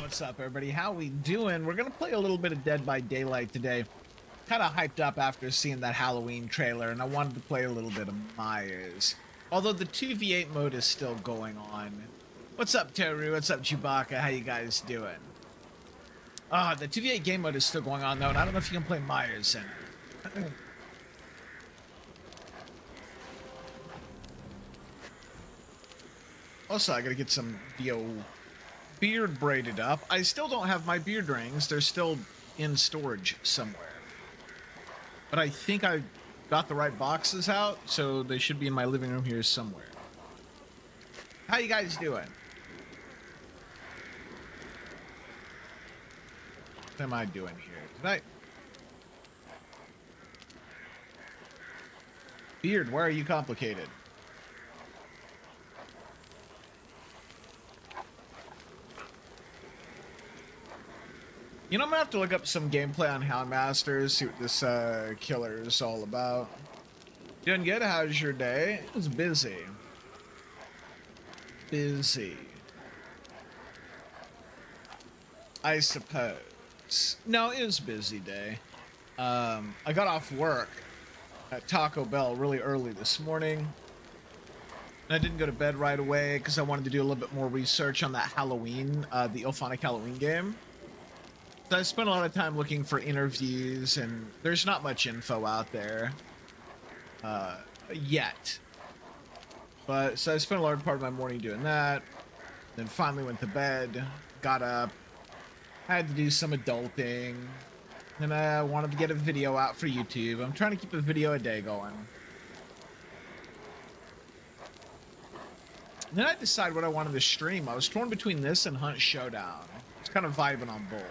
What's up, everybody? How we doing? We're gonna play a little bit of Dead by Daylight today. Kind of hyped up after seeing that Halloween trailer, and I wanted to play a little bit of Myers. Although the 2v8 mode is still going on. What's up, Teru? What's up, Chewbacca? How you guys doing? The 2v8 game mode is still going on, though, and I don't know if you can play Myers in it. Also, I gotta get some beard braided up. I still don't have my beard rings. They're still in storage somewhere. But I think I got the right boxes out, so they should be in my living room here somewhere. How you guys doing? What am I doing here? Beard, why are you complicated? You know, I'm gonna have to look up some gameplay on Houndmasters, see what this killer is all about. Doing good? How's your day? It was busy. Busy. I suppose. No, it was a busy day. I got off work at Taco Bell really early this morning. And I didn't go to bed right away because I wanted to do a little bit more research on that Halloween, the IllFonic Halloween game. So I spent a lot of time looking for interviews, and there's not much info out there yet. But so I spent a large part of my morning doing that. Then finally went to bed, got up, had to do some adulting, and I wanted to get a video out for YouTube. I'm trying to keep a video a day going. Then I decided what I wanted to stream. I was torn between this and Hunt Showdown. I was kind of vibing on both.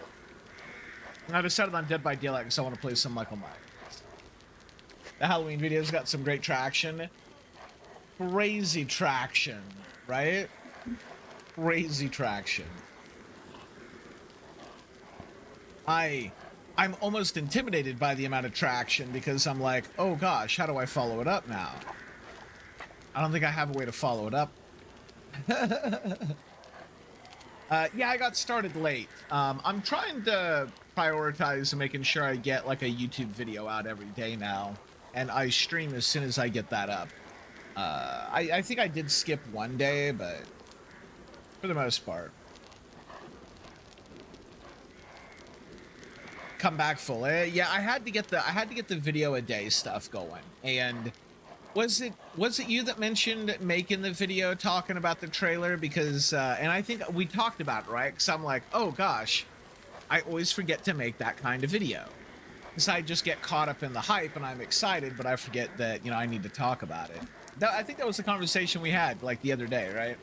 And I decided on Dead by Daylight because I want to play some Michael Myers. The Halloween videos got some great traction. Crazy traction, right? Crazy traction. I'm almost intimidated by the amount of traction because I'm like, oh gosh, how do I follow it up now? I don't think I have a way to follow it up. Yeah, I got started late. I'm trying to prioritize making sure I get like a YouTube video out every day now, and I stream as soon as I get that up. I think I did skip one day, but for the most part, come back full. Yeah, I had to get the video a day stuff going. And was it you that mentioned making the video talking about the trailer? Because and I think we talked about it, right? Because I'm like, oh gosh, I always forget to make that kind of video. Because I just get caught up in the hype and I'm excited, but I forget that, you know, I need to talk about it. I think that was the conversation we had like the other day, right?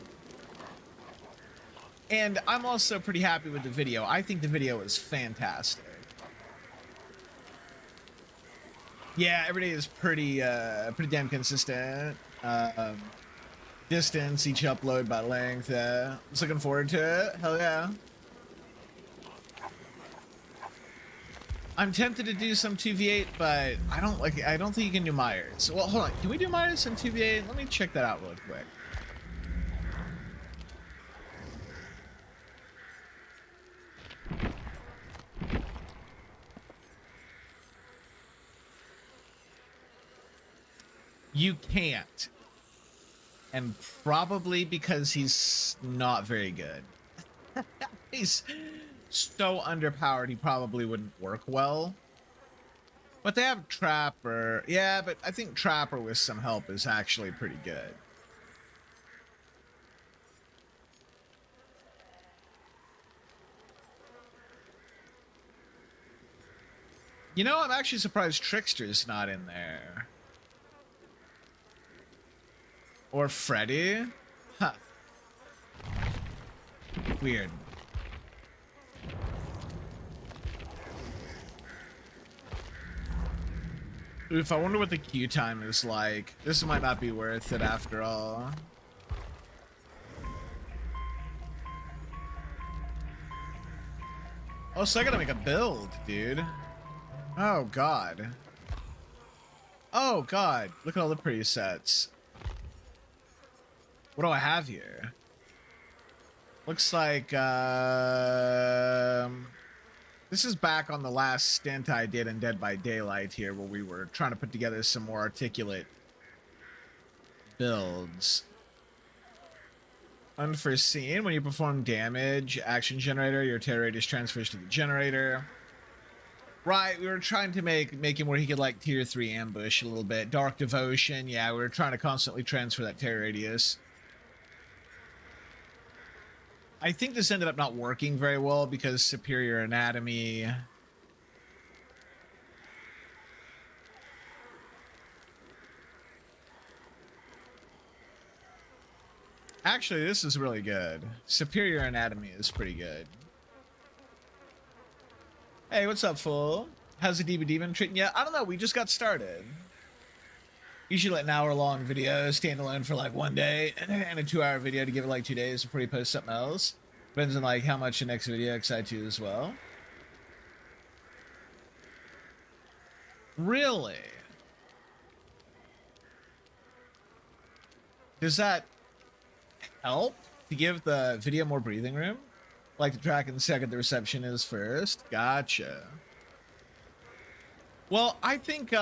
And I'm also pretty happy with the video. I think the video is fantastic. Yeah, every day is pretty damn consistent. Distance, each upload by length. Just looking forward to it. Hell yeah. I'm tempted to do some 2v8, but I don't think you can do Myers. Well, hold on. Can we do Myers in 2v8? Let me check that out real quick. You can't. And probably because he's not very good. He's so underpowered, he probably wouldn't work well. But they have Trapper. Yeah, but I think Trapper with some help is actually pretty good. You know, I'm actually surprised Trickster's not in there. Or Freddy? Huh. Weird. Oof, I wonder what the queue time is like. This might not be worth it after all. Oh, so I gotta make a build, dude. Oh, God. Oh, God. Look at all the presets. What do I have here? Looks like this is back on the last stint I did in Dead by Daylight here, where we were trying to put together some more articulate builds. Unforeseen. When you perform damage, action generator, your terror radius transfers to the generator. Right, we were trying to make him where he could like tier 3 ambush a little bit. Dark Devotion, yeah, we were trying to constantly transfer that terror radius. I think this ended up not working very well because Superior Anatomy. Actually, this is really good. Superior Anatomy is pretty good. Hey, what's up, fool? How's the DVD been treating you? I don't know, we just got started. Usually like an hour-long video, standalone for like 1 day, and a 2-hour video to give it like 2 days before you post something else. Depends on like how much the next video excites you as well. Really? Does that help to give the video more breathing room? Like the track in second, the reception is first. Gotcha. Well, I think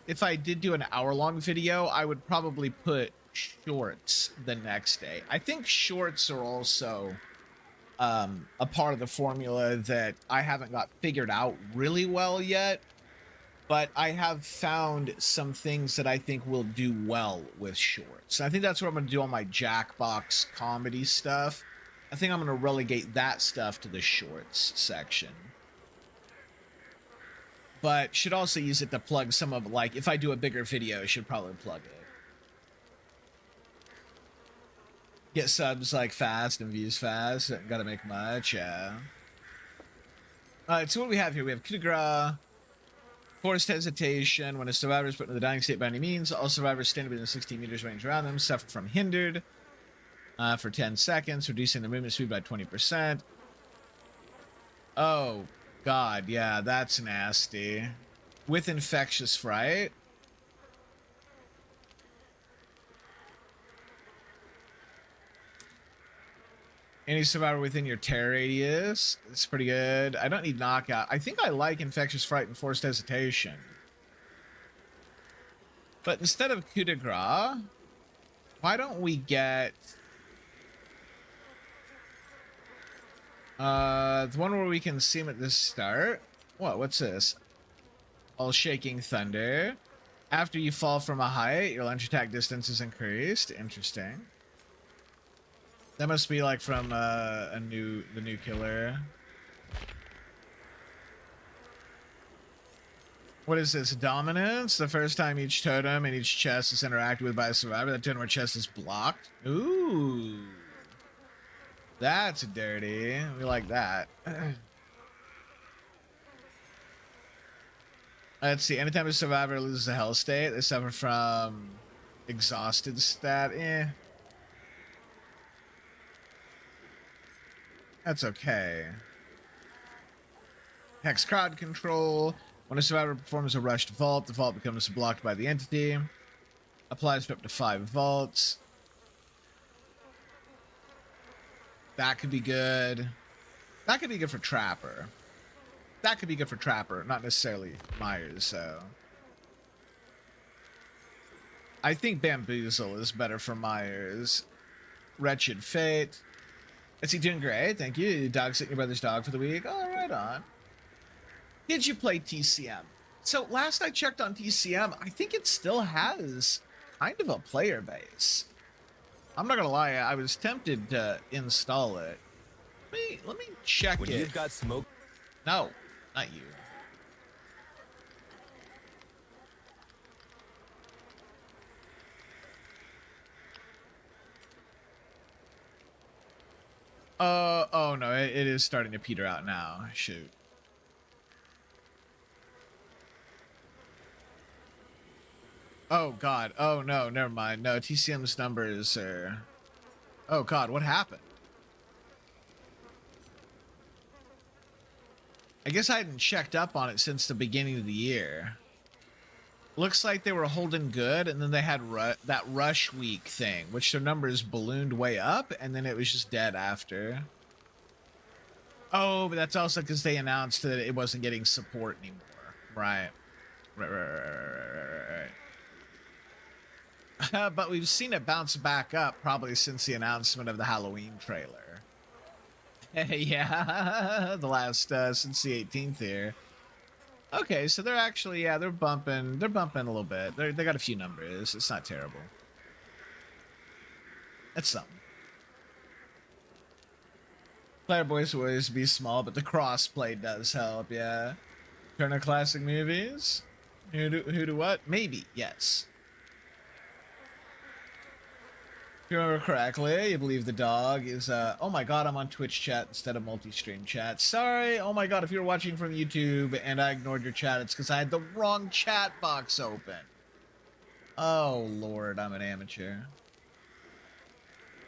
if I did do an hour-long video, I would probably put shorts the next day. I think shorts are also a part of the formula that I haven't got figured out really well yet, but I have found some things that I think will do well with shorts. I think that's what I'm going to do on my Jackbox comedy stuff. I think I'm going to relegate that stuff to the shorts section. But should also use it to plug some of, like, if I do a bigger video, I should probably plug it. Get subs, like, fast and views fast. Gotta make much, yeah. Alright, so what do we have here? We have coup de grace, forced hesitation. When a survivor is put in the dying state by any means, all survivors standing within 16 meters range around them suffer from hindered for 10 seconds, reducing their movement speed by 20%. Oh, God, yeah, that's nasty. With infectious fright. Any survivor within your terror radius. It's pretty good. I don't need knockout. I think I like infectious fright and forced hesitation. But instead of coup de grace, why don't we get the one where we can see him at the start? What's this? All shaking thunder. After you fall from a height, your launch attack distance is increased. Interesting. That must be like from the new killer. What is this? Dominance? The first time each totem and each chest is interacted with by a survivor, that totem or chest is blocked. Ooh. That's dirty. We like that. Let's see. Anytime a survivor loses a hell state, they suffer from exhausted stat. That's okay. Hex crowd control. When a survivor performs a rushed vault, the vault becomes blocked by the entity. Applies for up to 5 vaults. That could be good. That could be good for Trapper. That could be good for Trapper, not necessarily Myers, so. I think Bamboozle is better for Myers. Wretched Fate. Is he doing great? Thank you. Dog sitting your brother's dog for the week. Oh, right on. Did you play TCM? So last I checked on TCM, I think it still has kind of a player base. I'm not gonna lie, I was tempted to install it. Let me check when it. You've got smoke. No, not you. Oh no, it is starting to peter out now. Shoot. Oh God. Oh no, never mind. No, TCM's numbers are. Oh God, what happened? I guess I hadn't checked up on it since the beginning of the year. looks like they were holding good, and then they had that rush week thing, which their numbers ballooned way up, and then it was just dead after. Oh, but that's also because they announced that it wasn't getting support anymore. Right. Right. But we've seen it bounce back up probably since the announcement of the Halloween trailer. Yeah, the last since the 18th here. Okay, so they're actually, yeah, they're bumping a little bit. They got a few numbers. It's not terrible. That's something. Player boys will always be small, but the crossplay does help, yeah. Turner Classic Movies? Who do what? Maybe, yes. If you remember correctly, you believe the dog is, oh my god, I'm on Twitch chat instead of multi-stream chat. Sorry, oh my god, if you're watching from YouTube and I ignored your chat, it's because I had the wrong chat box open. Oh lord, I'm an amateur.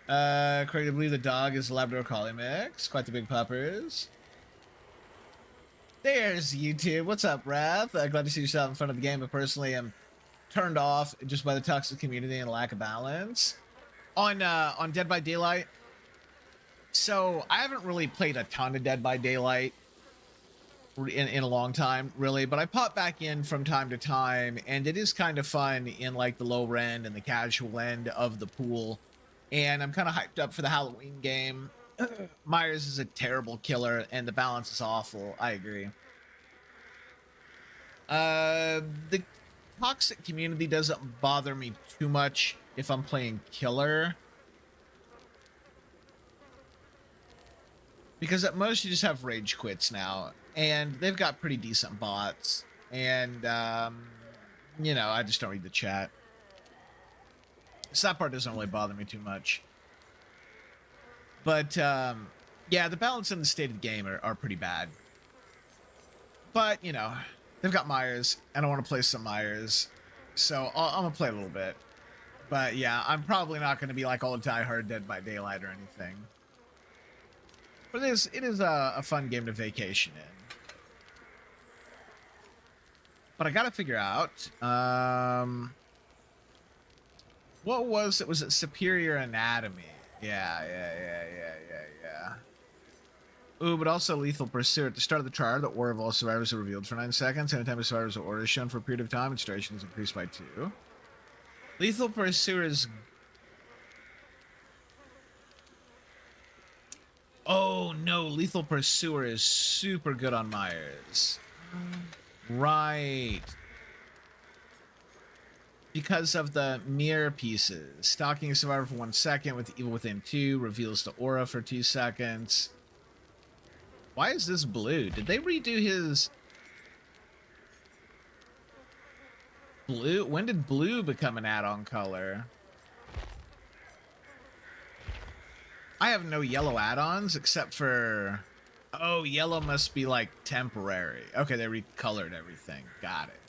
Correct, I believe the dog is a Labrador Collie mix. Quite the big puppers. There's YouTube. What's up, Wrath? Glad to see yourself in front of the game, but personally I'm turned off just by the toxic community and lack of balance. On Dead by Daylight. So I haven't really played a ton of Dead by Daylight in a long time, really, but I pop back in from time to time, and it is kind of fun in like the low end and the casual end of the pool. And I'm kind of hyped up for the Halloween game. Myers is a terrible killer, and the balance is awful. I agree. The toxic community doesn't bother me too much if I'm playing killer, because at most you just have rage quits now, and they've got pretty decent bots, and you know, I just don't read the chat. So that part doesn't really bother me too much. But, yeah, the balance and the state of the game are pretty bad. But, you know, they've got Myers, and I want to play some Myers. So, I'm going to play a little bit. But, yeah, I'm probably not going to be like all diehard Dead by Daylight or anything. But it is a fun game to vacation in. But I got to figure out, what was it? Was it Superior Anatomy? Yeah. Ooh, but also Lethal Pursuit. At the start of the trial, the aura of all survivors are revealed for 9 seconds. Anytime a survivor's aura is shown for a period of time, its duration is increased by 2. Lethal Pursuit is... Oh, no. Lethal Pursuer is super good on Myers. Right. Because of the mirror pieces. Stalking a survivor for 1 second with Evil Within 2 reveals the aura for 2 seconds. Why is this blue? Did they redo his... Blue? When did blue become an add-on color? I have no yellow add-ons except for... Oh, yellow must be like temporary. Okay, they recolored everything. Got it.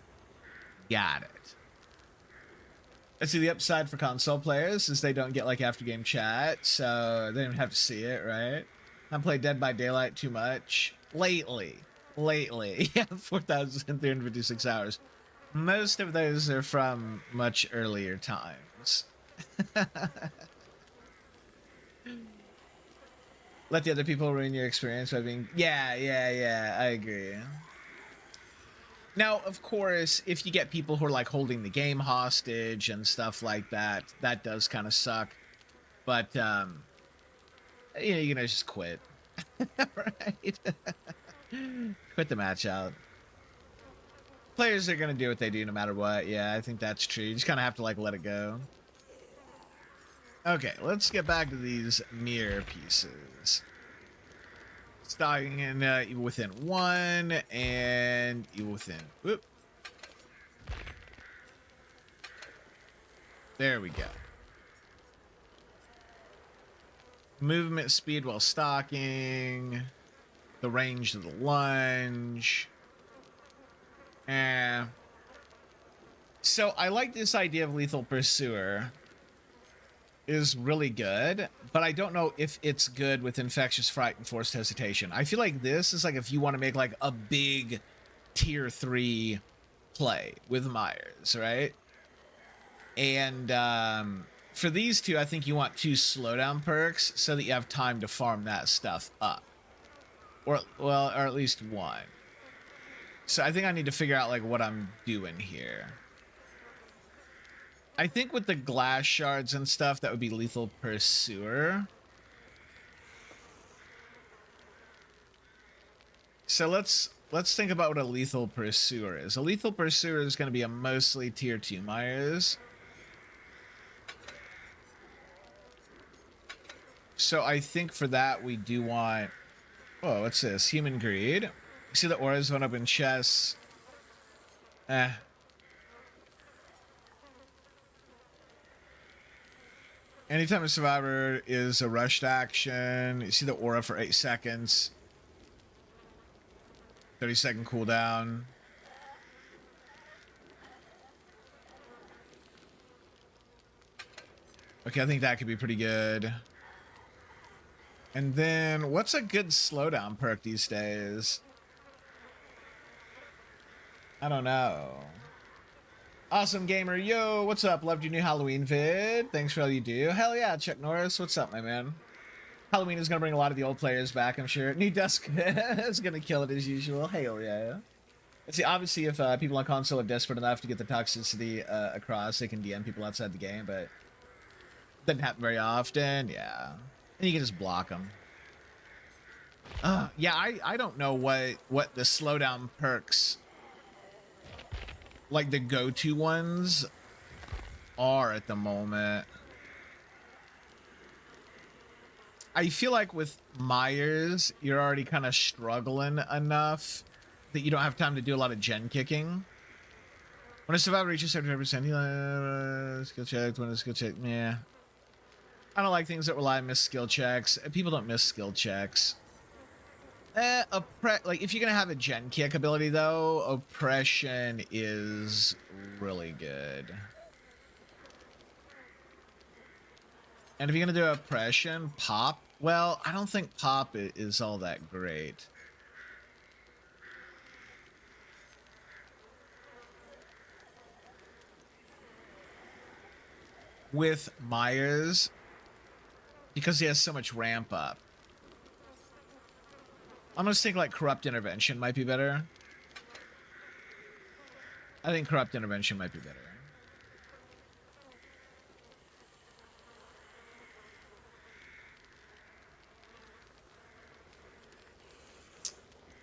Let's see, the upside for console players is they don't get like after game chat, so they don't have to see it, right? I played Dead by Daylight too much lately. Yeah, 4,356 hours. Most of those are from much earlier times. Let the other people ruin your experience by being... Yeah, I agree. Now, of course, if you get people who are like holding the game hostage and stuff like that, that does kind of suck. But, you know, you're gonna just quit. Right? Quit the match out. Players are gonna do what they do no matter what. Yeah, I think that's true. You just kind of have to like let it go. Okay, let's get back to these mirror pieces. Starting in Evil Within 1 and Evil Within. Whoop. There we go. Movement speed while stalking. The range of the lunge. So I like this idea of Lethal Pursuer. Is really good, but I don't know if it's good with Infectious Fright and Forced Hesitation. I feel like this is like if you want to make like a big tier 3 play with Myers, right? And for these two, I think you want 2 slowdown perks so that you have time to farm that stuff up. Or at least 1. So I think I need to figure out like what I'm doing here. I think with the glass shards and stuff, that would be Lethal Pursuer. So let's think about what a Lethal Pursuer is. A Lethal Pursuer is going to be a mostly tier 2 Myers. So I think for that we do want... Oh, what's this? Human Greed. See the auras went up in chests. Anytime a survivor is a rushed action, you see the aura for 8 seconds. 30-second cooldown. Okay, I think that could be pretty good. And then, what's a good slowdown perk these days? I don't know. Awesome Gamer, yo, what's up? Loved your new Halloween vid. Thanks for all you do. Hell yeah, Chuck Norris, what's up, my man? Halloween is going to bring a lot of the old players back, I'm sure. New Dusk is going to kill it as usual. Hell yeah. See, obviously, if people on console are desperate enough to get the toxicity across, they can DM people outside the game, but it doesn't happen very often, yeah. And you can just block them. Yeah, I don't know what the slowdown perks, like the go-to ones, are at the moment. I feel like with Myers, you're already kind of struggling enough that you don't have time to do a lot of gen kicking. When a survivor reaches 75%, skill check, when a skill check, yeah. I don't like things that rely on missed skill checks. People don't miss skill checks. Like, if you're gonna have a gen kick ability, though, Oppression is really good. And if you're gonna do Oppression, Pop, well, I don't think Pop is all that great. With Myers, because he has so much ramp up. I'm gonna think like Corrupt Intervention might be better. I think Corrupt Intervention might be better.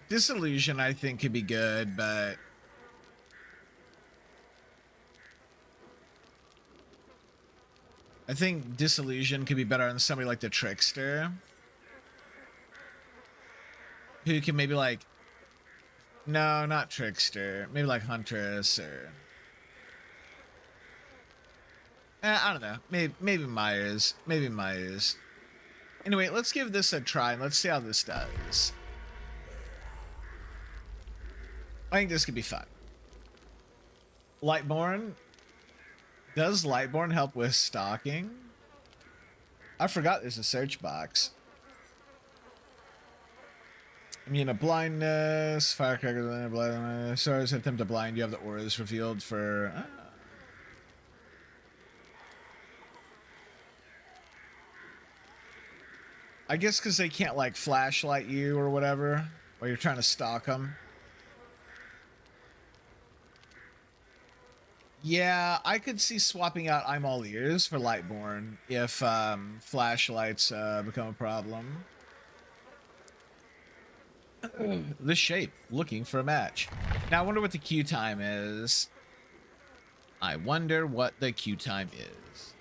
Disillusion, I think, could be good, but I think Disillusion could be better on somebody like the Trickster, who can maybe like, no, not Trickster, maybe like Huntress or, I don't know, maybe Myers, Anyway, let's give this a try and let's see how this does. I think this could be fun. Lightborn. Does Lightborn help with stalking? I forgot there's a search box. Immune to blindness, firecrackers, blindness. Stars attempt to blind. You have the auras revealed for. I guess because they can't like flashlight you or whatever while you're trying to stalk them. Yeah, I could see swapping out I'm All Ears for Lightborn if flashlights become a problem. The Shape, looking for a match. Now I wonder what the queue time is. I wonder what the queue time is.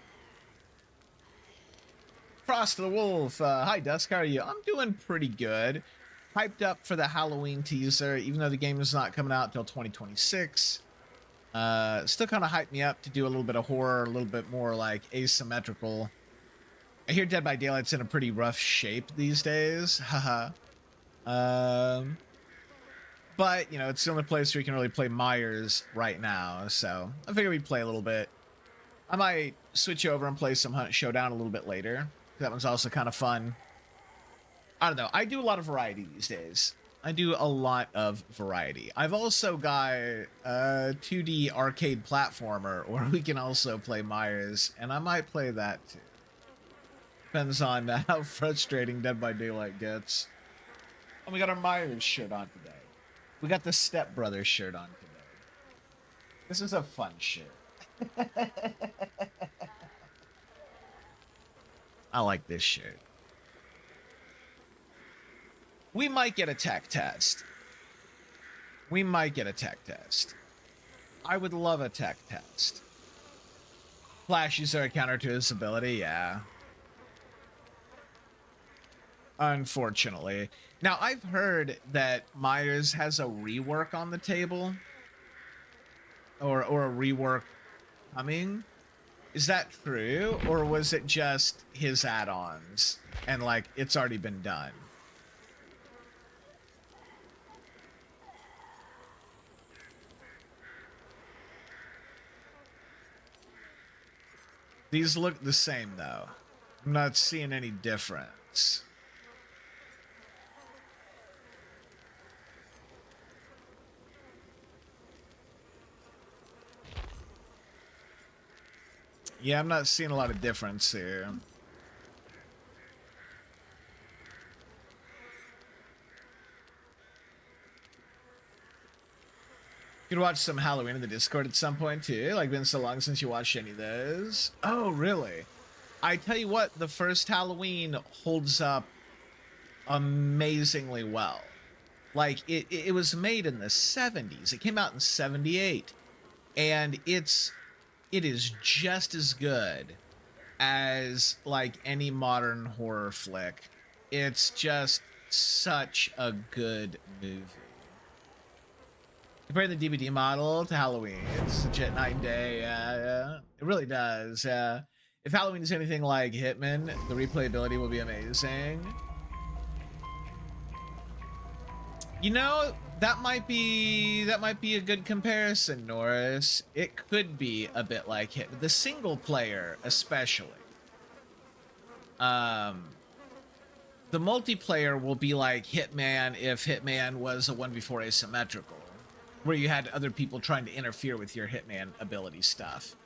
Frost the Wolf, hi Dusk, how are you? I'm doing pretty good. Hyped up for the Halloween teaser, even though the game is not coming out till 2026. Still kind of hyped me up to do a little bit of horror, a little bit more like asymmetrical. I hear Dead by Daylight's in a pretty rough shape these days. Haha. But, you know, it's the only place where you can really play Myers right now, so I figure we'd play a little bit. I might switch over and play some Hunt Showdown a little bit later. That one's also kind of fun. I don't know. I do a lot of variety these days. I do a lot of variety. I've also got a 2D arcade platformer, or we can also play Myers, and I might play that too. Depends on how frustrating Dead by Daylight gets. And we got our Myers shirt on today. We got the Step Brothers shirt on today. This is a fun shirt. I like this shirt. We might get a tech test. We might get a tech test. I would love a tech test. Flashes are a counter to his ability, yeah. Unfortunately. Now, I've heard that Myers has a rework on the table. Or a rework coming. Is that true? Or was it just his add-ons? And, like, it's already been done? These look the same, though. I'm not seeing any difference. Yeah, I'm not seeing a lot of difference here. You could watch some Halloween in the Discord at some point too. Like, been so long since you watched any of those. Oh, really? I tell you what, the first Halloween holds up amazingly well. Like, it was made in the 70s. It came out in 78. And it is just as good as, like, any modern horror flick. It's just such a good movie. Comparing the DVD model to Halloween, it's legit night and day. Yeah, it really does. If Halloween is anything like Hitman, the replayability will be amazing. You know, that might be a good comparison, Norris. It could be a bit like Hitman, the single player especially. The multiplayer will be like Hitman if Hitman was a 1v4 asymmetrical, where you had other people trying to interfere with your Hitman ability stuff.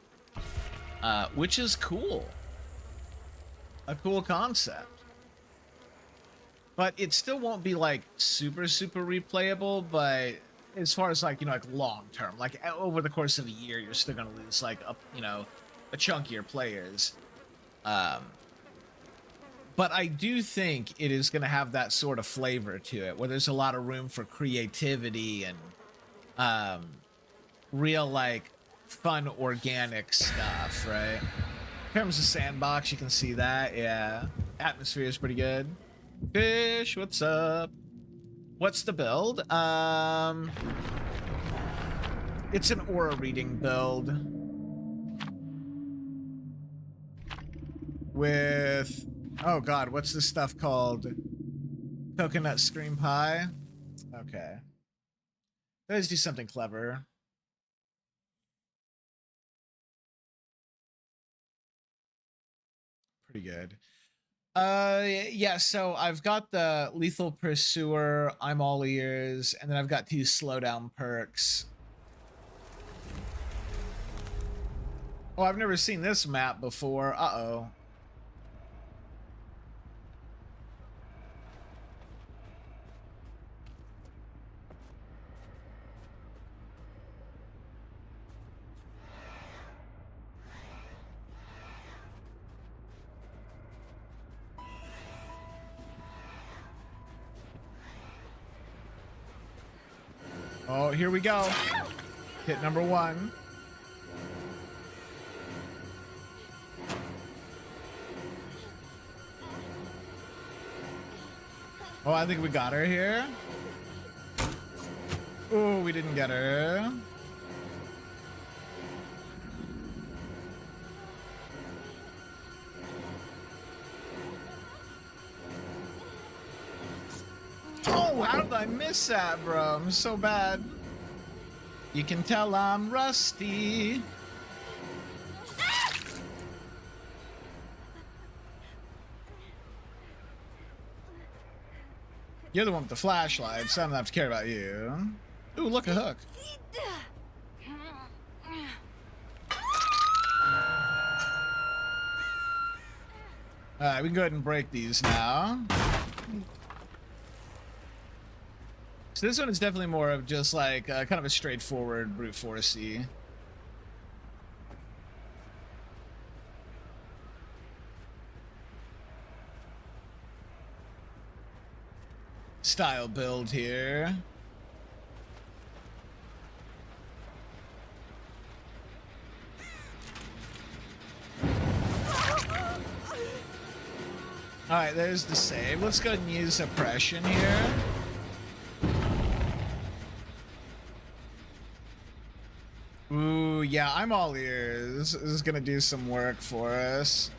Which is cool. A cool concept. But it still won't be, like, super replayable, but as far as, like, you know, like, long-term, like, over the course of a year, you're still gonna lose, like, a chunk of your players. But I do think it is gonna have that sort of flavor to it, where there's a lot of room for creativity and real, like, fun organic stuff, right? In terms of sandbox, you can see that. Yeah, atmosphere is pretty good. Fish, what's up? What's the build? It's an aura reading build with, oh god, what's this stuff called? Coconut Scream Pie. Okay, let's do something clever. Pretty good. Yeah, so I've got the Lethal Pursuer, I'm all ears, and then I've got 2 slowdown perks. Oh, I've never seen this map before. Uh-oh. Oh, here we go. Hit number 1. Oh, I think we got her here. Oh, we didn't get her. Oh, how did I miss that, bro? I'm so bad. You can tell I'm rusty. You're the one with the flashlight, so I don't have to care about you. Ooh, look, a hook. Alright, we can go ahead and break these now. So this one is definitely more of just like kind of a straightforward brute forcey. Style build here. Alright, there's the save. Let's go ahead and use suppression here. Ooh, yeah, I'm all ears. This is gonna do some work for us.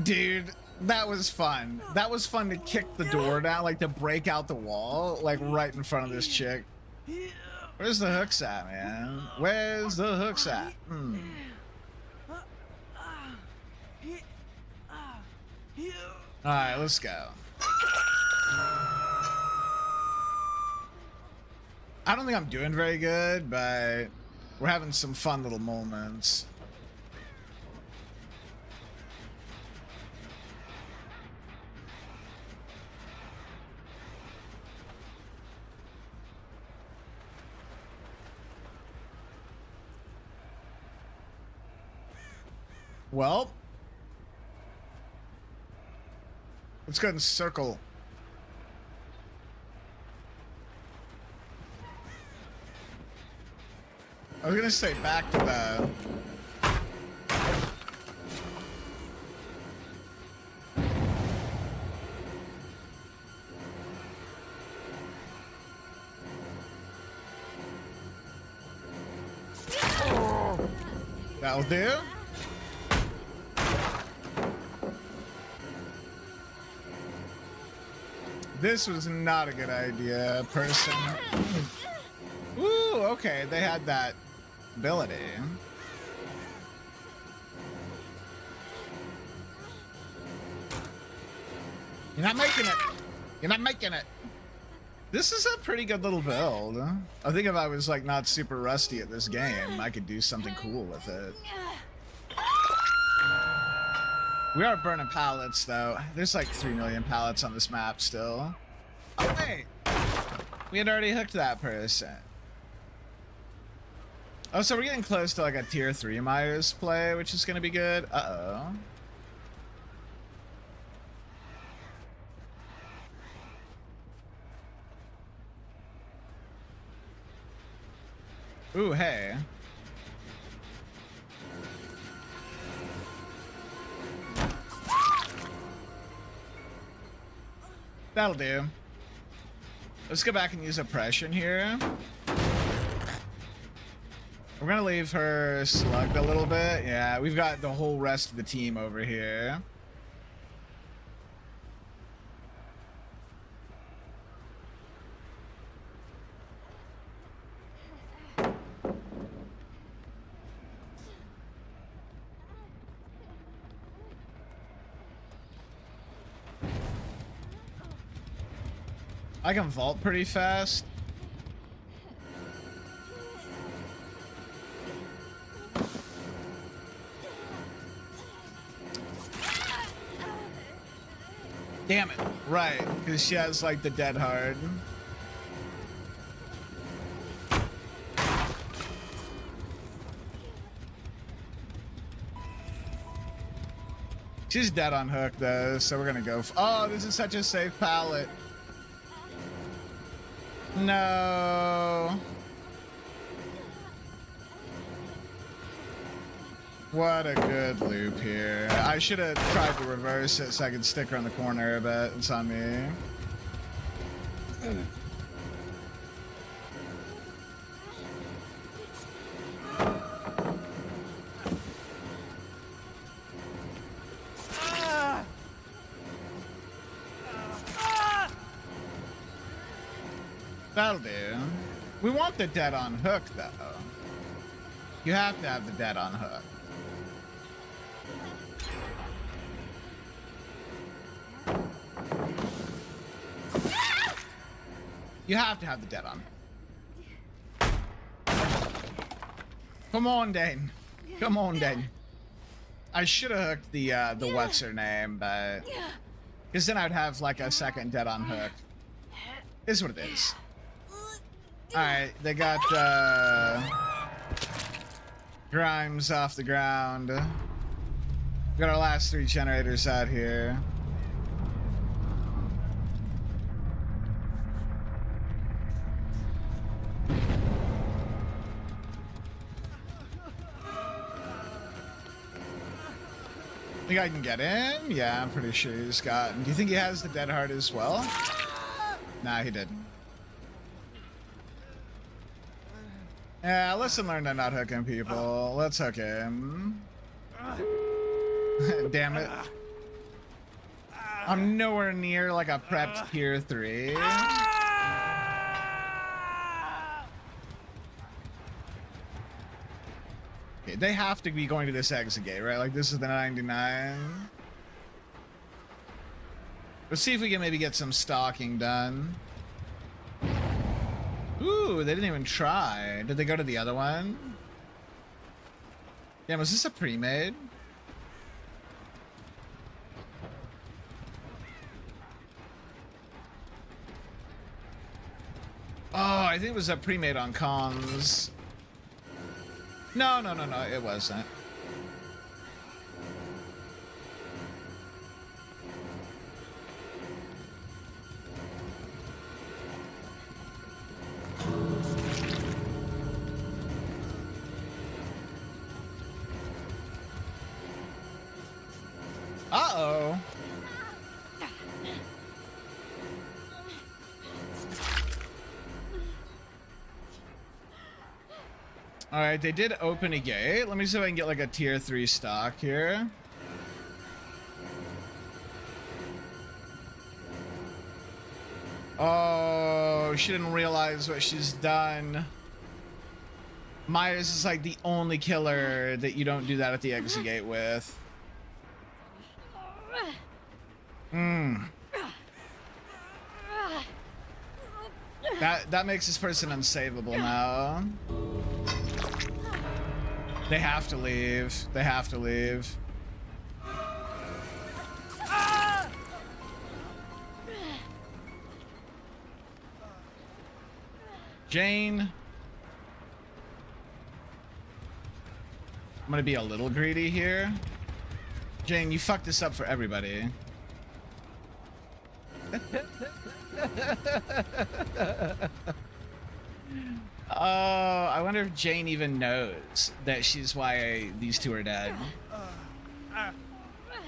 Dude, that was fun. That was fun to kick the door down, like to break out the wall, like right in front of this chick. Where's the hooks at, man? Where's the hooks at? Alright, let's go. I don't think I'm doing very good, but we're having some fun little moments. Well, let's go ahead and circle. I was gonna say back to the... That'll do. This was not a good idea, person. Ooh, okay, they had that ability. You're not making it. You're not making it. This is a pretty good little build. I think if I was like not super rusty at this game, I could do something cool with it. We are burning pallets, though. There's like 3 million pallets on this map still. Oh, wait. We had already hooked that person. Oh, so we're getting close to like a tier 3 Myers play, which is going to be good. Uh-oh. Ooh, hey. That'll do. Let's go back and use oppression here. We're gonna leave her slugged a little bit. Yeah, we've got the whole rest of the team over here. I can vault pretty fast. Damn it. Right, because she has like the dead hard. She's dead on hook though, so we're gonna go. Oh, this is such a safe pallet. No. What a good loop here. I should have tried to reverse it so I could stick her on the corner a bit. It's on me. That'll do. We want the dead on hook, though. You have to have the dead on hook. You have to have the dead on. Come on, Dane. Come on, Dane. I should have hooked the what's her name, but because then I'd have like a second dead on hook. Is what it is. All right, they got Grimes off the ground. We got our last 3 generators out here. Think I can get him? Yeah, I'm pretty sure he's got. Do you think he has the dead heart as well? Nah, he didn't. Yeah, lesson learned on not hooking people. Let's hook him. Damn it. I'm nowhere near like a prepped tier 3. Okay, they have to be going to this exit gate, right? Like this is the 99. Let's see if we can maybe get some stalking done. Ooh, they didn't even try. Did they go to the other one? Yeah, was this a pre-made? Oh, I think it was a pre-made on comms. No, it wasn't. Uh-oh. All right, they did open a gate. Let me see if I can get like a tier 3 stock here. Oh, she didn't realize what she's done. Myers is like the only killer that you don't do that at the exit gate with. That makes this person unsavable now. They have to leave. They have to leave. Jane. I'm gonna be a little greedy here. Jane, you fucked this up for everybody. Oh, I wonder if Jane even knows that she's why these two are dead.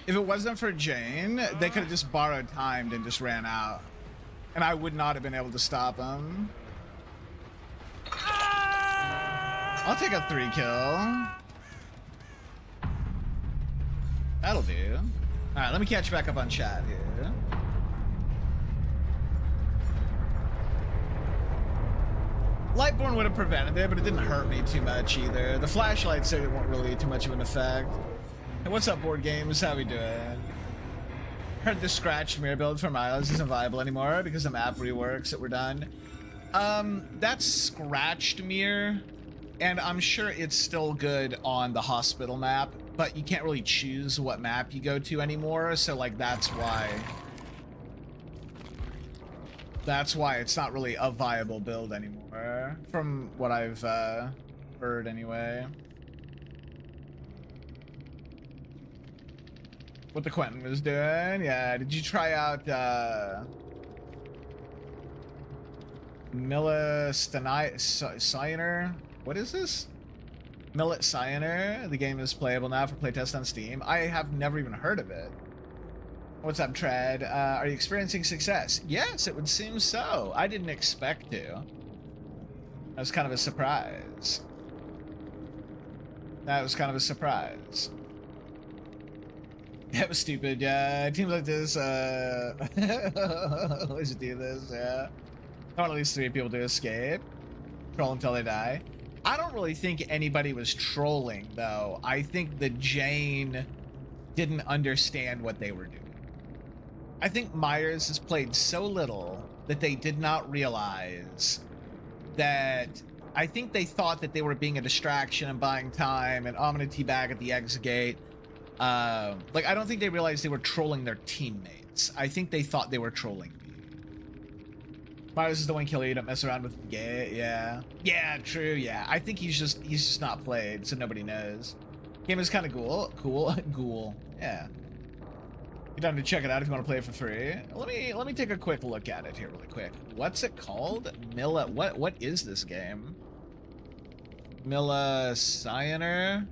If it wasn't for Jane, they could have just borrowed time and just ran out. And I would not have been able to stop them. I'll take a 3 kill. That'll do. Alright, let me catch back up on chat here. Lightborn would have prevented it, but it didn't hurt me too much either. The flashlights said it won't really too much of an effect. Hey, what's up, Board Games? How we doing? Heard the scratched mirror build for Miles isn't viable anymore because the map reworks that were done. That's scratched mirror, and I'm sure it's still good on the hospital map, but you can't really choose what map you go to anymore, so like that's why it's not really a viable build anymore, from what I've heard anyway. What the Quentin was doing, yeah. Did you try out Millet Cyanur? What is this? Millet Cyanur. The game is playable now for playtest on Steam. I have never even heard of it. What's up, Tread? Are you experiencing success? Yes, it would seem so. I didn't expect to. That was kind of a surprise. That was kind of a surprise. That was stupid, yeah. Teams like this, we should do this, yeah. I want at least 3 people to escape. Troll until they die. I don't really think anybody was trolling, though. I think the Jane didn't understand what they were doing. I think Myers has played so little that they did not realize that. I think they thought that they were being a distraction and buying time, and, oh, I'm gonna teabag at the exit gate. Like, I don't think they realized they were trolling their teammates. I think they thought they were trolling me. Myers is the one killer you don't mess around with. Yeah, true. Yeah, I think he's just not played, so nobody knows. Game is kind of cool. Yeah. You're down to check it out if you want to play it for free. Let me take a quick look at it here really quick. What's it called? Milla. What is this game? Milla Cyanar.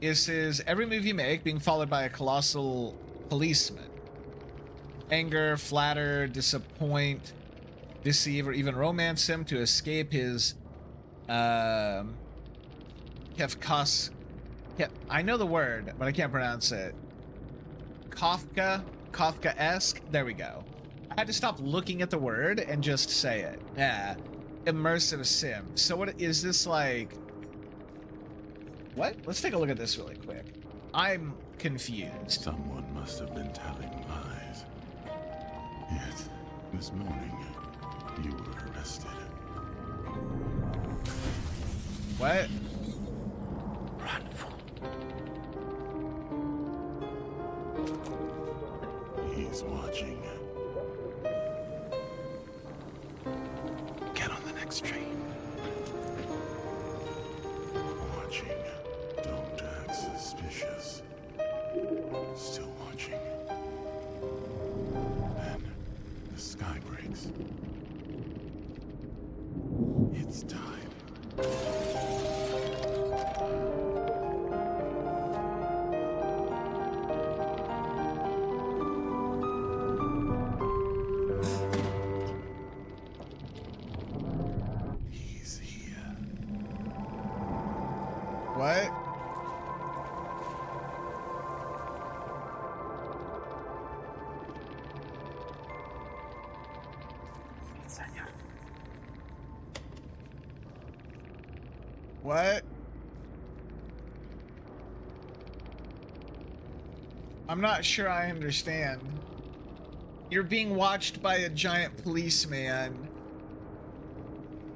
This is every move you make being followed by a colossal policeman. Anger, flatter, disappoint, deceive, or even romance him to escape his Kefkas. I know the word, but I can't pronounce it. Kafka-esque. There we go. I had to stop looking at the word and just say it. Yeah. Immersive sim. So what is this like? What? Let's take a look at this really quick. I'm confused. Someone must have been telling lies. Yet, this morning, you were arrested. What? Ratful. He's watching. Get on the next train. Watching. Don't act suspicious. Still watching. Then the sky breaks. It's time. He's here. What? What? I'm not sure I understand. You're being watched by a giant policeman,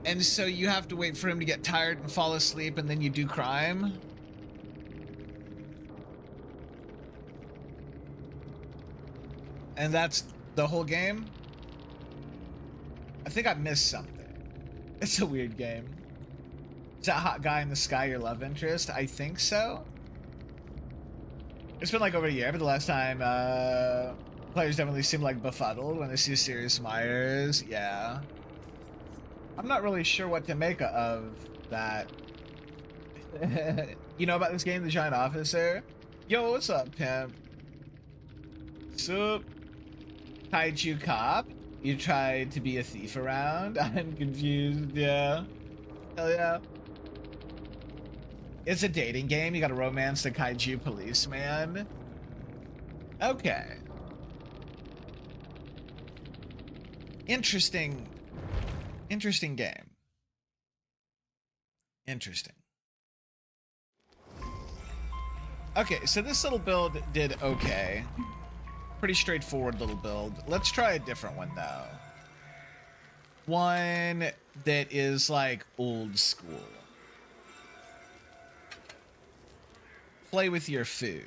and so you have to wait for him to get tired and fall asleep, and then you do crime? And that's the whole game? I think I missed something. It's a weird game. Is that hot guy in the sky your love interest? I think so. It's been like over a year, but the last time players definitely seem like befuddled when they see Sirius Myers. Yeah. I'm not really sure what to make of that. You know about this game, The Giant Officer? Yo, what's up, pimp? Sup? Kaiju cop? You tried to be a thief around? I'm confused, yeah. Hell yeah. It's a dating game. You gotta romance the kaiju policeman. Okay. Interesting. Interesting game. Interesting. Okay, so this little build did okay. Pretty straightforward little build. Let's try a different one, though. One that is, like, old school. Play with your food.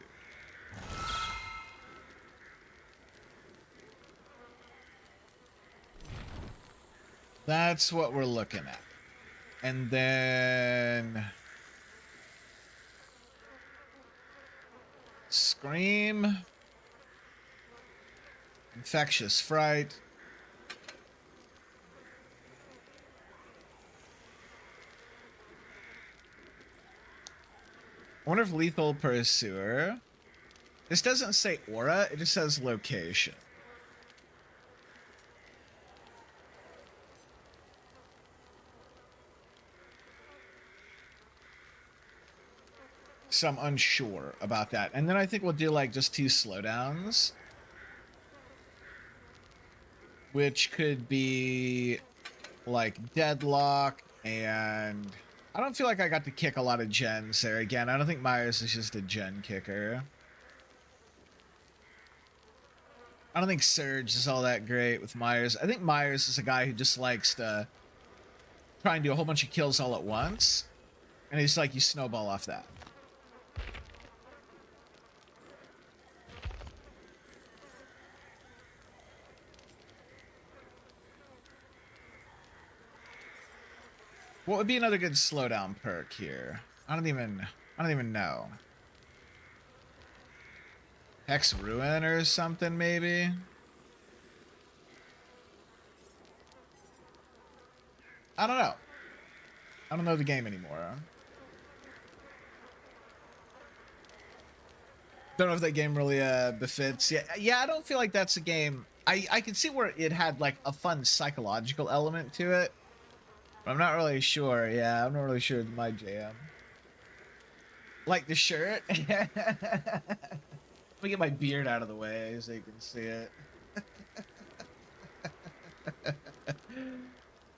That's what we're looking at. And then... Scream. Infectious Fright. I wonder if Lethal Pursuer. This doesn't say aura, it just says location. So I'm unsure about that. And then I think we'll do like just 2 slowdowns. which could be like Deadlock, and I don't feel like I got to kick a lot of gens there. Again, I don't think Myers is just a gen kicker. I don't think Surge is all that great with Myers. I think Myers is a guy who just likes to try and do a whole bunch of kills all at once, and he's like, you snowball off that. What would be another good slowdown perk here? I don't even know. Hex Ruin or something, maybe? I don't know. I don't know the game anymore. Don't know if that game really befits. Yeah, I don't feel like that's a game. I can see where it had like a fun psychological element to it. But I'm not really sure. Yeah, I'm not really sure it's my jam. Like the shirt? Let me get my beard out of the way so you can see it.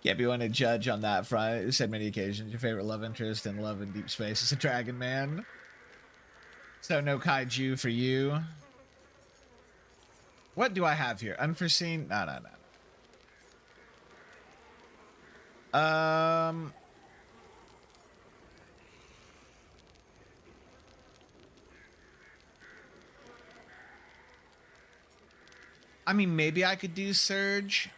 Can't be one to judge on that front. You said many occasions your favorite love interest in Love in Deep Space is a Dragon Man. So no kaiju for you. What do I have here? Unforeseen? No. I mean, maybe I could do Surge.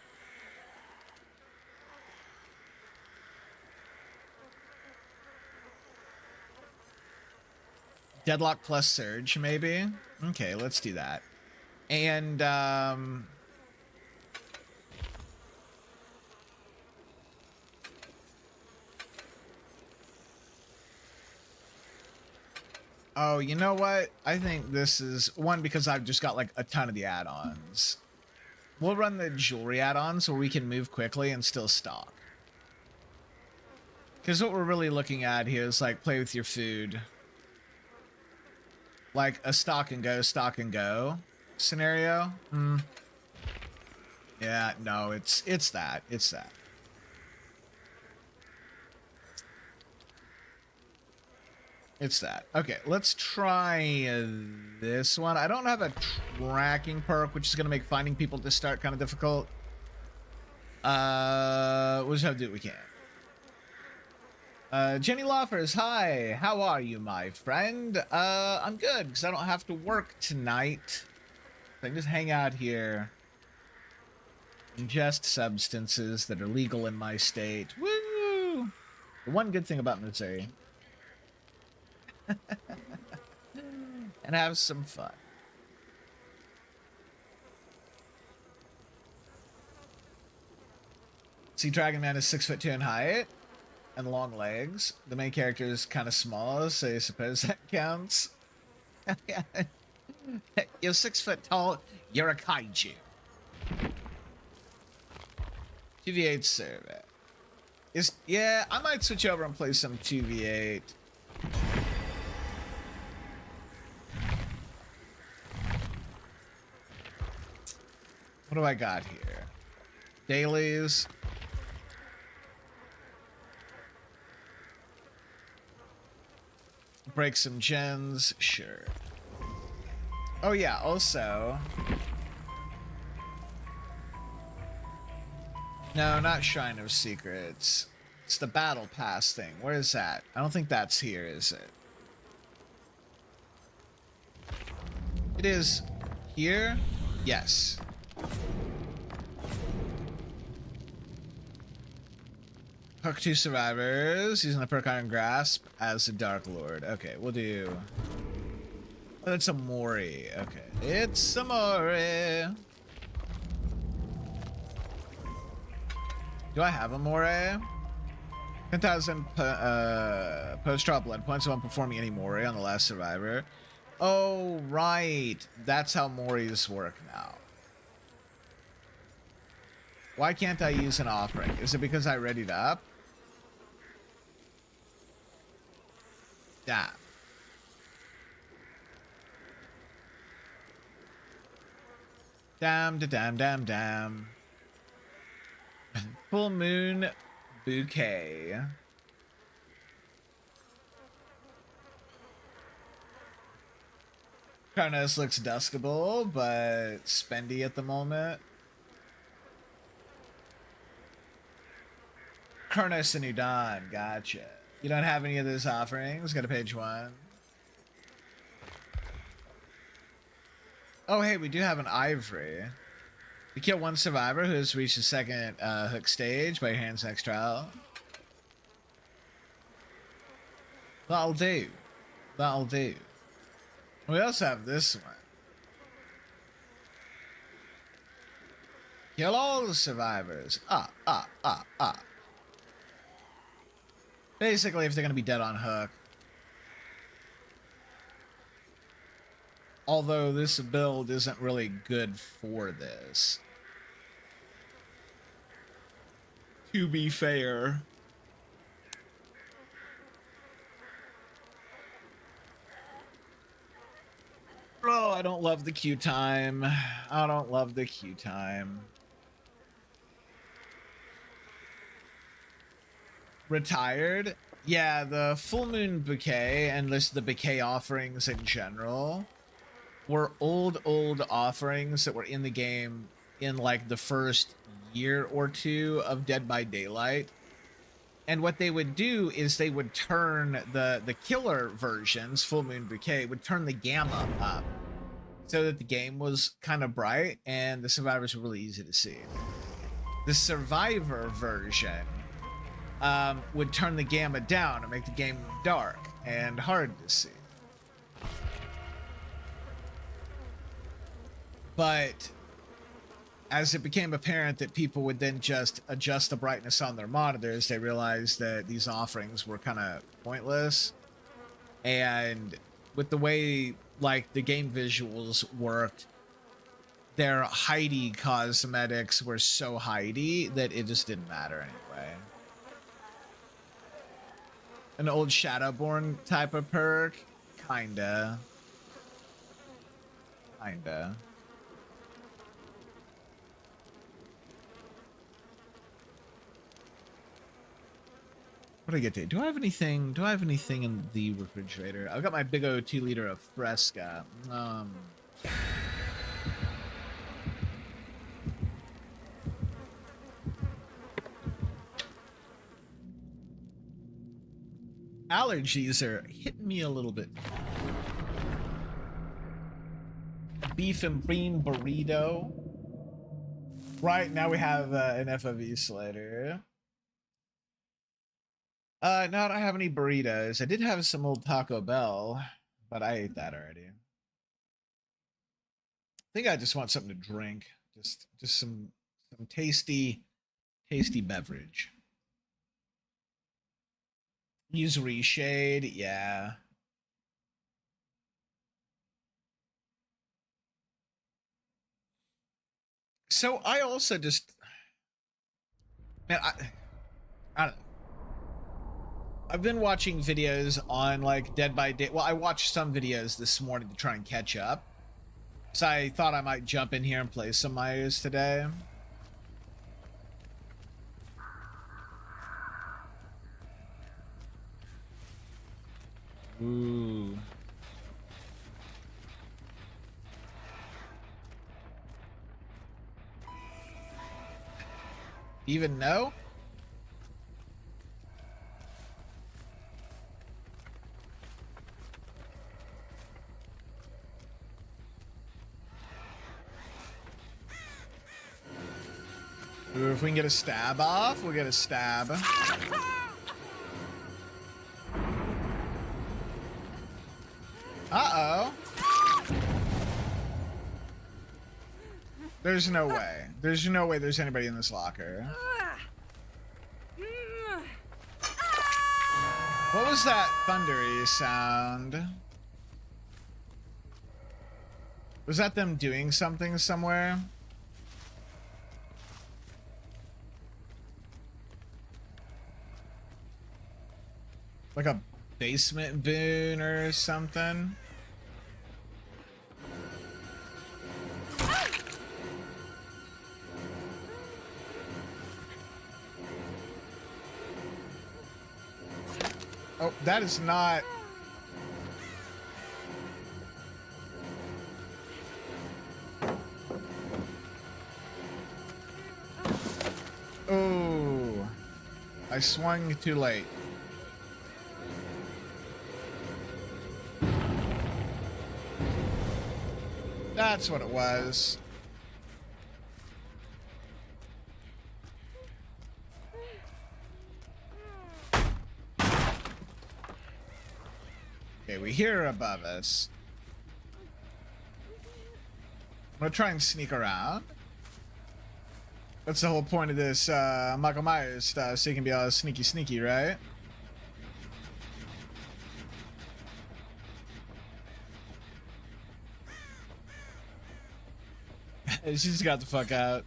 Deadlock plus Surge, maybe? Okay, let's do that. And, oh, you know what? I think this is one because I've just got like a ton of the add-ons. We'll run the jewelry add-ons where we can move quickly and still stock. Because what we're really looking at here is like play with your food. Like a stock and go scenario. Yeah, no, it's that. It's that. It's that. Okay, let's try this one. I don't have a tracking perk, which is going to make finding people to start kind of difficult. We'll just have to do what we can. Jenny Loffers, hi. How are you, my friend? I'm good, because I don't have to work tonight. I can just hang out here. Ingest substances that are legal in my state. Woo! The one good thing about Missouri. And have some fun. See, Dragon Man is 6'2" in height and long legs. The main character is kind of small, so I suppose that counts. You're 6 foot tall. You're a kaiju. 2v8 survey. Yeah, I might switch over and play some 2v8. What do I got here? Dailies. Break some gens. Sure. Oh yeah, also. No, not Shrine of Secrets. It's the Battle Pass thing. Where is that? I don't think that's here, is it? It is here? Yes. Hook 2 survivors using the perk Iron Grasp as a Dark Lord. Okay, we'll do. Oh, it's a Mori. Okay, it's a Mori. Do I have a Mori? 10,000 post-drop blood points while performing any Mori on the last survivor. Oh, right. That's how Moris work now. Why can't I use an offering? Is it because I readied up? Damn. Damn. Full moon bouquet. Karnos looks duskable, but spendy at the moment. Karnos and Udon, gotcha. You don't have any of those offerings? Go to page 1. Oh, hey, we do have an ivory. You kill one survivor who has reached the second hook stage by your hand's next trial. That'll do. That'll do. We also have this one. Kill all the survivors. Basically, if they're going to be dead on hook. Although this build isn't really good for this. To be fair. Oh, I don't love the queue time. I don't love the queue time. Retired? Yeah, the full moon bouquet and the bouquet offerings in general were old offerings that were in the game in like the first year or two of Dead by Daylight. And what they would do is they would turn the killer versions, Full Moon Bouquet, would turn the gamma up so that the game was kind of bright and the survivors were really easy to see. The survivor version would turn the gamma down and make the game dark and hard to see. But as it became apparent that people would then just adjust the brightness on their monitors, they realized that these offerings were kind of pointless. And with the way like the game visuals worked, their Heidi cosmetics were so Heidi that it just didn't matter anyway. An old Shadowborn type of perk? Kinda. What do I get to? Do I have anything? Do I have anything in the refrigerator? I've got my big old 2-liter of Fresca. Allergies are hitting me a little bit. Beef and bean burrito. Right, now we have an FOV slider. No, I don't have any burritos. I did have some old Taco Bell, but I ate that already. I think I just want something to drink. Just some tasty beverage. Use Reshade, yeah. So I also just, man, I don't know. I've been watching videos on like Dead by Day. Well, I watched some videos this morning to try and catch up. So I thought I might jump in here and play some Myers today. Ooh. Even know? Ooh, if we can get a stab off, we'll get a stab. Uh-oh. There's no way. There's no way there's anybody in this locker. What was that thundery sound? Was that them doing something somewhere? Like a basement boon or something? Oh, that is not... Oh, I swung too late. That's what it was. Okay, we hear her above us. I'm gonna try and sneak around. That's the whole point of this Michael Myers stuff, so you can be all sneaky, right? She just got the fuck out.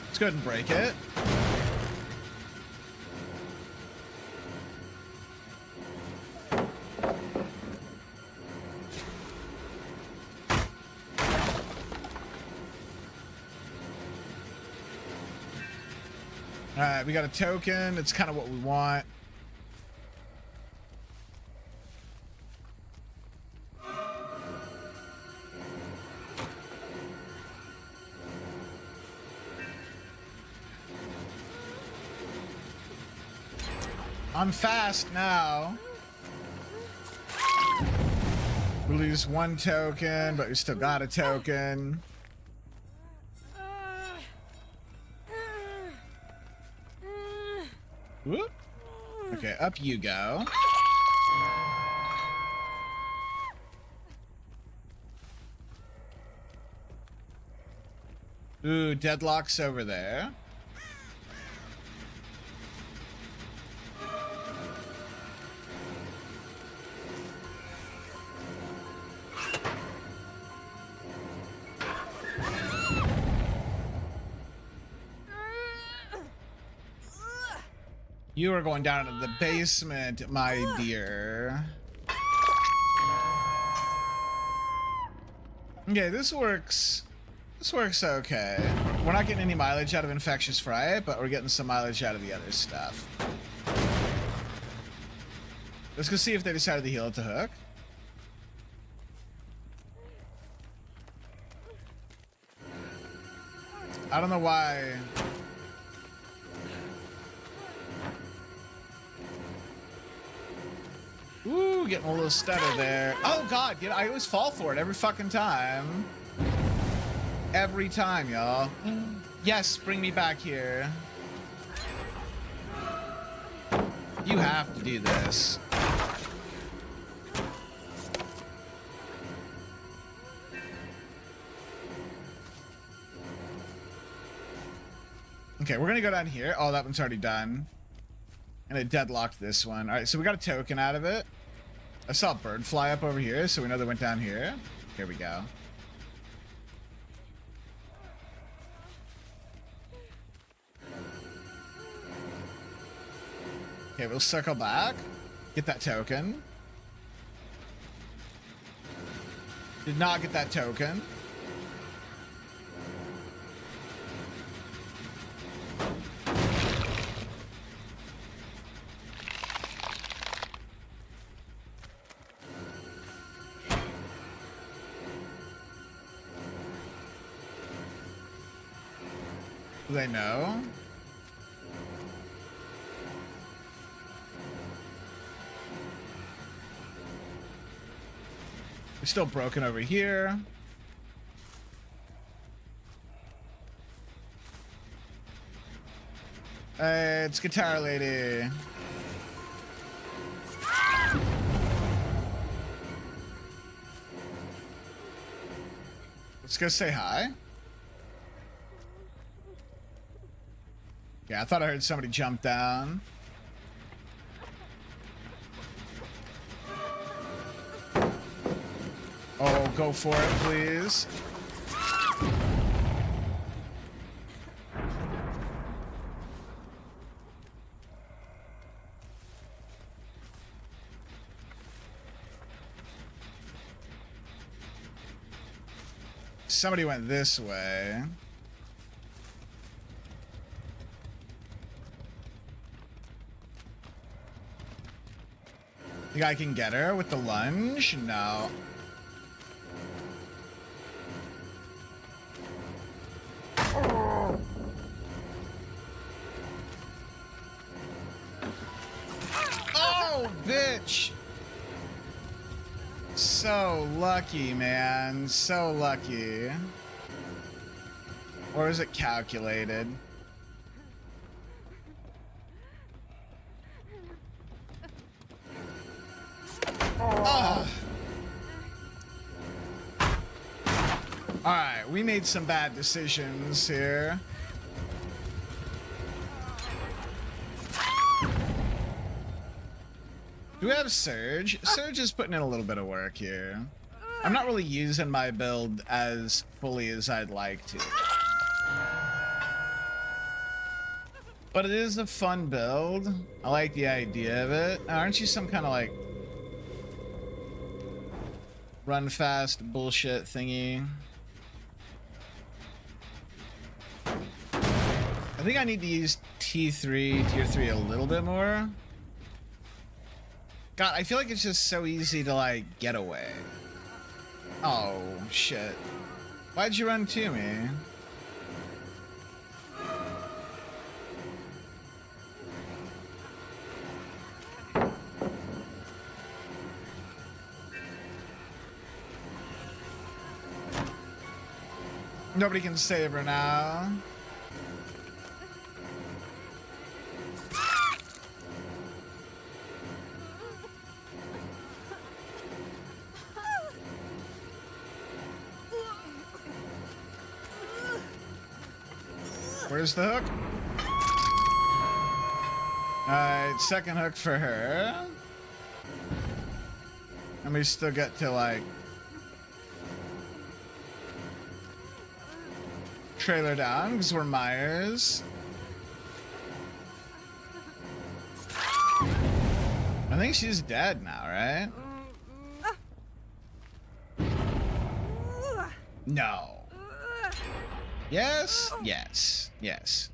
Let's go ahead and break it. Alright, we got a token. It's kind of what we want. I'm fast now. We lose one token, but we still got a token. Whoop. Okay, up you go. Ooh, Deadlock's over there. You are going down into the basement, my dear. Okay, this works. This works okay. We're not getting any mileage out of Infectious Fright, but we're getting some mileage out of the other stuff. Let's go see if they decided to heal it to Hook. I don't know why. Ooh, getting a little stutter there. Oh god, dude, I always fall for it every fucking time. Every time, y'all. Yes, bring me back here. You have to do this. Okay, we're gonna go down here. Oh, that one's already done. And it deadlocked this one. Alright, so we got a token out of it. I saw a bird fly up over here, so we know they went down here. Here we go. Okay, we'll circle back. Get that token. Did not get that token. Do they know? It's still broken over here. It's Guitar Lady. Let's go say hi. Yeah, I thought I heard somebody jump down. Oh, go for it, please. somebody went this way. Think I can get her with the lunge? No. Oh, bitch! So lucky, man. So lucky. Or is it calculated? Oh. Alright, we made some bad decisions here. Do we have Surge? Surge is putting in a little bit of work here. I'm not really using my build as fully as I'd like to. But it is a fun build. I like the idea of it. Aren't you some kind of like run fast bullshit thingy? I think I need to use T3, tier 3 a little bit more. God, I feel like it's just so easy to like get away. Oh shit. Why'd you run to me? Nobody can save her now. Where's the hook? Alright, second hook for her. And we still get to like trailer down because we're Myers. I think she's dead now, right? No. Yes, yes, yes.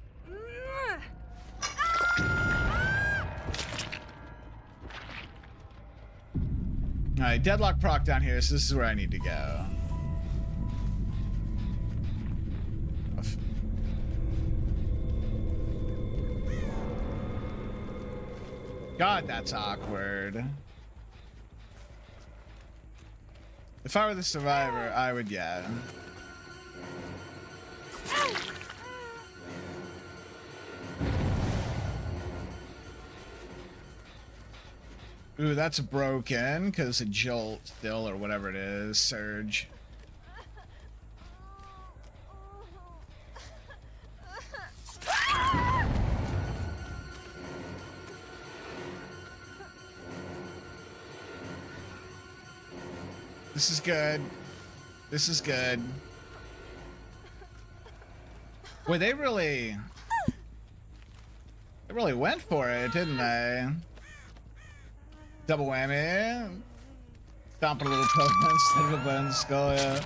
Alright, deadlock proc down here, so this is where I need to go. God, that's awkward. If I were the survivor, I would, yeah. Ooh, that's broken because of jolt still, or whatever it is. Surge. This is good. This is good. Boy, they really went for it, didn't they? Double whammy. Stomp a little toe instead of a bone skull, yeah.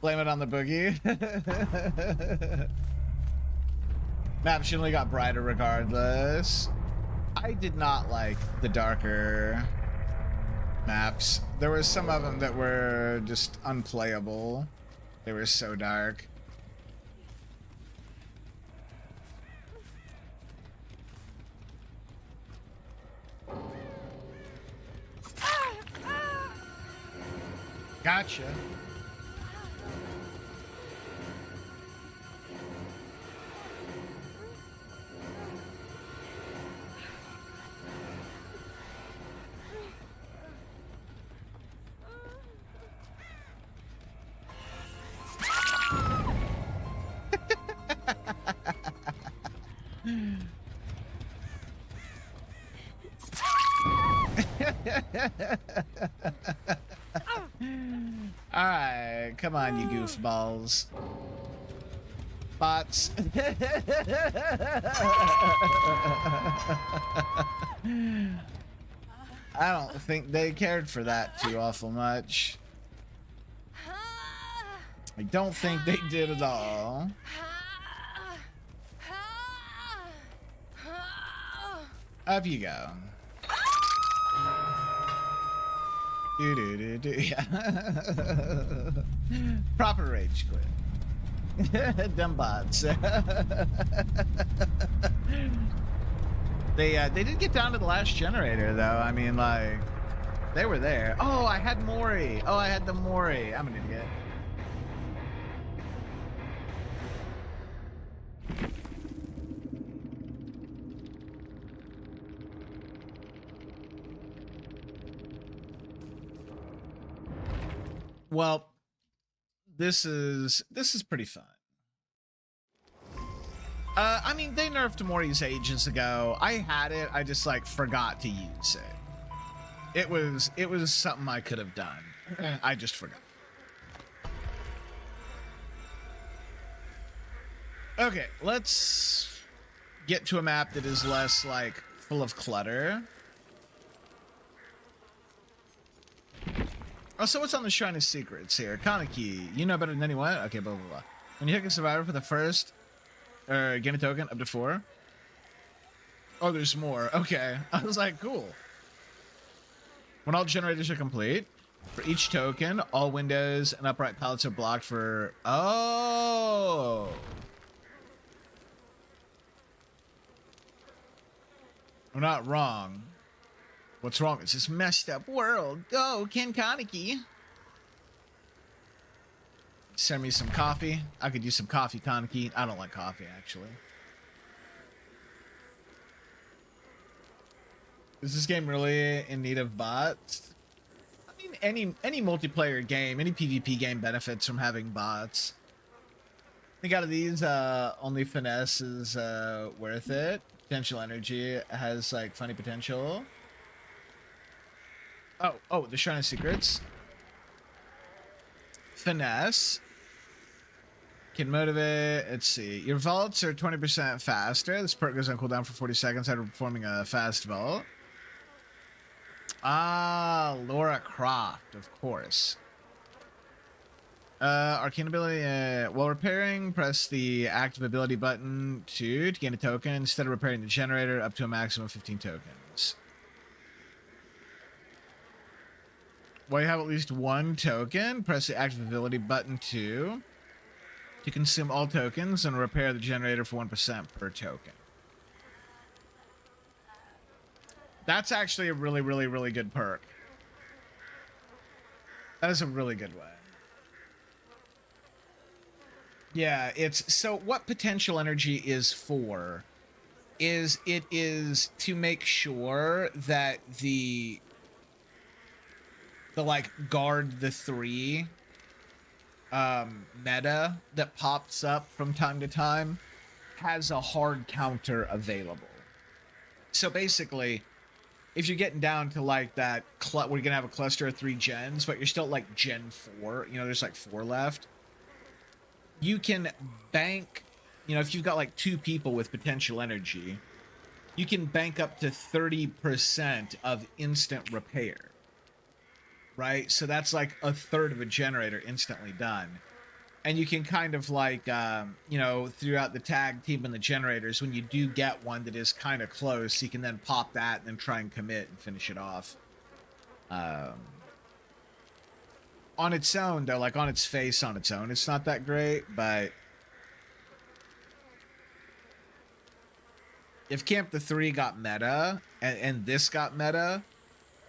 Blame it on the boogie. Map she only got brighter regardless. I did not like the darker maps. There were some of them that were just unplayable. They were so dark. Gotcha. Alright, come on, you goofballs. Bots. I don't think they cared for that too awful much. I don't think they did at all. Up you go. Do do do do. Yeah. Proper rage quit. Dumb bots. They did get down to the last generator though. I mean, like, they were there. Oh, I had Mori. Oh, I had the Mori. I'm an idiot. Well, this is pretty fun. I mean, they nerfed Mori's ages ago. I had it. I just like forgot to use it. It was something I could have done. I just forgot. Okay, let's get to a map that is less like full of clutter. Oh, so what's on the Shrine of Secrets here? Kaneki, you know better than anyone. Okay, blah, blah, blah. When you hook a survivor for the first, gain a token up to 4. Oh, there's more. Okay. I was like, cool. When all generators are complete, for each token, all windows and upright pallets are blocked for... Oh! I'm not wrong. What's wrong? It's this messed up world. Go, Ken Kaneki. Send me some coffee. I could use some coffee, Kaneki. I don't like coffee, actually. Is this game really in need of bots? I mean, any multiplayer game, any PvP game benefits from having bots. I think out of these, only Finesse is worth it. Potential Energy has like funny potential. Oh, the Shrine of Secrets. Finesse can motivate. Let's see. Your vaults are 20% faster. This perk goes on cooldown for 40 seconds after performing a fast vault. Ah, Laura Croft, of course. Arcane ability. While repairing, press the active ability button to gain a token instead of repairing the generator up to a maximum of 15 tokens. While you have at least 1 token, press the active ability button to consume all tokens and repair the generator for 1% per token. That's actually a really, really, really good perk. That is a really good way. Yeah, it's so what potential energy is for is it is to make sure that the like guard the 3 meta that pops up from time to time has a hard counter available. So basically, if you're getting down to like that, we're gonna have a cluster of 3 gens, but you're still like Gen 4. You know, there's like 4 left. You can bank. You know, if you've got like 2 people with potential energy, you can bank up to 30% of instant repair. Right? So that's like a third of a generator instantly done. And you can kind of like, you know, throughout the tag team and the generators, when you do get one that is kind of close, you can then pop that and then try and commit and finish it off. On its own, though, like on its face, on its own, it's not that great, but if Camp the 3 got meta and this got meta,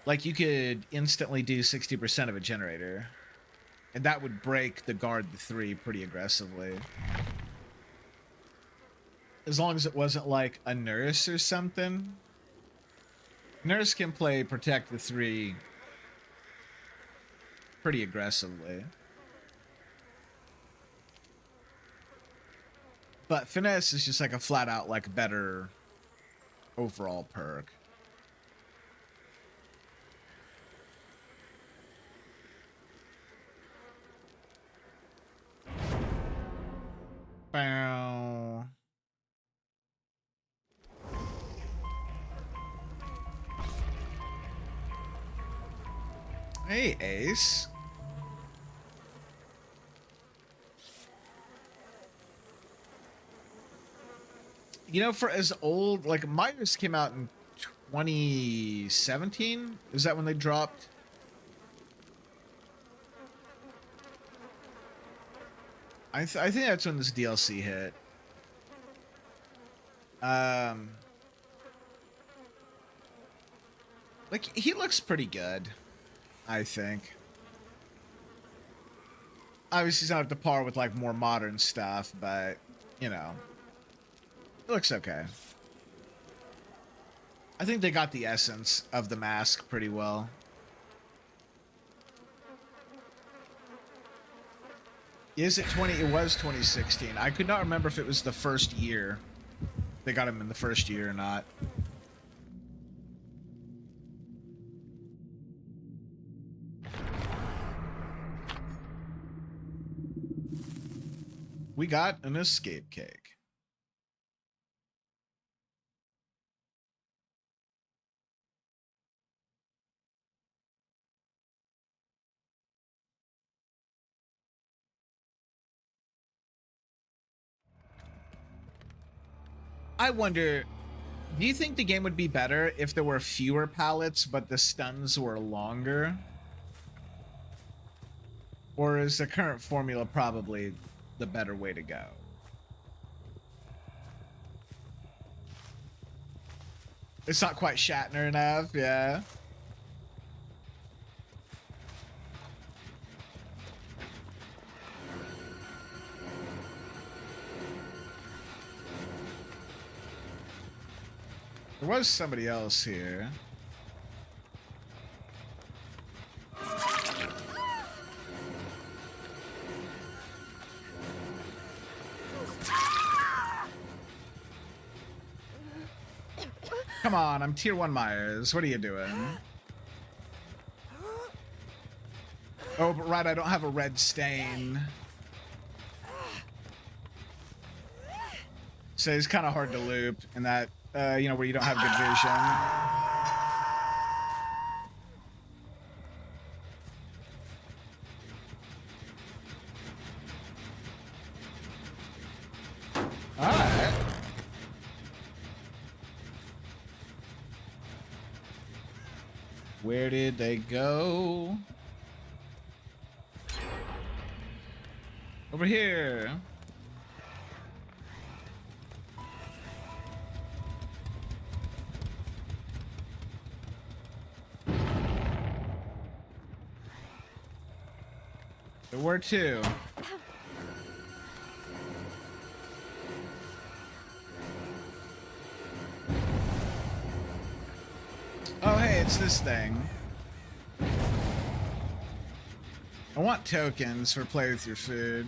like you could instantly do 60% of a generator. And that would break the guard the 3 pretty aggressively. As long as it wasn't like a nurse or something. Nurse can play protect the 3 pretty aggressively. But finesse is just like a flat out like better overall perk. Bow. Hey, Ace. You know, for as old, like Myers came out in 2017. Is that when they dropped? I think that's when this DLC hit. Like he looks pretty good, I think. Obviously, he's not up to par with like more modern stuff, but you know, it looks okay. I think they got the essence of the mask pretty well. Is it 20? It was 2016. I could not remember if it was the first year. They got him in the first year or not. We got an escape cake. I wonder, do you think the game would be better if there were fewer pallets but the stuns were longer? Or is the current formula probably the better way to go? It's not quite Shatner enough, yeah. There was somebody else here. Come on, I'm tier 1 Myers. What are you doing? Oh, but right, I don't have a red stain. So it's kind of hard to loop in that, you know, where you don't have good vision. Alright. Where did they go? Over here. There were two. Oh, hey, it's this thing. I want tokens for play with your food.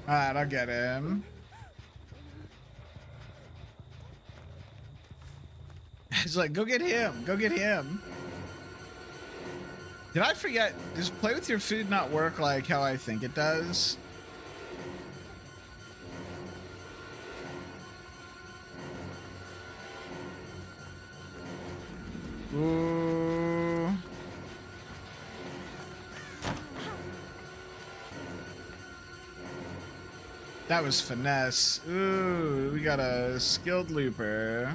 Alright, I'll get him. It's like, go get him. Go get him. Did I forget? Does play with your food not work like how I think it does? Ooh. That was finesse. Ooh, we got a skilled looper.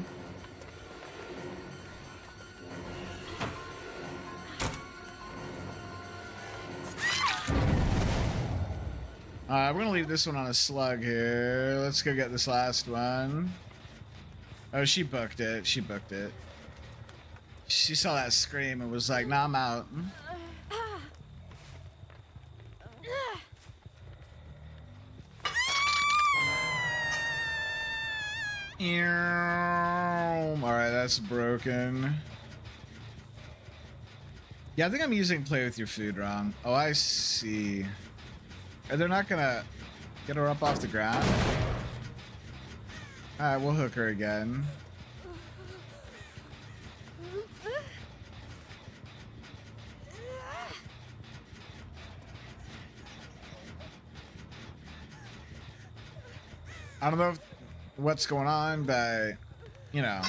Alright, we're gonna leave this one on a slug here. Let's go get this last one. Oh, she booked it. She booked it. She saw that scream and was like, nah, I'm out. Alright, that's broken. Yeah, I think I'm using play with your food wrong. Oh, I see. They're not gonna get her up off the ground? Alright, we'll hook her again. I don't know if what's going on, but you know.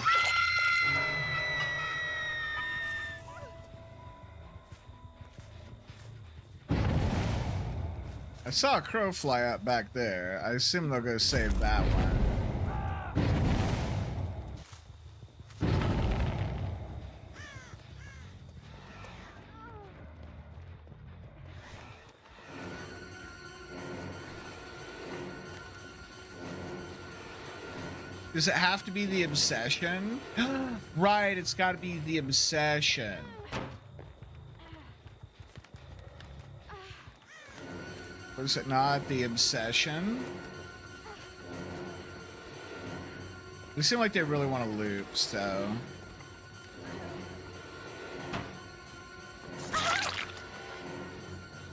I saw a crow fly up back there. I assume they'll go save that one. Does it have to be the obsession? Right, it's got to be the obsession. Was it not the obsession? They seem like they really want to loop, so. We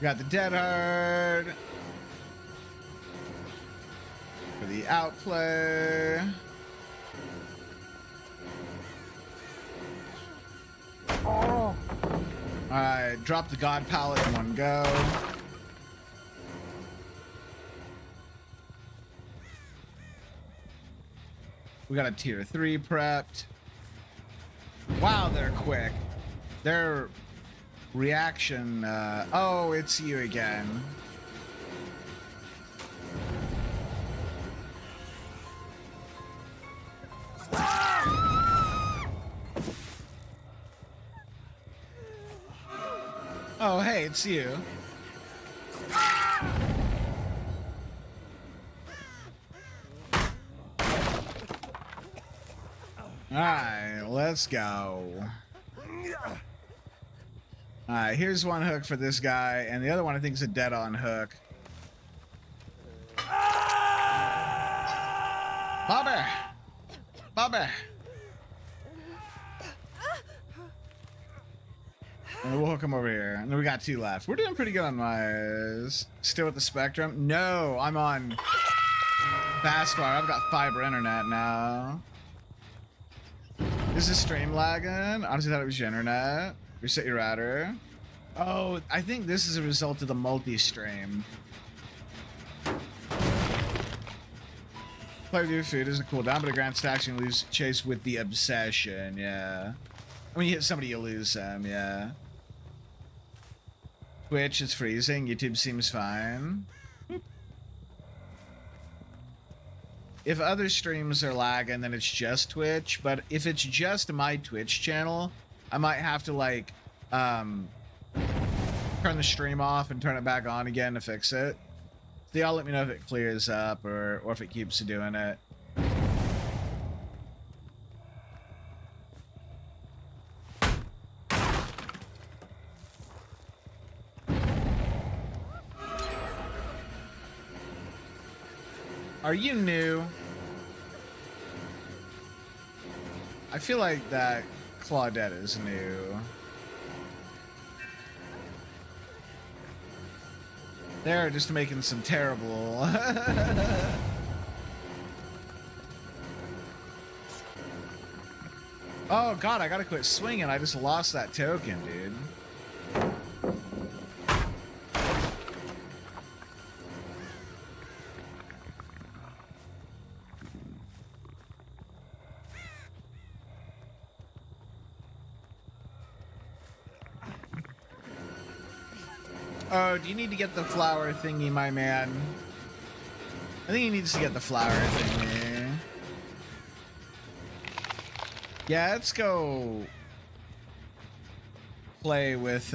got the Dead Hard. For the outplay. Alright, drop the God Pallet in one go. We got a tier 3 prepped. Wow, they're quick. Their reaction, oh, it's you again. Oh, hey, it's you. Alright, let's go. Alright, here's one hook for this guy, and the other one I think is a dead-on hook. Bobby! Bobby! And we'll hook him over here. And then we got 2 left. We're doing pretty good on my... Still with the Spectrum? No, I'm on Fastwire. I've got fiber internet now. Is this stream lagging? Honestly thought it was your internet. Reset your router. Oh, I think this is a result of the multi-stream. Play with your food isn't cool down, but a grand stacks and lose chase with the obsession, yeah. When you hit somebody, you lose them, yeah. Twitch is freezing. YouTube seems fine. If other streams are lagging, then it's just Twitch. But if it's just my Twitch channel, I might have to like turn the stream off and turn it back on again to fix it. So y'all let me know if it clears up or if it keeps doing it. Are you new? I feel like that Claudette is new. They're just making some terrible... Oh god, I gotta quit swinging. I just lost that token, dude. Oh, do you need to get the flower thingy, my man? I think he needs to get the flower thingy. Yeah, let's go play with,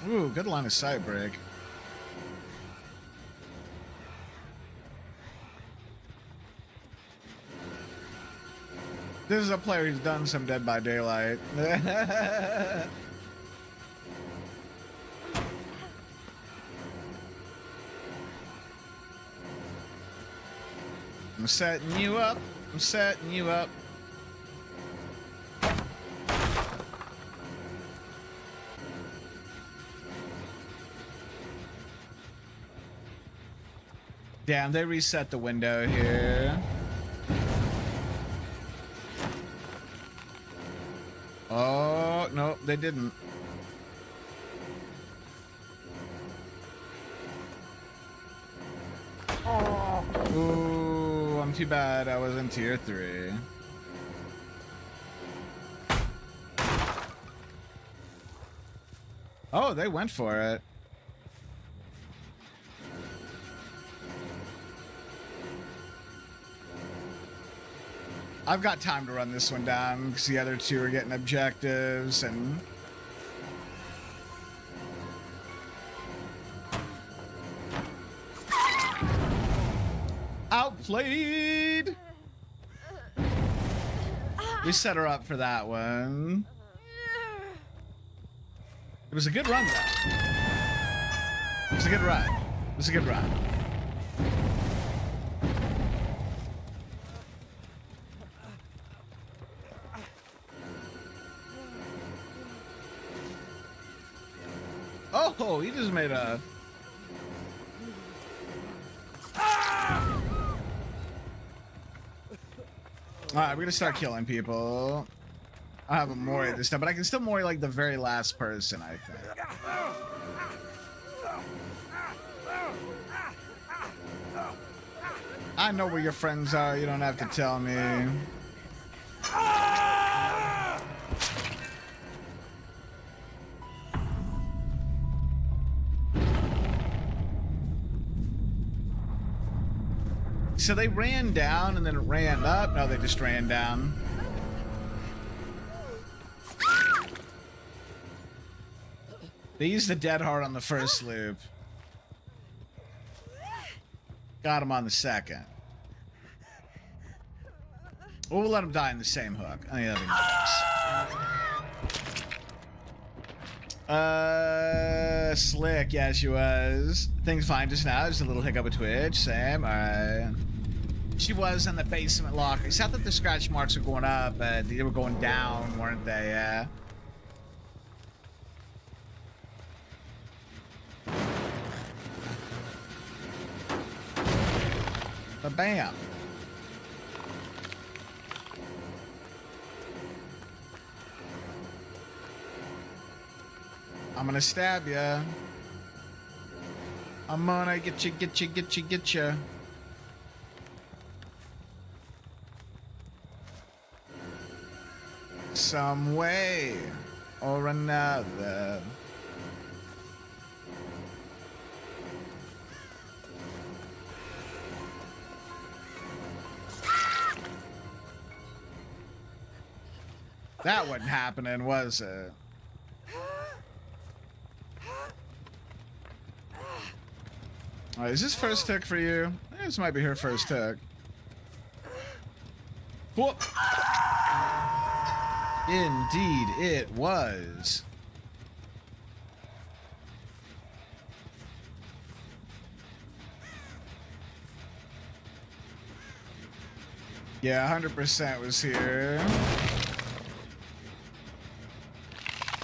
Ooh, good line of sight break. This is a player who's done some Dead by Daylight. I'm setting you up. I'm setting you up. Damn, they reset the window here. Oh, no, they didn't. Ooh, I'm too bad I was in tier 3. Oh, they went for it. I've got time to run this one down because the other two are getting objectives and... Outplayed! We set her up for that one. It was a good run, though. It was a good run. It was a good run. Oh, he just made a... Alright, we're gonna start killing people. I have a Mori this time, but I can still Mori like the very last person, I think. I know where your friends are, you don't have to tell me. So they ran down and then it ran up. No, they just ran down. They used the dead heart on the first loop. Got him on the second. Well, we'll let him die in the same hook. I think that'd be nice. Slick, yeah, she was. Things fine just now. Just a little hiccup with Twitch. Same, alright. She was in the basement locker. It's not that the scratch marks are going up, but they were going down, weren't they? Yeah. Bam. I'm gonna stab ya. I'm gonna get you. Some way or another. That wasn't happening, was it? Alright, is this first tick for you? This might be her first tick. Whoop! Indeed, it was. Yeah, 100% was here.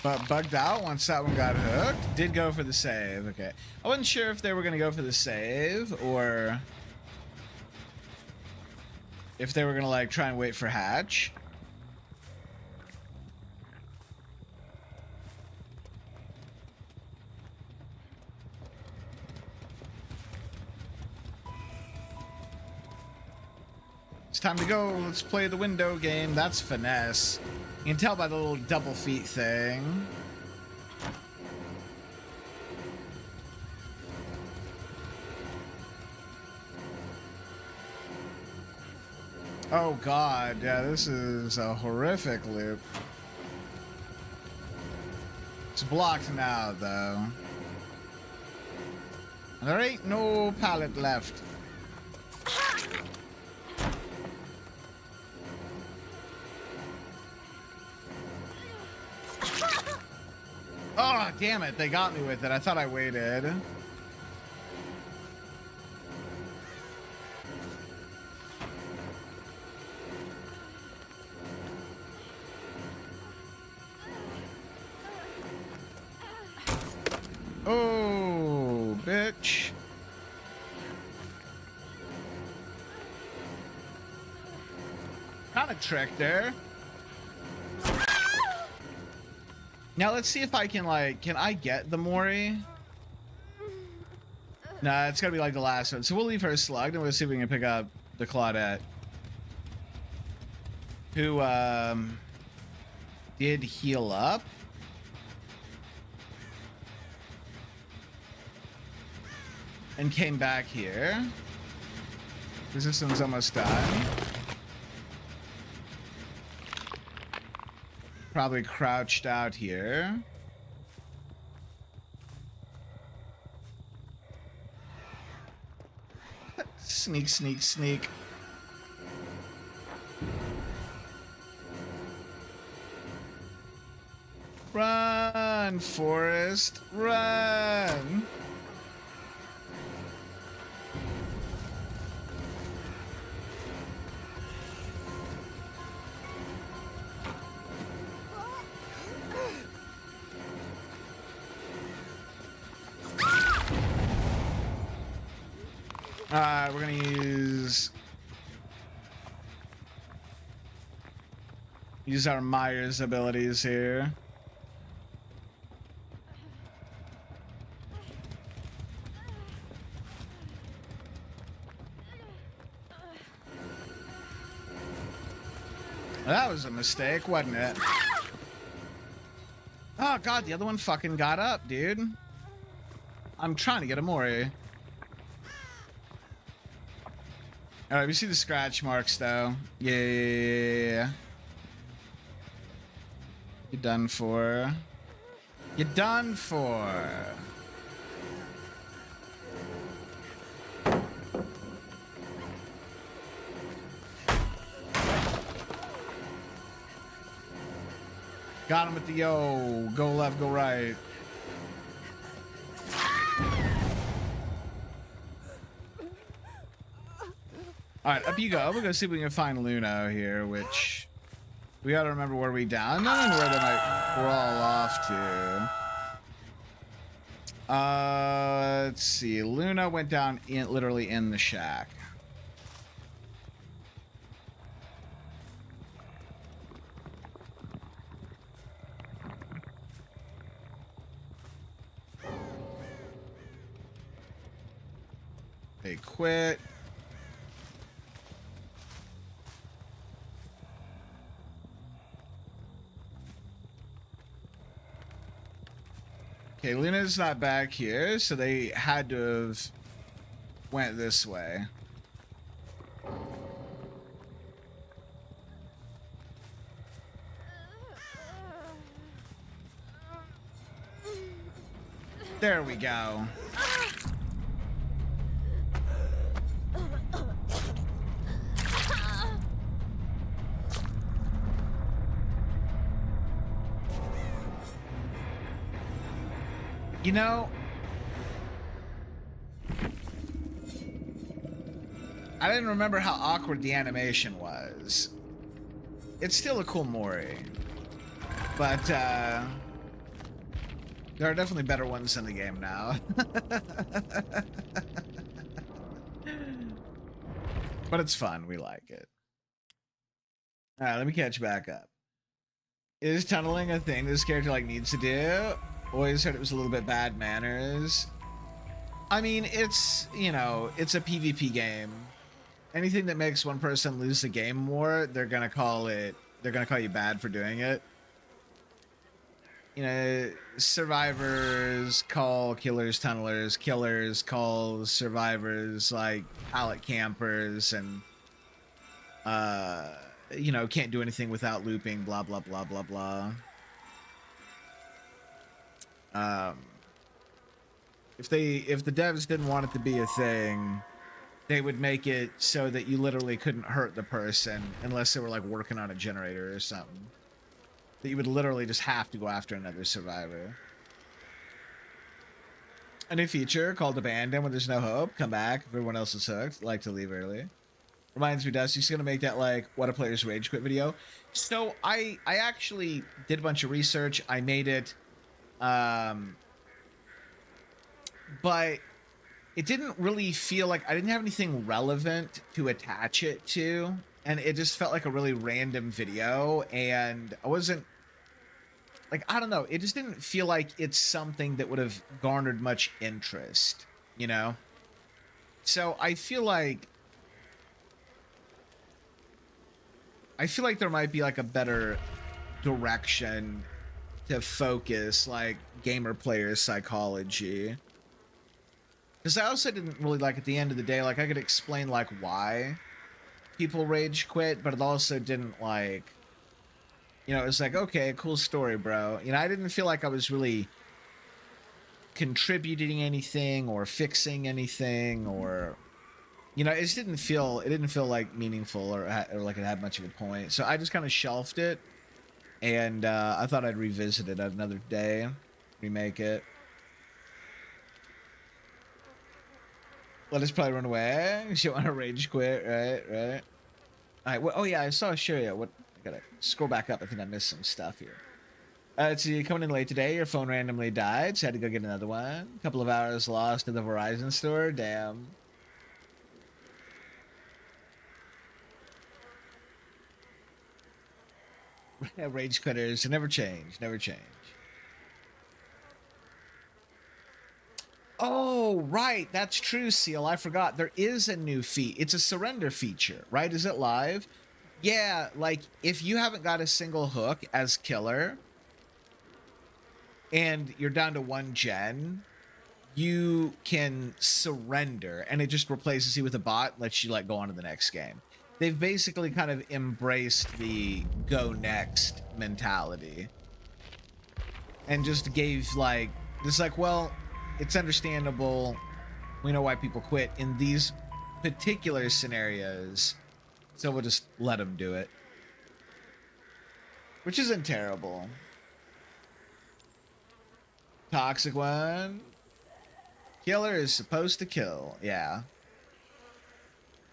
But bugged out once that one got hooked. Did go for the save. Okay. I wasn't sure if they were going to go for the save or if they were going to like try and wait for hatch. It's time to go. Let's play the window game. That's finesse. You can tell by the little double feet thing. Oh god, yeah, this is a horrific loop. It's blocked now, though. There ain't no pallet left. Oh, damn it. They got me with it. I thought I waited. Oh, bitch. Kind of tricked there. Now let's see if I can, like, can I get the Mori? Nah, it's gotta be like the last one. So we'll leave her slugged and we'll see if we can pick up the Claudette. Who, did heal up. And came back here. Resistance almost done. Probably crouched out here. Sneak, sneak, sneak. Run, Forrest, run. Alright, we're gonna use our Myers abilities here. That was a mistake, wasn't it? Oh god, the other one fucking got up, dude. I'm trying to get a Mori. Alright, we see the scratch marks though. Yeah. You're done for. You're done for. Got him with the yo. Go left, go right. Alright, up you go. We're gonna see if we can find Luna here, which we gotta remember where we down. No, where they might crawl off to. Let's see. Luna went down literally in the shack. They quit. Okay, Luna's not back here, so they had to have went this way. There we go. You know, I didn't remember how awkward the animation was. It's still a cool Mori, but there are definitely better ones in the game now. But it's fun. We like it. All right, let me catch back up. Is tunneling a thing this character like needs to do? Always heard it was a little bit bad manners. I mean, it's, you know, it's a PvP game. Anything that makes one person lose the game more, they're gonna call you bad for doing it. You know, survivors call killers tunnelers, killers call survivors like pallet campers, and you know, can't do anything without looping, blah blah blah blah blah. If the devs didn't want it to be a thing, they would make it so that you literally couldn't hurt the person unless they were like working on a generator or something. That you would literally just have to go after another survivor. A new feature called Abandon when there's no hope. Come back if everyone else is hooked. Like to leave early. Reminds me, Dusty's gonna make that like what a player's rage quit video. So I actually did a bunch of research. I made it. But it didn't really feel like I didn't have anything relevant to attach it to, and it just felt like a really random video, and I wasn't like, I don't know, it just didn't feel like it's something that would have garnered much interest, you know? So I feel like there might be like a better direction to focus like gamer player psychology. Because I also didn't really like at the end of the day, like I could explain like why people rage quit, but it also didn't like, you know, it was like, okay, cool story, bro. You know, I didn't feel like I was really contributing anything or fixing anything, or you know, it didn't feel like meaningful or like it had much of a point. So I just kind of shelved it, and I thought I'd revisit it at another day, remake it. Let us probably run away. You want to rage quit, right? Right. All right. Well, oh yeah, I saw a show. Yeah. What? I gotta scroll back up. I think I missed some stuff here. It's you coming in late today. Your phone randomly died, so I had to go get another one. A couple of hours lost at the Verizon store. Damn. Rage quitters never change. Never change. Oh, right. That's true, Seal. I forgot. There is a new it's a surrender feature, right? Is it live? Yeah, like if you haven't got a single hook as killer and you're down to 1 gen, you can surrender and it just replaces you with a bot, lets you like go on to the next game. They've basically kind of embraced the go next mentality and just gave like, just like, well, it's understandable. We know why people quit in these particular scenarios, so we'll just let them do it, which isn't terrible. Toxic one. Killer is supposed to kill. Yeah.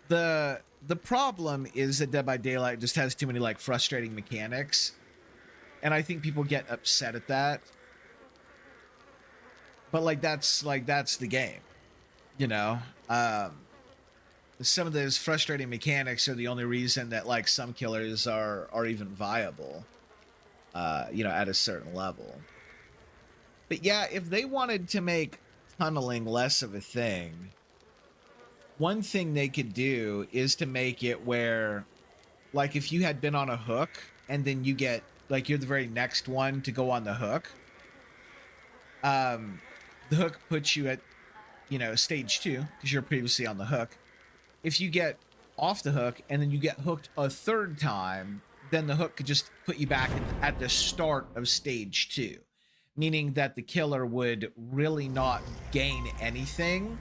The problem is that Dead by Daylight just has too many like frustrating mechanics, and I think people get upset at that. But like that's the game, you know. Some of those frustrating mechanics are the only reason that like some killers are even viable, you know, at a certain level. But yeah, if they wanted to make tunneling less of a thing, one thing they could do is to make it where, like, if you had been on a hook and then you get like you're the very next one to go on the hook, the hook puts you at, you know, stage 2 because you're previously on the hook. If you get off the hook and then you get hooked a third time, then the hook could just put you back at the start of stage 2, meaning that the killer would really not gain anything,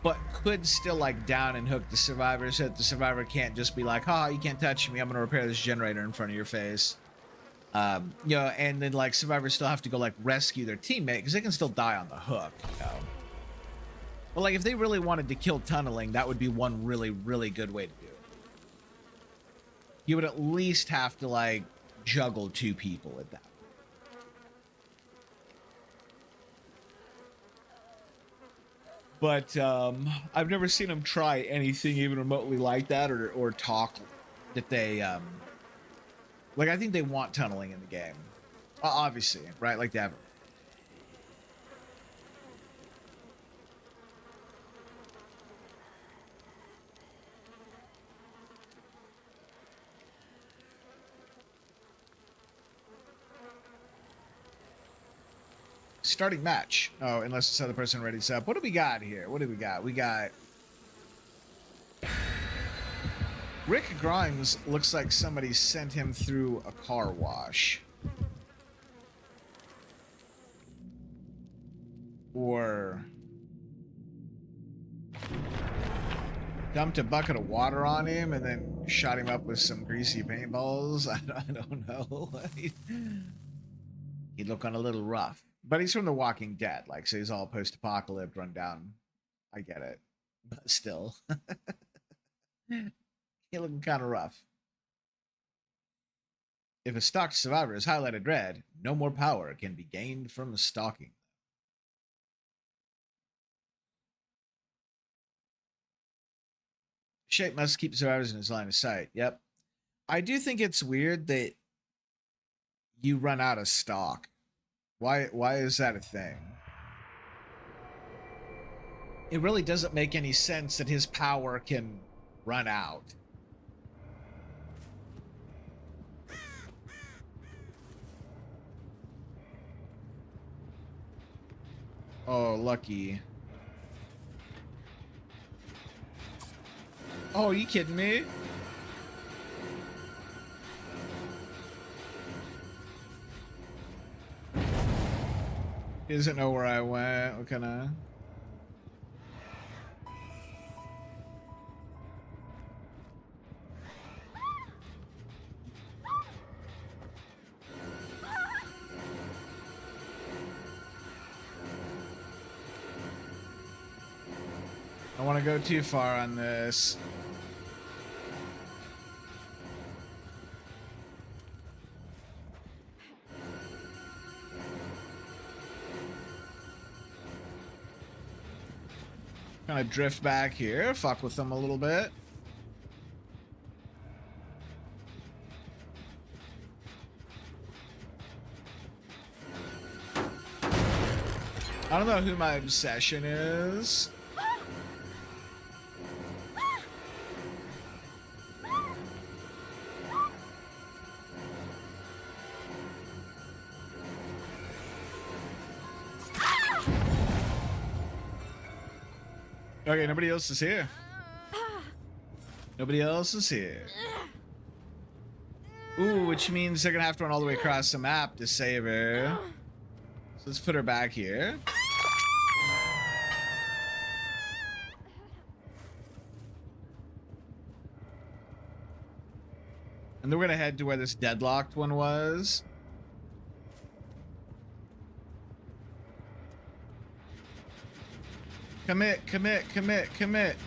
but could still like down and hook the survivor, so that the survivor can't just be like, "Ha, you can't touch me. I'm gonna repair this generator in front of your face." You know, and then like survivors still have to go like rescue their teammate because they can still die on the hook, you know. But like if they really wanted to kill tunneling, that would be one really, really good way to do it. You would at least have to like juggle 2 people at that. But I've never seen them try anything even remotely like that, or talk that they like. I think they want tunneling in the game, obviously, right? Like they have. Starting match. Oh, unless this other person ready up. What do we got here? What do we got? We got Rick Grimes. Looks like somebody sent him through a car wash. Or dumped a bucket of water on him and then shot him up with some greasy paintballs. I don't know. He'd look on a little rough. But he's from The Walking Dead, like, so he's all post-apocalypse, run down. I get it. But still. He looking kind of rough. If a stalked survivor is highlighted red, no more power can be gained from stalking. Shape must keep survivors in his line of sight. Yep. I do think it's weird that you run out of stock Why is that a thing? It really doesn't make any sense that his power can run out. Oh, lucky. Oh, are you kidding me? He doesn't know where I went. What kind of... I don't want to go too far on this. Kind of drift back here, fuck with them a little bit. I don't know who my obsession is. Okay, nobody else is here. Nobody else is here. Ooh, which means they're gonna have to run all the way across the map to save her. So let's put her back here. And then we're gonna head to where this deadlocked one was. Commit, commit, commit, commit.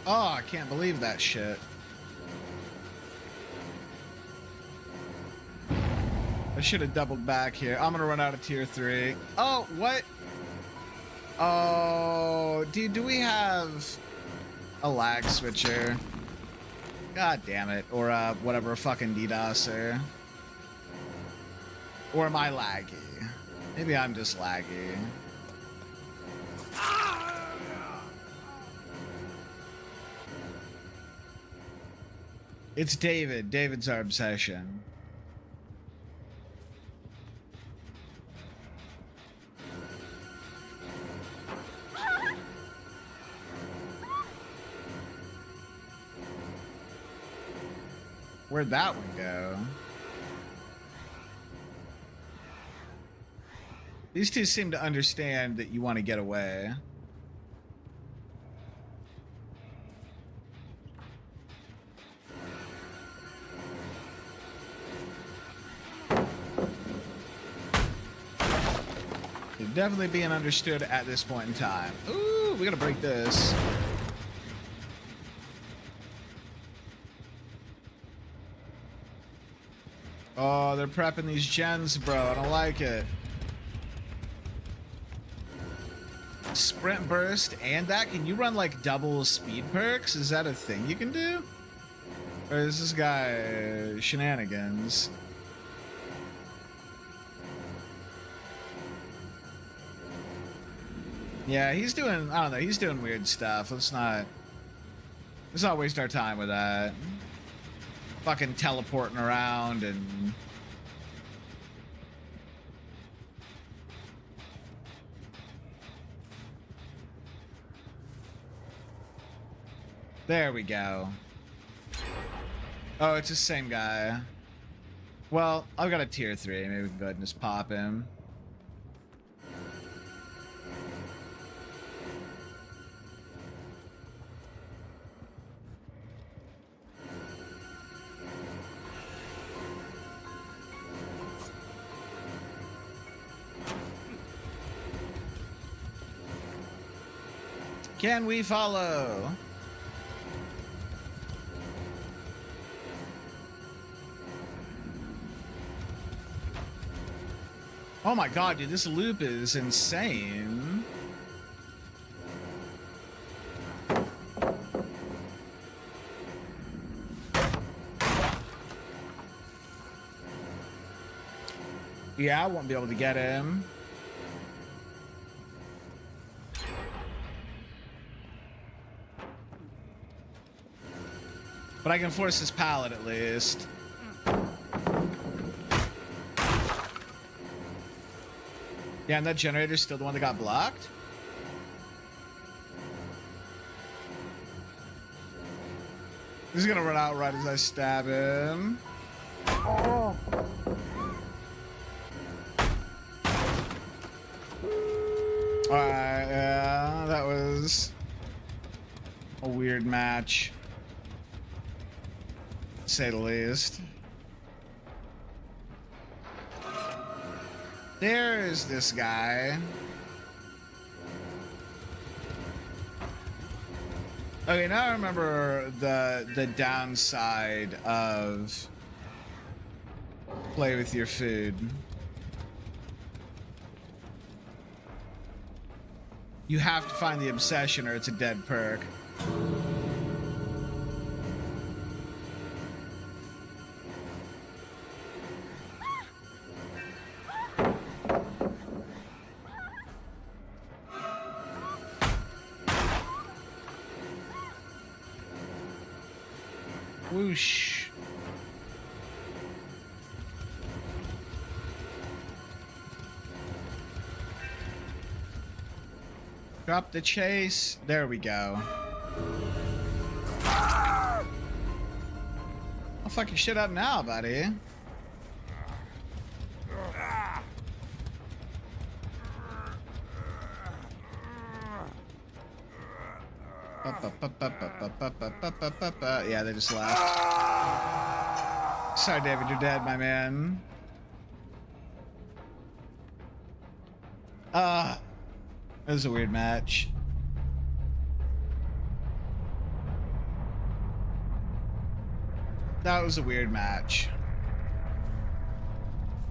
Oh, I can't believe that shit. I should have doubled back here. I'm gonna run out of tier 3. Oh, what? Oh, dude, do we have a lag switcher? God damn it. Or whatever, fucking DDoSer. Or am I laggy? Maybe I'm just laggy. It's David. David's our obsession. Where'd that one go? These two seem to understand that you want to get away. They're definitely being understood at this point in time. Ooh, we gotta break this. Oh, they're prepping these gens, bro. I don't like it. Sprint burst and that? Can you run like double speed perks? Is that a thing you can do? Or is this guy shenanigans? Yeah, he's doing, I don't know, he's doing weird stuff. Let's not waste our time with that. Fucking teleporting around and... There we go. Oh, it's the same guy. Well, I've got a tier 3. Maybe we can go ahead and just pop him. Can we follow? Oh my god, dude, this loop is insane. Yeah, I won't be able to get him. But I can force his pallet at least. Yeah, and that generator's still the one that got blocked? He's gonna run out right as I stab him. Oh. Alright, yeah, that was a weird match, to say the least. There's this guy. Okay, now I remember the downside of play with your food. You have to find the obsession or it's a dead perk. Whoosh. Drop the chase. There we go. I'll fuck your shit up now, buddy. Yeah, they just left. Sorry, David, you're dead, my man. It was a weird match. That was a weird match.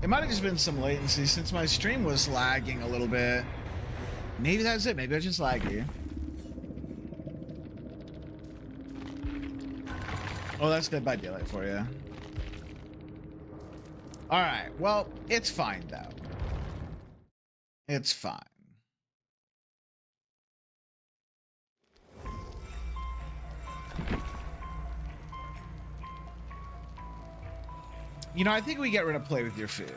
It might have just been some latency since my stream was lagging a little bit. Maybe that's it. Maybe I just laggy. Oh, that's Dead by Daylight for you. All right. Well, it's fine though. It's fine. You know, I think we get rid of play with your food.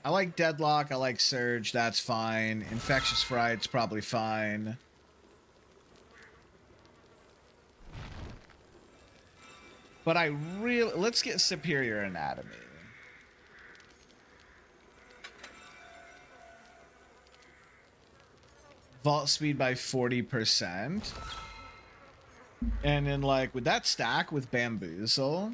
I like Deadlock. I like Surge. That's fine. Infectious Fright's probably fine. But I really... Let's get Superior Anatomy. Vault speed by 40%. And then, like, would that stack with Bamboozle?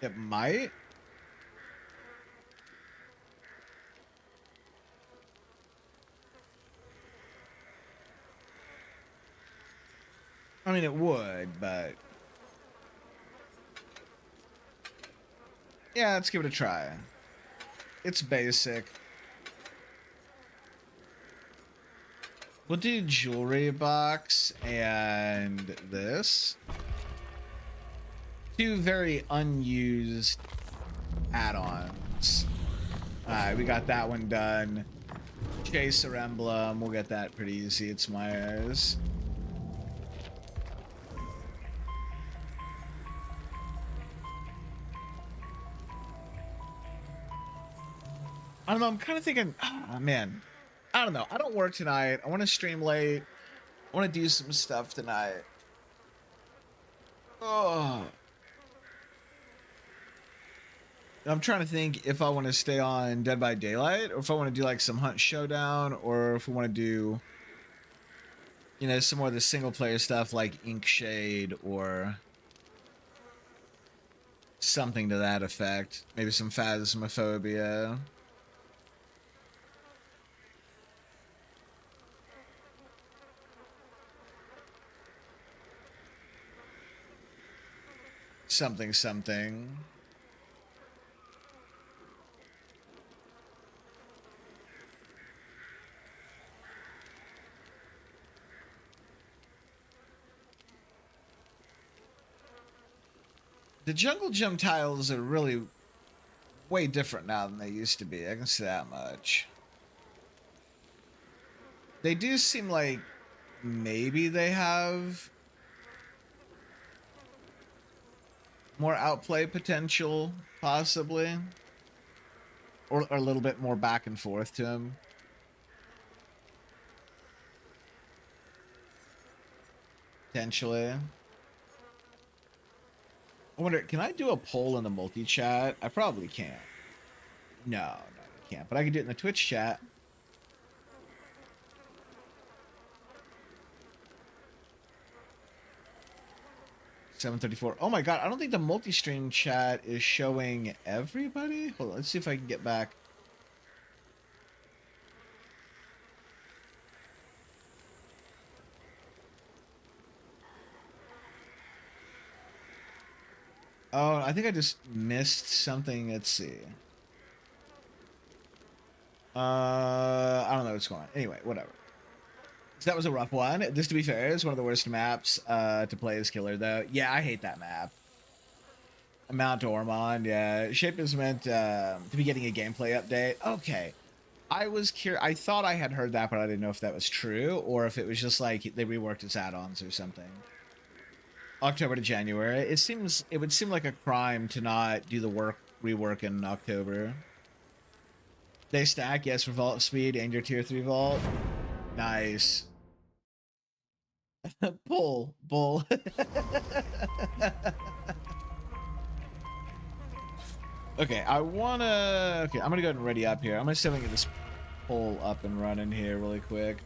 It might. I mean, it would, but... Yeah, let's give it a try. It's basic. We'll do Jewelry Box and this. Two very unused add-ons. Alright, we got that one done. Chaser Emblem, we'll get that pretty easy. It's Myers. I don't know, I'm kind of thinking, oh man, I don't know. I don't work tonight. I want to stream late. I want to do some stuff tonight. Oh. I'm trying to think if I want to stay on Dead by Daylight or if I want to do like some Hunt Showdown or if we want to do, you know, some more of the single player stuff like Inkshade or something to that effect. Maybe some Phasmophobia. Something. The jungle gym tiles are really way different now than they used to be. I can say that much. They do seem like maybe they have more outplay potential, possibly. Or a little bit more back and forth to him. Potentially. I wonder, can I do a poll in the multi-chat? I probably can't. No, I can't. But I can do it in the Twitch chat. $7.34. Oh my god, I don't think the multi-stream chat is showing everybody. Hold on, let's see if I can get back. Oh, I think I just missed something. Let's see. I don't know what's going on. Anyway, whatever. So that was a rough one. This, to be fair, is one of the worst maps to play as killer, though. Yeah, I hate that map. Mount Ormond, yeah. Shape is meant to be getting a gameplay update. Okay. I was curious. I thought I had heard that, but I didn't know if that was true or if it was just like they reworked its add-ons or something. October to January. It would seem like a crime to not do the rework in October. They stack, yes, for vault speed and your tier 3 vault. Nice. Bull. Okay, I'm gonna go ahead and ready up here. I'm gonna see if I can get this poll up and running here really quick.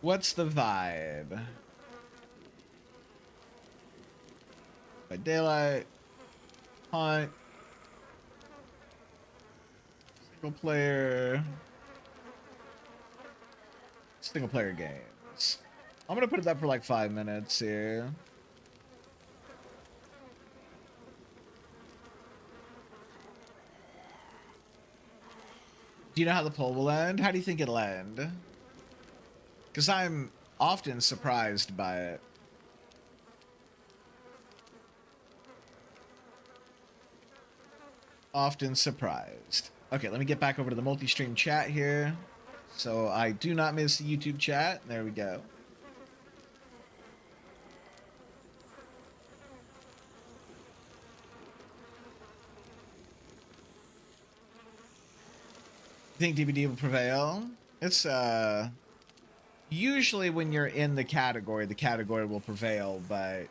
What's the vibe? By daylight, hunt, single player games. I'm gonna put it up for like 5 minutes here. Do you know how the poll will end? How do you think it'll end? Because I'm often surprised by it. Often surprised. Okay, let me get back over to the multi-stream chat here, so I do not miss the YouTube chat. There we go. You think DBD will prevail? It's usually when you're in the category will prevail, but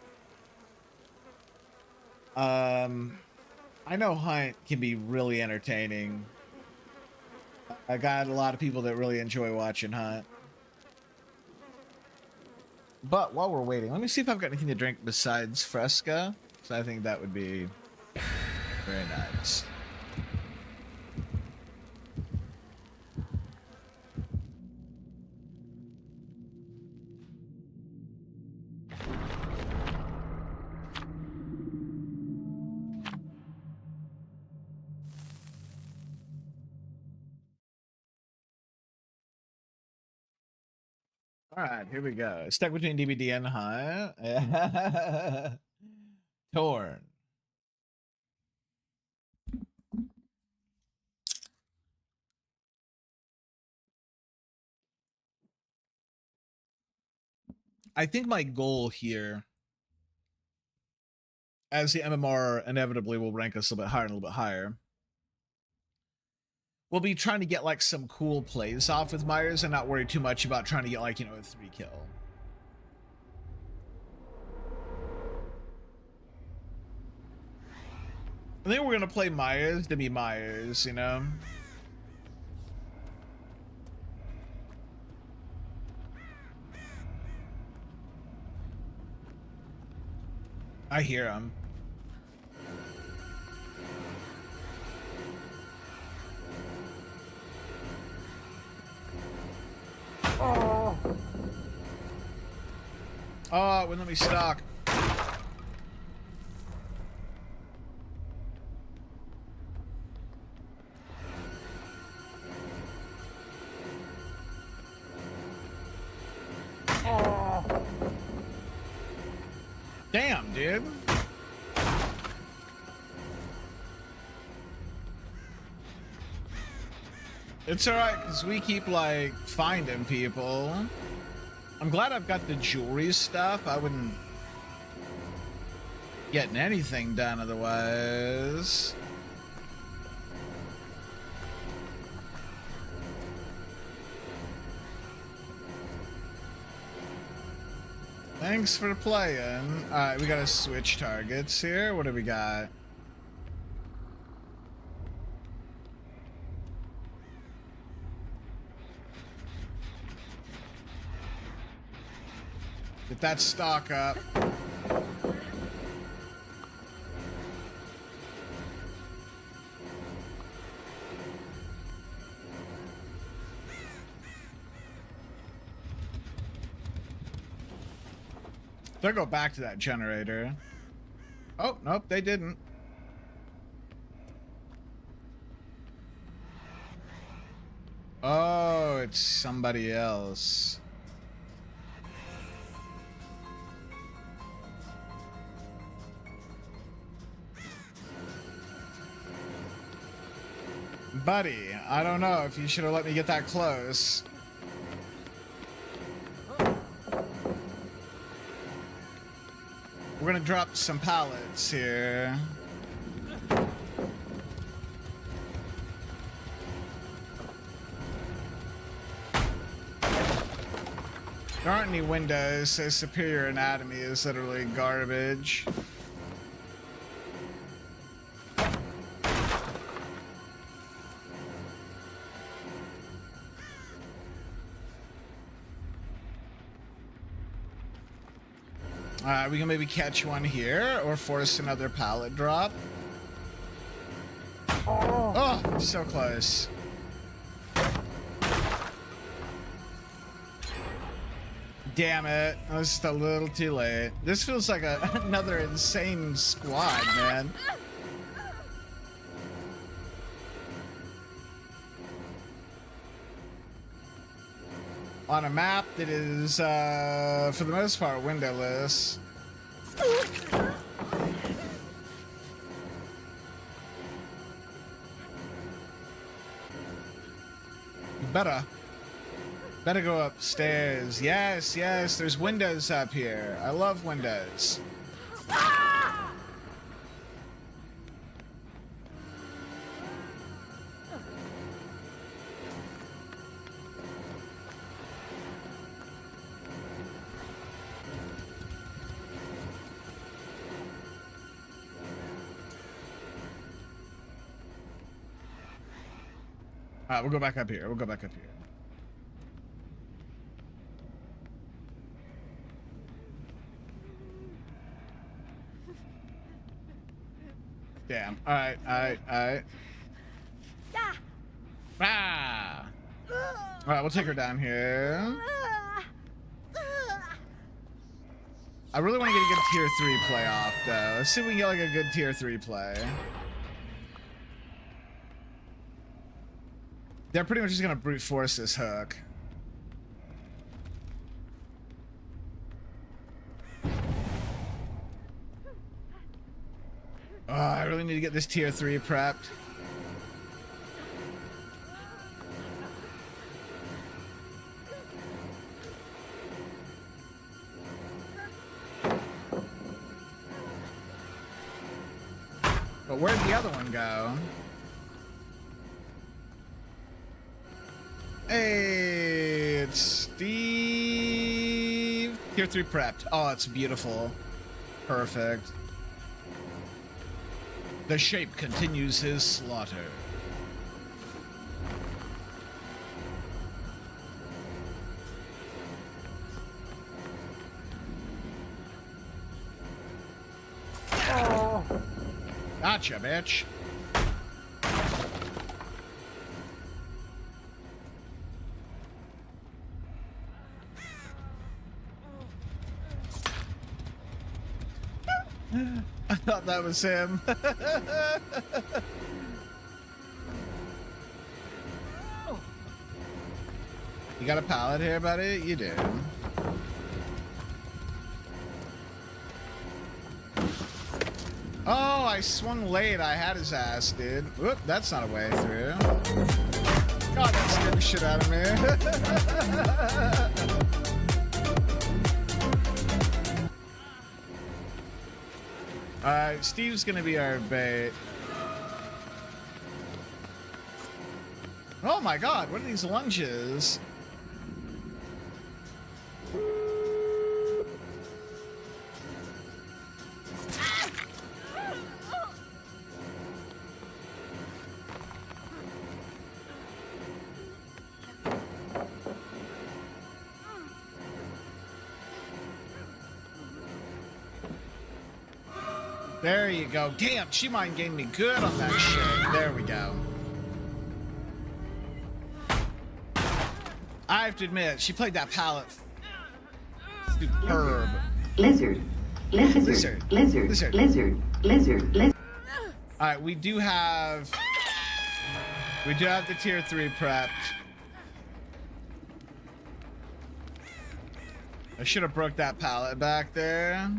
I know Hunt can be really entertaining. I got a lot of people that really enjoy watching Hunt. But while we're waiting, let me see if I've got anything to drink besides Fresca. So I think that would be very nice. All right, here we go. Stuck between DBD and Hunt. Torn. I think my goal here, as the MMR inevitably will rank us a little bit higher and a little bit higher, we'll be trying to get like some cool plays off with Myers and not worry too much about trying to get like, you know, a 3 kill. I think we're gonna play Myers to be Myers, you know? I hear him. Oh, it wouldn't let me stock. Oh. Damn, dude. It's alright, because we keep, like, finding people. I'm glad I've got the jewelry stuff. I wouldn't getting anything done otherwise. Thanks for playing. Alright, we gotta switch targets here. What do we got? Get that stock up. They'll go back to that generator. Oh, nope, they didn't. Oh, it's somebody else. Buddy, I don't know if you should have let me get that close. We're gonna drop some pallets here. There aren't any windows, so superior anatomy is literally garbage. We can maybe catch one here or force another pallet drop. Oh, so close. Damn it. I was just a little too late. This feels like another insane squad, man. On a map that is, for the most part, windowless. Better go upstairs. Yes, yes, there's windows up here. I love windows. We'll go back up here. We'll go back up here. Damn. All right. Ah. All right, we'll take her down here. I really want to get a good tier 3 play off, though. Let's see if we can get like a good tier 3 play. They're pretty much just gonna brute force this hook. Oh, I really need to get this tier 3 prepped. But where'd the other one go? Hey, it's Steve. Tier 3 prepped. Oh, it's beautiful. Perfect. The shape continues his slaughter. Oh. Gotcha, bitch. I thought that was him. You got a pallet here, buddy? You do. I swung late. I had his ass, dude. Whoop, that's not a way through. God, that scared the shit out of me. Alright, Steve's gonna be our bait. Oh my god, what are these lunges? There you go. Damn, she mind gamed me good on that shit. There we go. I have to admit, she played that palette superb. Lizard. Lizard. Lizard. Lizard. Alright, we do have the tier 3 prepped. I should have broke that pallet back there.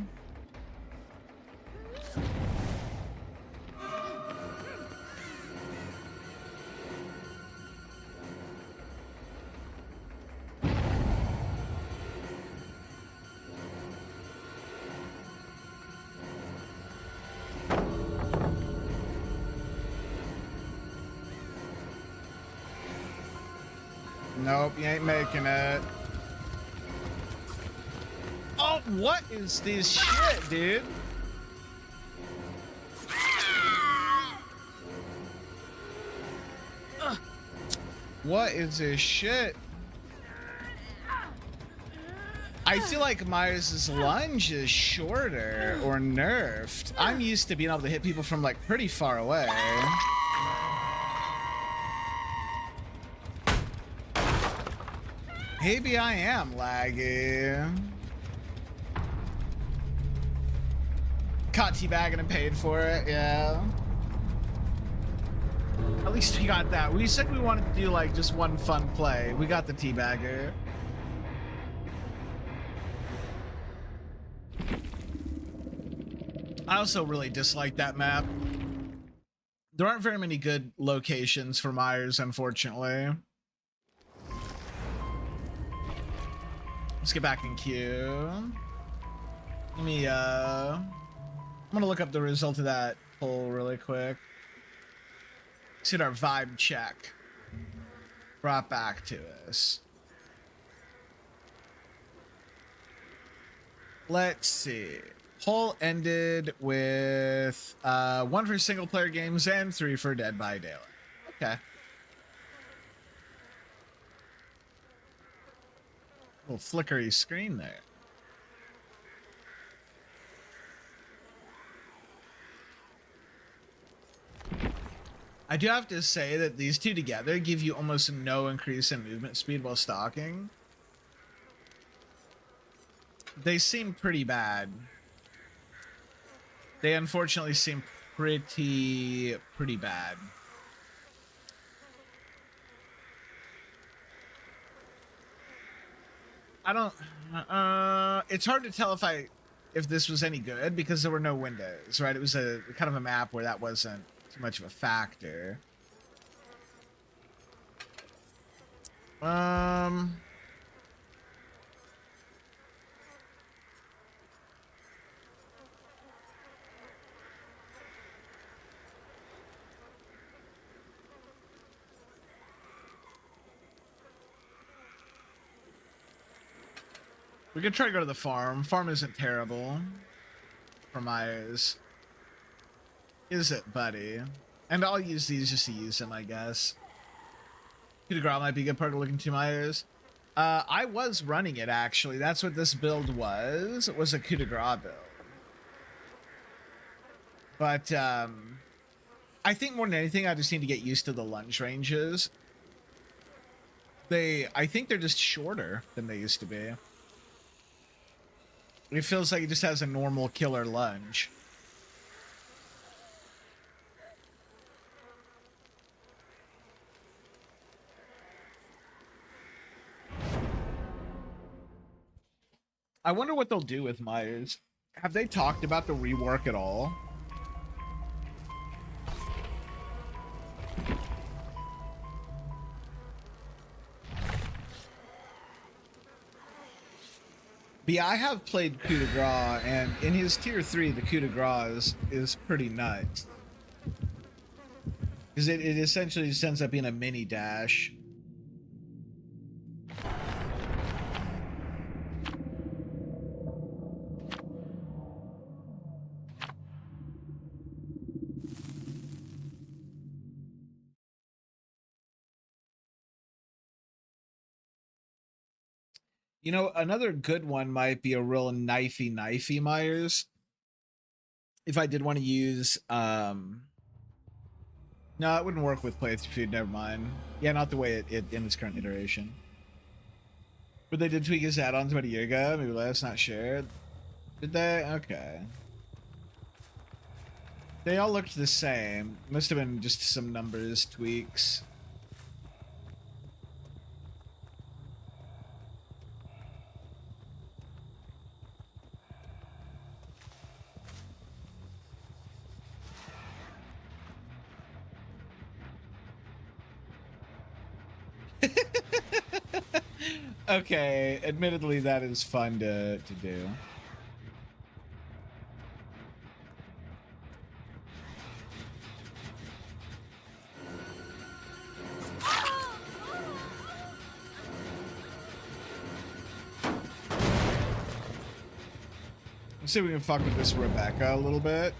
Nope, you ain't making it. Oh, what is this shit, dude? What is this shit? I feel like Myers' lunge is shorter or nerfed. I'm used to being able to hit people from like pretty far away. Maybe I am laggy. Caught teabagging and paid for it, yeah. At least we got that. We said we wanted to do like just one fun play. We got the teabagger. I also really dislike that map. There aren't very many good locations for Myers, unfortunately. Let's get back in queue. Let me, I'm gonna look up the result of that poll really quick. See what our vibe check brought back to us. Let's see. Poll ended with 1 for single player games and 3 for Dead by Daylight. Okay. Little flickery screen there. I do have to say that these two together give you almost no increase in movement speed while stalking. They seem pretty bad. They unfortunately seem pretty bad. I don't it's hard to tell if this was any good because there were no windows, right? It was a kind of a map where that wasn't too much of a factor. We could try to go to the farm. Farm isn't terrible for Myers. Is it, buddy? And I'll use these just to use them, I guess. Coup de grace might be a good part of looking to Myers. I was running it, actually. That's what this build was. It was a coup de grace build. But, I think more than anything, I just need to get used to the lunge ranges. I think they're just shorter than they used to be. It feels like it just has a normal killer lunge. I wonder what they'll do with Myers. Have they talked about the rework at all? But yeah, I have played coup de grace, and in his tier 3, the coup de grace is pretty nuts. Because it essentially just ends up being a mini dash. You know, another good one might be a real knifey Myers. If I did want to use, no, it wouldn't work with playthrough. Never mind. Yeah, not the way it in its current iteration. But they did tweak his add-ons about a year ago. Maybe let us not share it. Did they? Okay. They all looked the same. Must have been just some numbers tweaks. Okay, admittedly that is fun to do. Let's see if we can fuck with this Rebecca a little bit.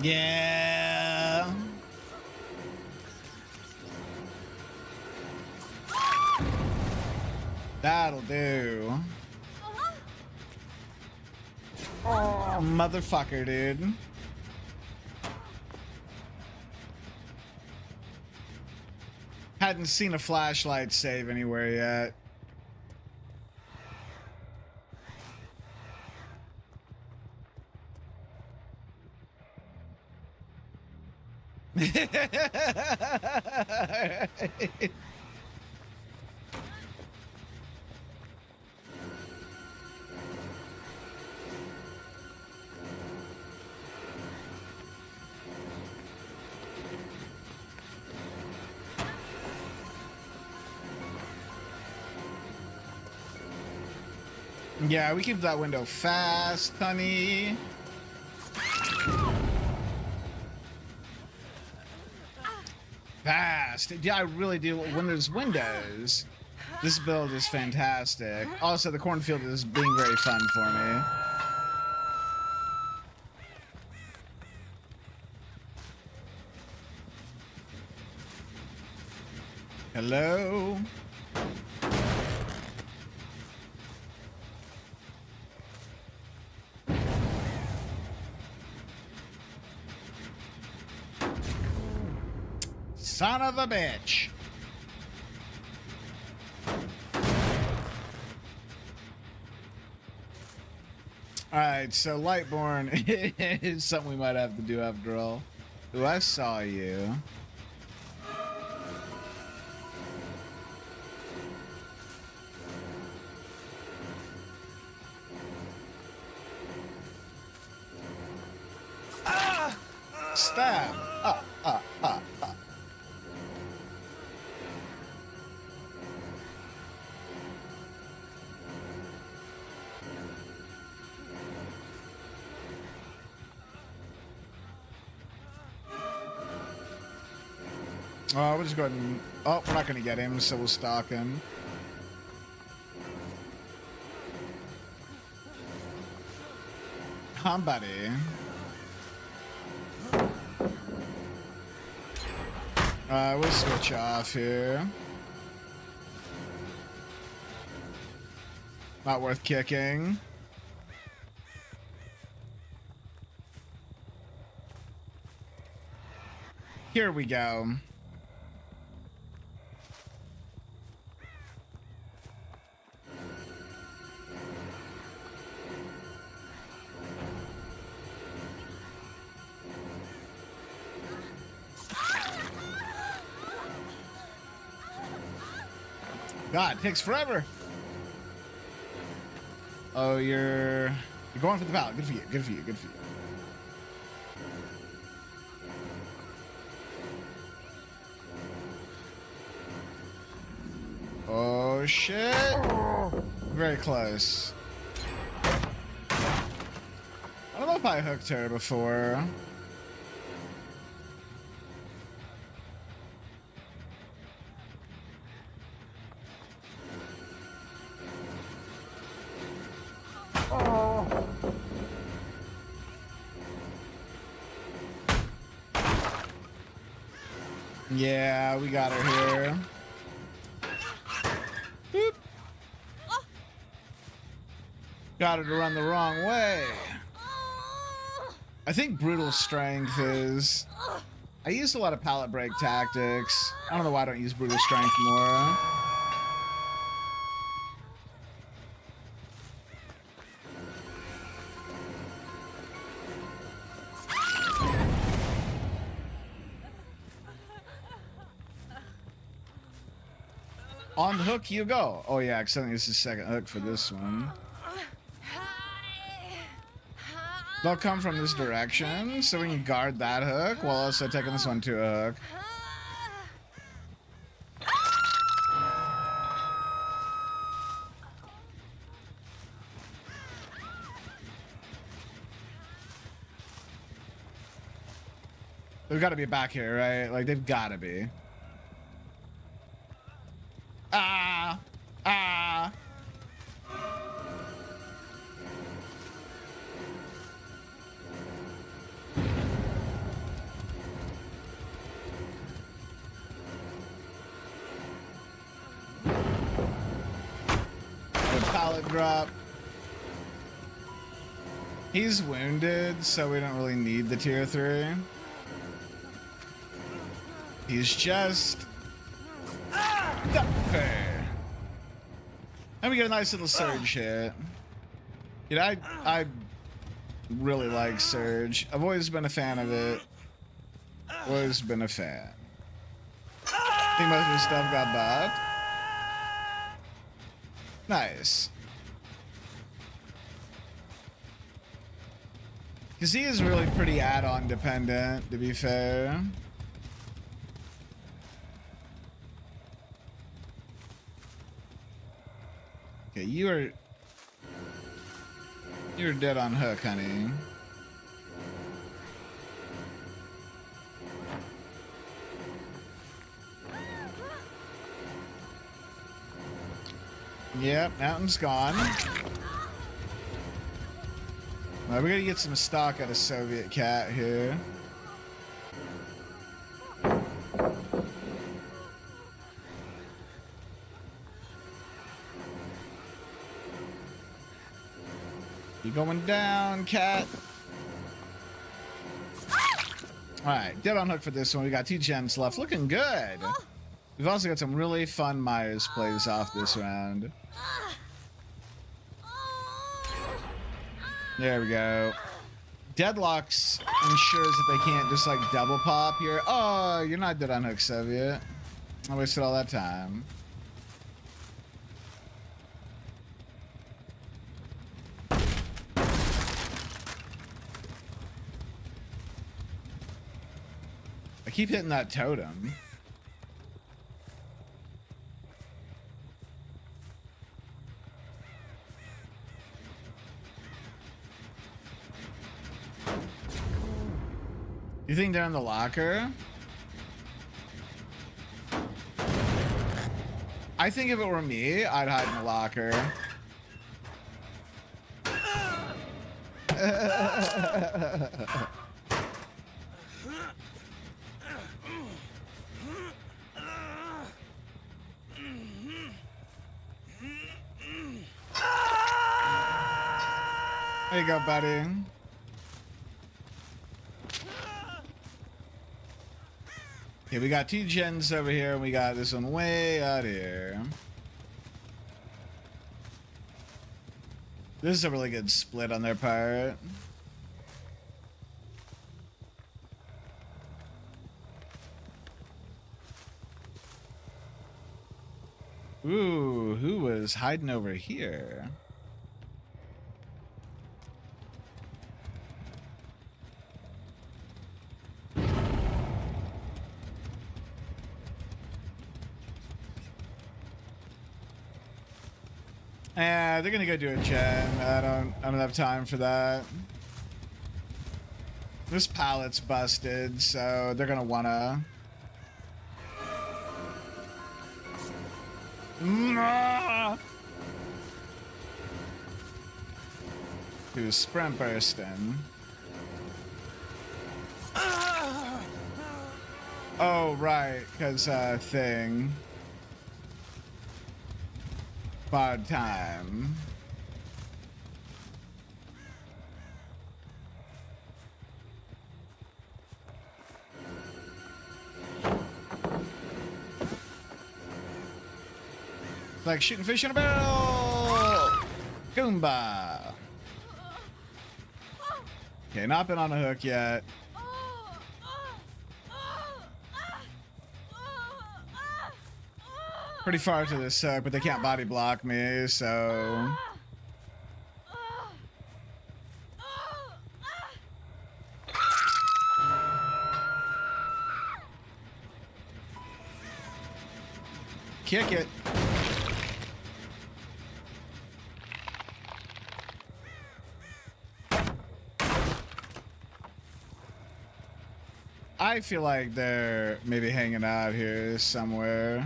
Yeah. That'll do. Oh, motherfucker, dude. Hadn't seen a flashlight save anywhere yet. Yeah, we keep that window fast, honey. Fast. Yeah, I really do. When there's windows, this build is fantastic. Also, the cornfield is being very fun for me. Hello? Son of a bitch. Alright, so Lightborn is something we might have to do after all. Ooh, I saw you. Ah! Stab! Ah, ah, ah, ah. Oh, we'll just go ahead and... Oh, we're not going to get him, so we'll stalk him. Huh, buddy. We'll switch off here. Not worth kicking. Here we go. God, it takes forever. Oh, you're going for the pallet. Good for you. Good for you. Good for you. Oh shit! Very close. I don't know if I hooked her before. Yeah, we got her here. Boop. Got her to run the wrong way. I think brutal strength is... I used a lot of pallet break tactics. I don't know why I don't use brutal strength more. On the hook you go. Oh yeah, because I think this is the second hook for this one. They'll come from this direction, so we can guard that hook while also taking this one to a hook. They've got to be back here, right? Like, they've got to be. Ah! Ah! A pallet drop. He's wounded, so we don't really need the tier 3. He's just... fair. And we get a nice little Surge hit. You know, I really like Surge. I've always been a fan of it. Always been a fan. I think most of the stuff got buffed. Nice. Because he is really pretty add-on dependent, to be fair. Okay, you're dead on hook, honey. Yep, Mountain's gone. Well, we're gonna get some stock out of Soviet Cat here. You going down, Cat? Alright, dead on hook for this one. We got 2 gens left. Looking good. We've also got some really fun Myers plays off this round. There we go. Deadlocks ensures that they can't just like double pop here. Oh, you're not dead on hook, Soviet. I wasted all that time. I keep hitting that totem. You think they're in the locker? I think if it were me, I'd hide in the locker. There you go, buddy. Okay, we got 2 gens over here, and we got this one way out here. This is a really good split on their part. Ooh, who was hiding over here? They're gonna go do a gen. I don't have time for that. This pallet's busted, so they're gonna wanna. Do sprint bursting. Oh right, cause thing. Bad time. It's like shooting fish in a barrel. Goomba. Okay, not been on a hook yet. Pretty far to this hook, but they can't body block me, so. Kick it. I feel like they're maybe hanging out here somewhere.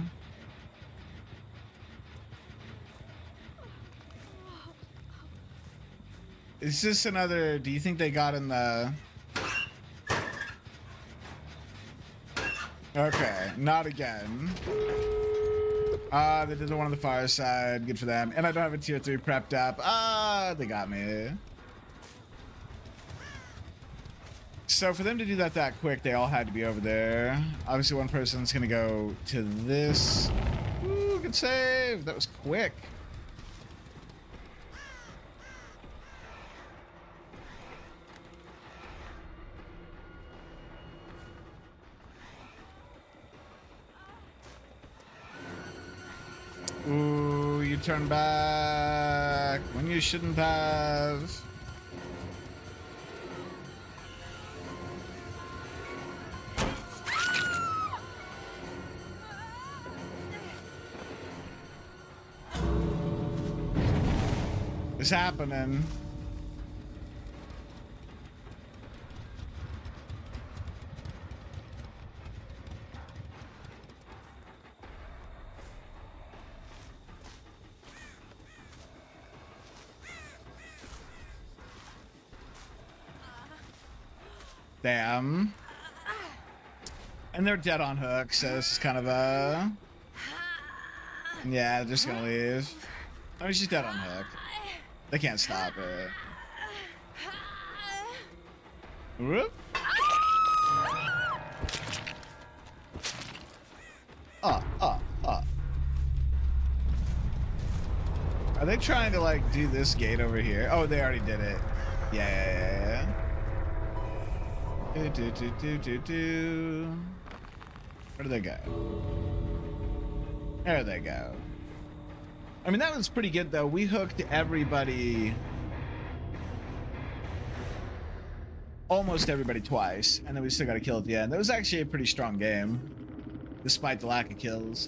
Is this another? Do you think they got in the? Okay, not again. They did the one on the far side. Good for them. And I don't have a tier 3 prepped up. They got me. So for them to do that quick, they all had to be over there. Obviously, one person's gonna go to this. Ooh, good save. That was quick. Ooh, you turn back when you shouldn't have. It's happening. Damn. And they're dead on hook, so this is kind of a... Yeah, they're just gonna leave. Oh, she's dead on hook. They can't stop it. Whoop. Are they trying to, like, do this gate over here? Oh, they already did it. Yeah. Where do they go? There they go. I mean, that was pretty good, though. We hooked everybody, almost everybody twice, and then we still got a kill at the end. That was actually a pretty strong game, despite the lack of kills.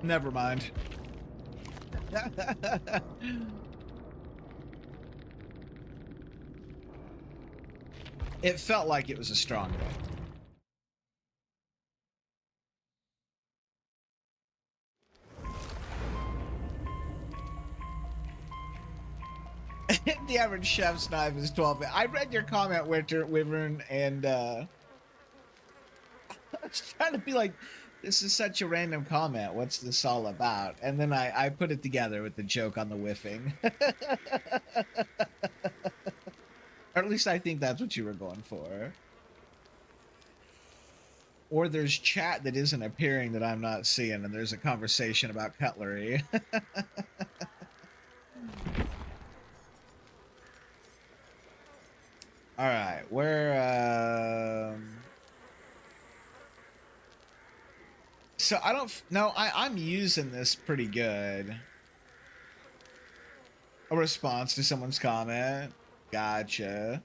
Never mind. It felt like it was a strong game. The average chef's knife is 12. I read your comment, Wyvern, and I was trying to be like, this is such a random comment. What's this all about? And then I put it together with the joke on the whiffing. Or at least I think that's what you were going for. Or there's chat that isn't appearing that I'm not seeing, and there's a conversation about cutlery. All right, where? So I don't know. I'm using this pretty good. A response to someone's comment. Gotcha.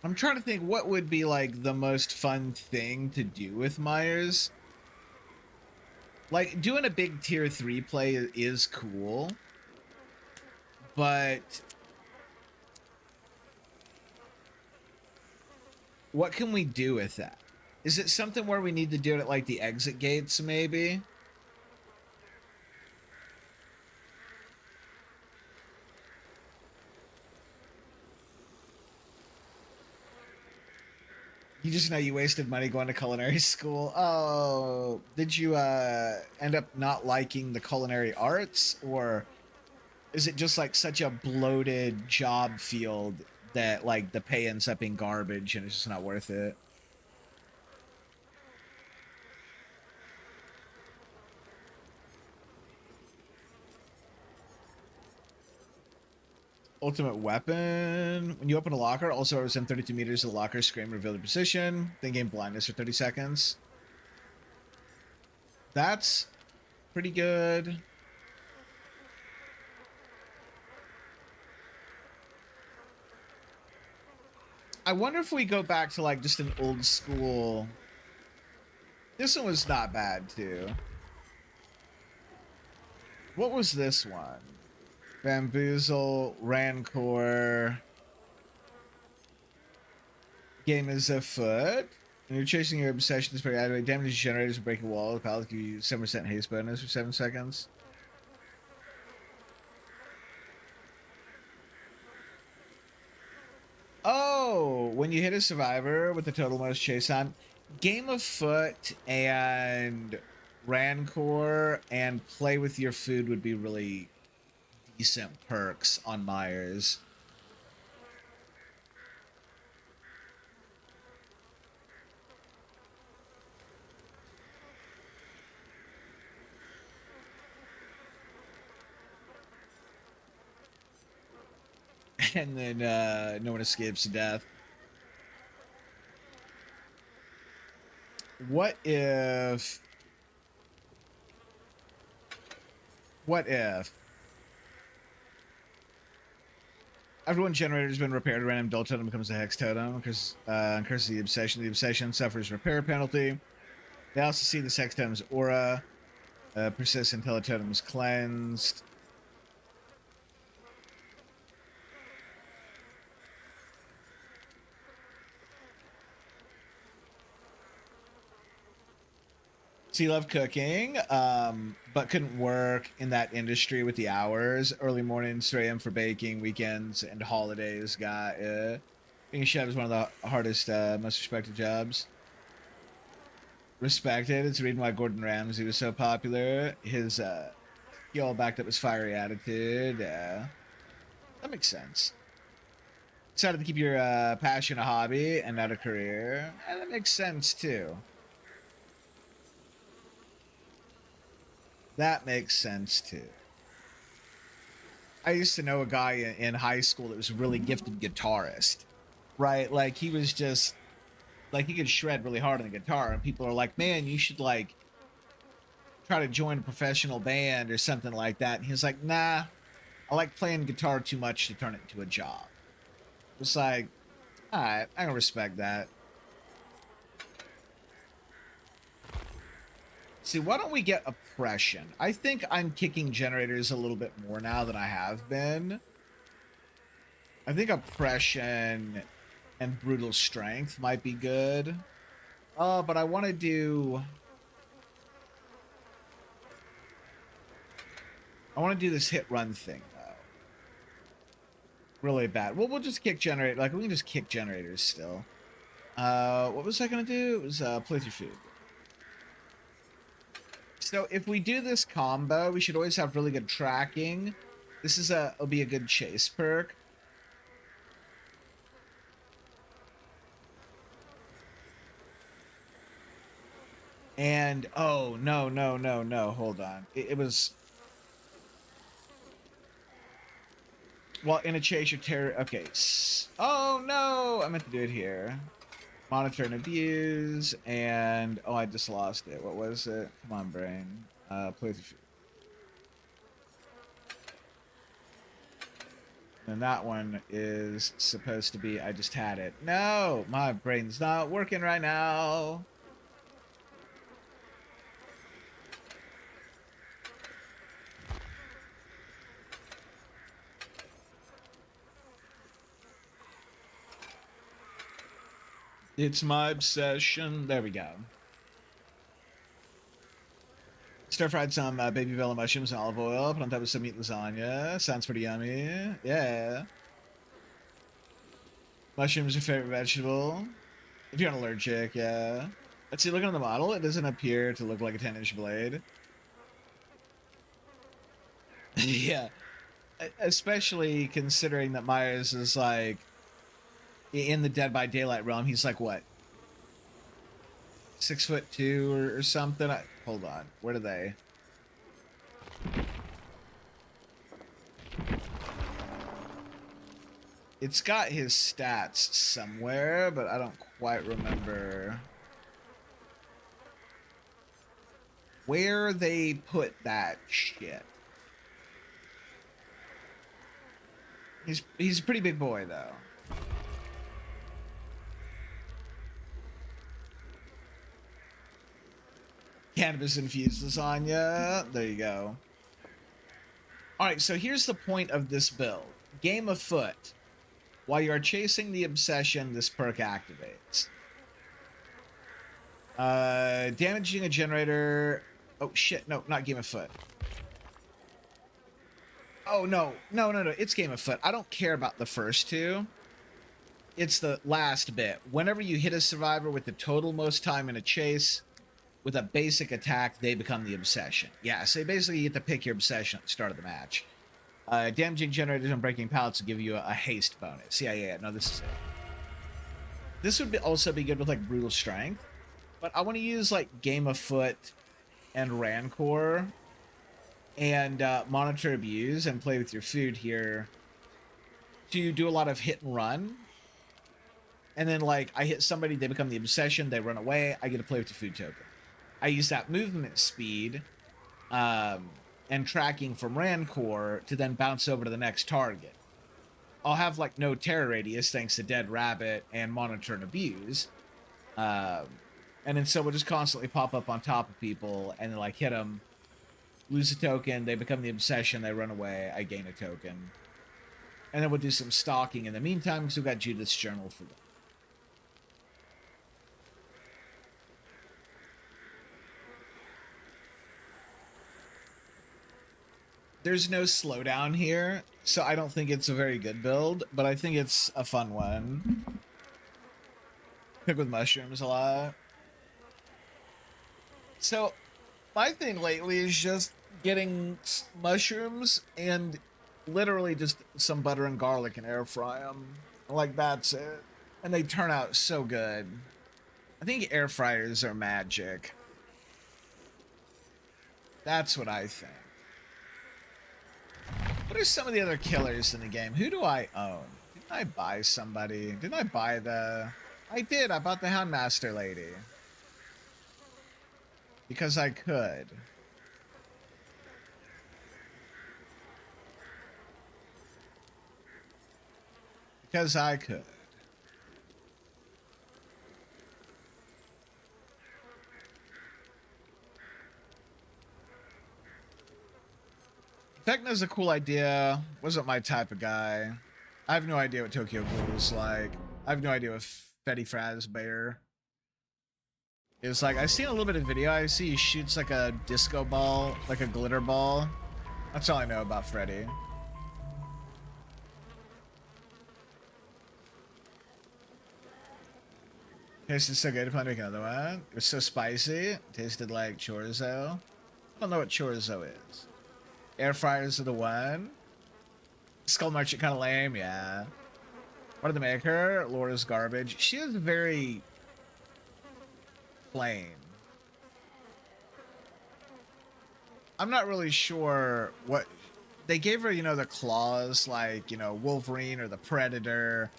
I'm trying to think what would be like the most fun thing to do with Myers. Like doing a big tier 3 play is cool, but what can we do with that? Is it something where we need to do it at like the exit gates maybe? You just know you wasted money going to culinary school. Oh, did you end up not liking the culinary arts, or is it just like such a bloated job field that like the pay ends up being garbage and it's just not worth it? Ultimate weapon. When you open a locker, also within 32 meters of the locker, scream reveal the position. Then gain blindness for 30 seconds. That's pretty good. I wonder if we go back to like just an old school. This one was not bad too. What was this one? Bamboozle, Rancor. Game is afoot. When you're chasing your obsession, this very activate damage generators and break a wall. The pallet give you 7% haste bonus for 7 seconds. Oh, when you hit a survivor with the total most chase time, Game of Foot and Rancor and play with your food would be really decent perks on Myers. And then no one escapes death. What if after one generator has been repaired, a random dull totem becomes a hex totem because increases the obsession. The obsession suffers repair penalty. They also see the hex totem's aura persists until the totem is cleansed. So you love cooking, but couldn't work in that industry with the hours. Early mornings, 3 a.m. for baking, weekends, and holidays. Got being a chef is one of the hardest, most respected jobs. Respected. It's the reason why Gordon Ramsay was so popular. His he all backed up his fiery attitude. That makes sense. Decided to keep your passion a hobby and not a career. That makes sense too. That makes sense too. I used to know a guy in high school that was a really gifted guitarist, right? Like he was just like he could shred really hard on the guitar, and people are like, "Man, you should like try to join a professional band or something like that." And he was like, "Nah, I like playing guitar too much to turn it into a job." It's like, all right, I can respect that. See, why don't we get oppression? I think I'm kicking generators a little bit more now than I have been. I think oppression and brutal strength might be good. But I want to do... I want to do this hit run thing, though. Really bad. Well, we'll just kick generator. Like, we can just kick generators still. What was I going to do? It was play through food. So if we do this combo, we should always have really good tracking. This is it'll be a good chase perk. And oh no, hold on. It was well in a chase your terror. Okay. Oh no, I meant to do it here. Monitor and abuse, and oh, I just lost it. What was it? Come on, brain. Play through. And that one is supposed to be, I just had it. No, my brain's not working right now. It's my obsession. There we go. Stir-fried some baby bella mushrooms and olive oil. Put on top of some meat lasagna. Sounds pretty yummy. Yeah. Mushrooms are your favorite vegetable. If you're allergic, yeah. Let's see, looking at the model, it doesn't appear to look like a 10-inch blade. Yeah. Especially considering that Myers is like in the Dead by Daylight realm. He's like what, 6'2" or something. Hold on, where are they? It's got his stats somewhere, but I don't quite remember where they put that shit. He's a pretty big boy though. Cannabis infused lasagna. There you go. All right, so here's the point of this build. Game afoot. While you are chasing the obsession, this perk activates. Damaging a generator. Oh shit, no, not game afoot. Oh no, it's game afoot. I don't care about the first two. It's the last bit. Whenever you hit a survivor with the total most time in a chase, with a basic attack, they become the obsession. Yeah, so basically you get to pick your obsession at the start of the match. Damaging generators and breaking pallets will give you a haste bonus. Yeah, no, this is it. This would also be good with, like, brutal strength. But I want to use, like, game afoot and Rancor and monitor abuse and play with your food here to do a lot of hit and run. And then, like, I hit somebody, they become the obsession, they run away, I get to play with the food token. I use that movement speed and tracking from Rancor to then bounce over to the next target. I'll have, like, no terror radius thanks to Dead Rabbit and Monitor and Abuse. And then so we'll just constantly pop up on top of people and then, like, hit them, lose a token, they become the obsession, they run away, I gain a token. And then we'll do some stalking in the meantime because we've got Judith's Journal for them. There's no slowdown here, so I don't think it's a very good build, but I think it's a fun one. Cook with mushrooms a lot. So, my thing lately is just getting mushrooms and literally just some butter and garlic and air fry them. Like, that's it. And they turn out so good. I think air fryers are magic. That's what I think. What are some of the other killers in the game? Who do I own? Didn't I buy somebody? Didn't I buy the... I did. I bought the Houndmaster lady. Because I could. Because I could. Vecna's a cool idea. Wasn't my type of guy. I have no idea what Tokyo Ghoul is like. I have no idea what Freddy Fazbear is like. I've seen a little bit of video. I see he shoots like a disco ball, like a glitter ball. That's all I know about Freddy. Tasted so good. Plan to make another one. It was so spicy. It tasted like chorizo. I don't know what chorizo is. Air fryers are the one. Skull Merchant kind of lame, yeah. What did they make her? Laura's garbage. She is very plain. I'm not really sure what they gave her. You know, the claws, like, you know, Wolverine or the Predator.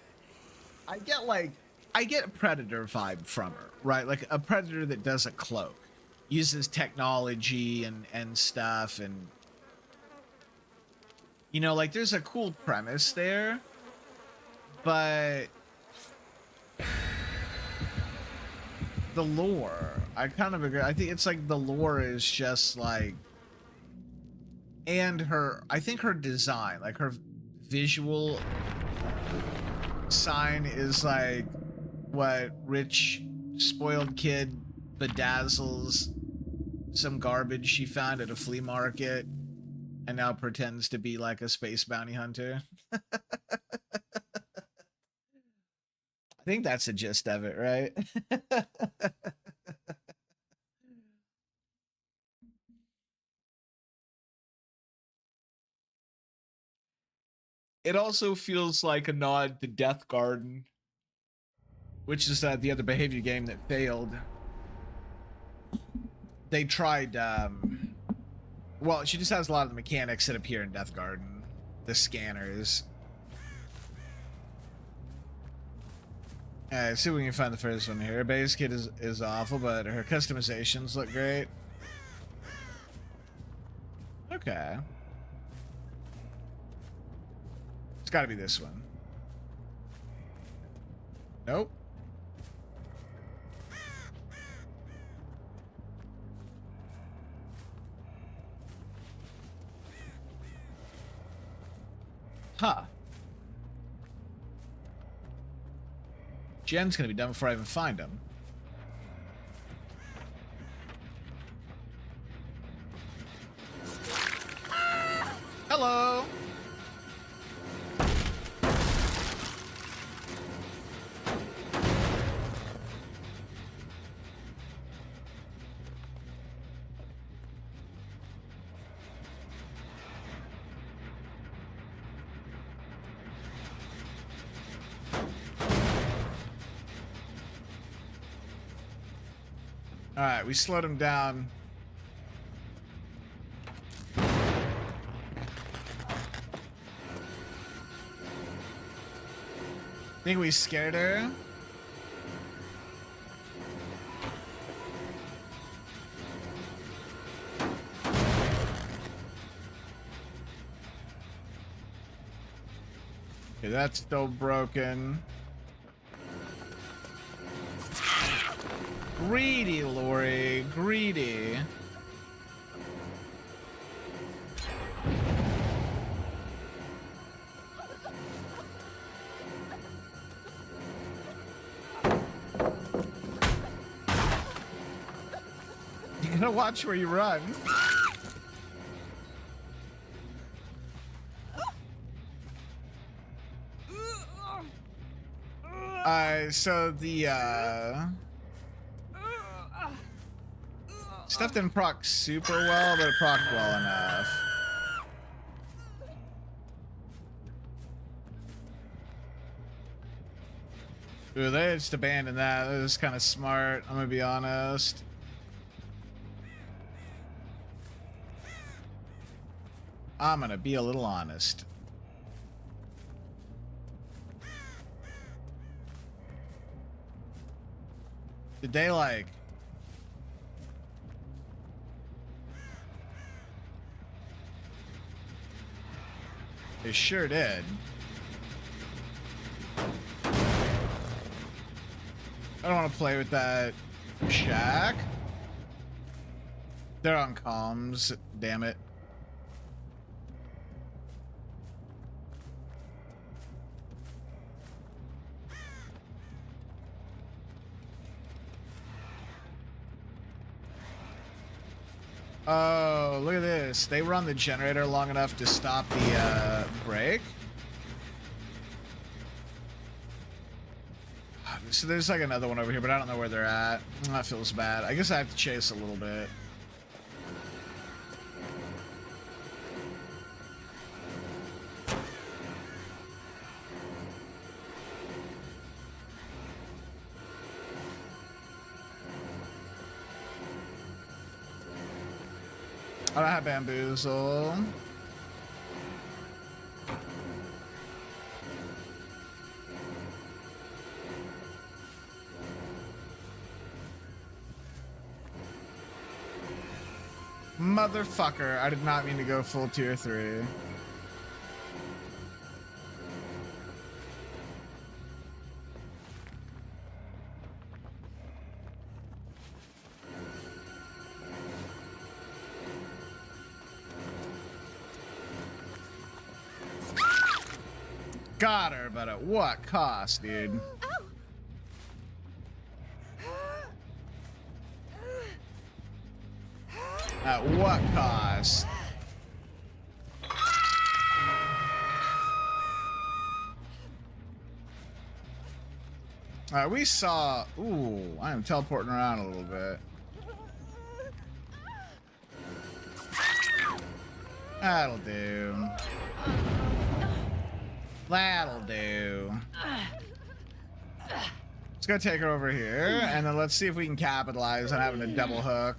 I get a Predator vibe from her, right? Like a Predator that doesn't cloak, uses technology and stuff, and You know, like there's a cool premise there, but the lore, I kind of agree. I think it's like the lore is just like, and I think her design, like her visual sign is like what rich spoiled kid bedazzles some garbage she found at a flea market and now pretends to be like a space bounty hunter. I think that's the gist of it, right? It also feels like a nod to Death Garden, which is the other behavior game that failed. They tried, well, she just has a lot of the mechanics that appear in Death Garden. The scanners. Alright, see if we can find the first one here. Her base kit is awful, but her customizations look great. Okay. It's gotta be this one. Nope. Huh. Jen's gonna be done before I even find him. Hello. All right, we slowed him down. Think we scared her? Okay, that's still broken. Greedy, Lori. Greedy. You gotta watch where you run. So the stuff didn't proc super well, but it proc'd well enough. Ooh, they just abandoned that. That was kind of smart, I'm gonna be honest. I'm gonna be a little honest. Did they like... They sure did. I don't want to play with that shack. They're on comms, damn it. Oh, look at this. They were on the generator long enough to stop the break. So there's like another one over here, but I don't know where they're at. That feels bad. I guess I have to chase a little bit. I don't have bamboozle. Motherfucker, I did not mean to go full tier 3. Got her, but at what cost, dude? At what cost? Alright, we saw... Ooh, I am teleporting around a little bit. That'll do. That'll do. Let's go take her over here, and then let's see if we can capitalize on having a double hook.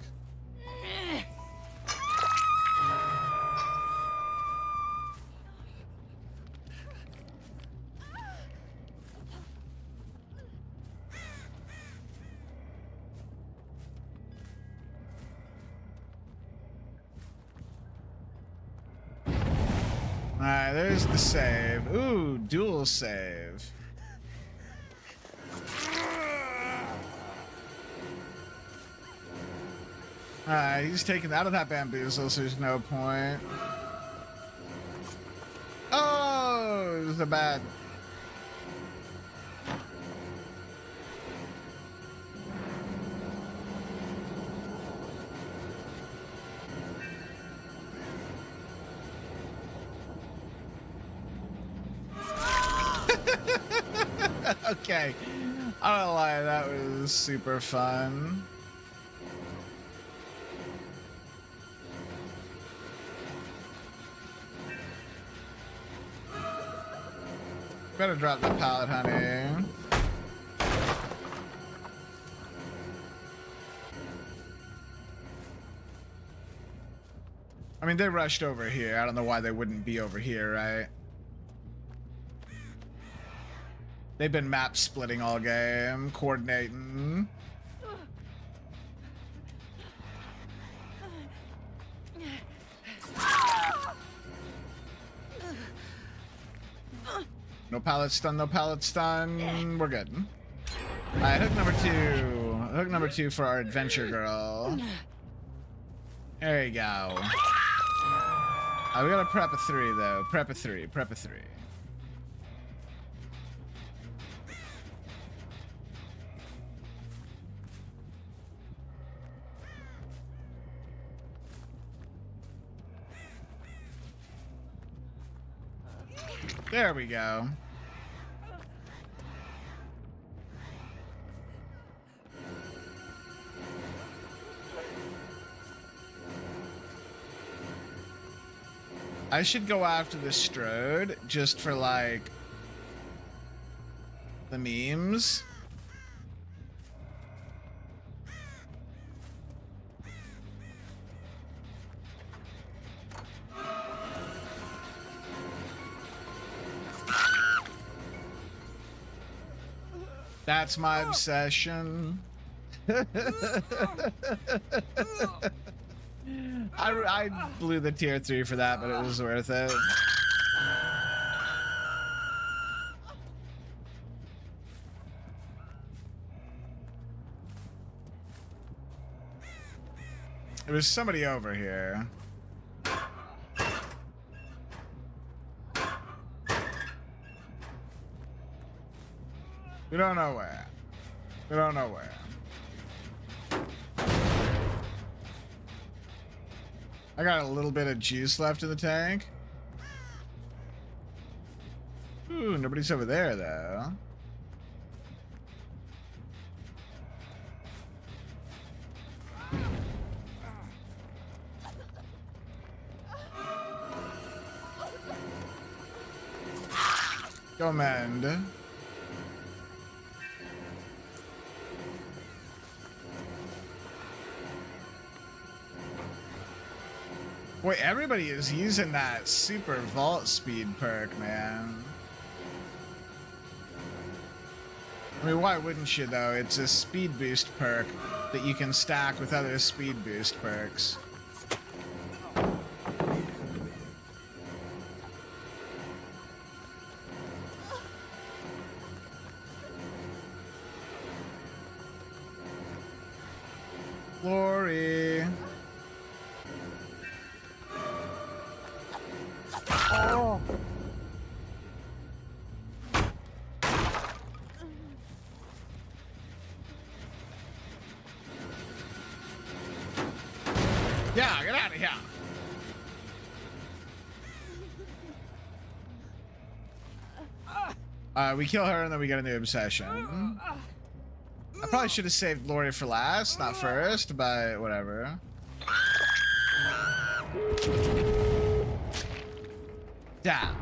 Alright, there's the save. Ooh, dual save. Alright, he's taken out of that bamboozle, so there's no point. Oh, it was a bad... Okay, I don't lie, that was super fun. Better drop the pallet, honey. I mean, they rushed over here. I don't know why they wouldn't be over here, right? They've been map splitting all game, coordinating. No pallet stun, no pallet stun. We're good. Alright, hook number two. Hook number two for our adventure girl. There you go. We gotta prep a 3 though. Prep a 3, prep a 3. There we go. I should go after the Strode just for like the memes. That's my obsession. I blew the tier 3 for that, but it was worth it. There was somebody over here. We don't know where. We don't know where. I got a little bit of juice left in the tank. Ooh, nobody's over there, though. Go mend. Boy, everybody is using that super vault speed perk, man. I mean, why wouldn't you, though? It's a speed boost perk that you can stack with other speed boost perks. Glory. Yeah, get out of here. We kill her and then we get a new obsession. I probably should have saved Lori for last, not first, but whatever. Damn.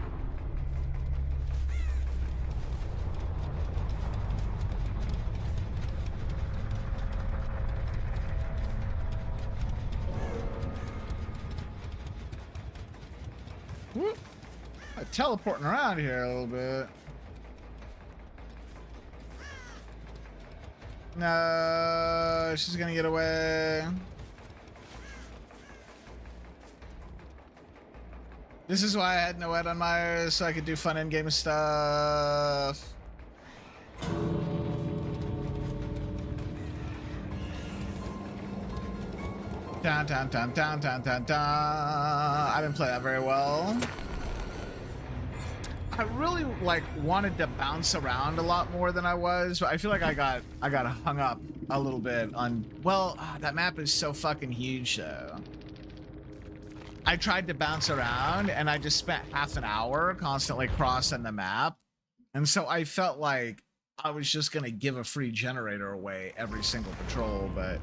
Whoop. I'm teleporting around here a little bit. No, she's gonna get away. This is why I had no Ed on Myers, so I could do fun in-game stuff. Dun dun dun dun dun dun dun. I didn't play that very well. I really like wanted to bounce around a lot more than I was, but I feel like I got hung up a little bit on, well, that map is so fucking huge though. I tried to bounce around and I just spent half an hour constantly crossing the map. And so I felt like I was just gonna give a free generator away every single patrol, but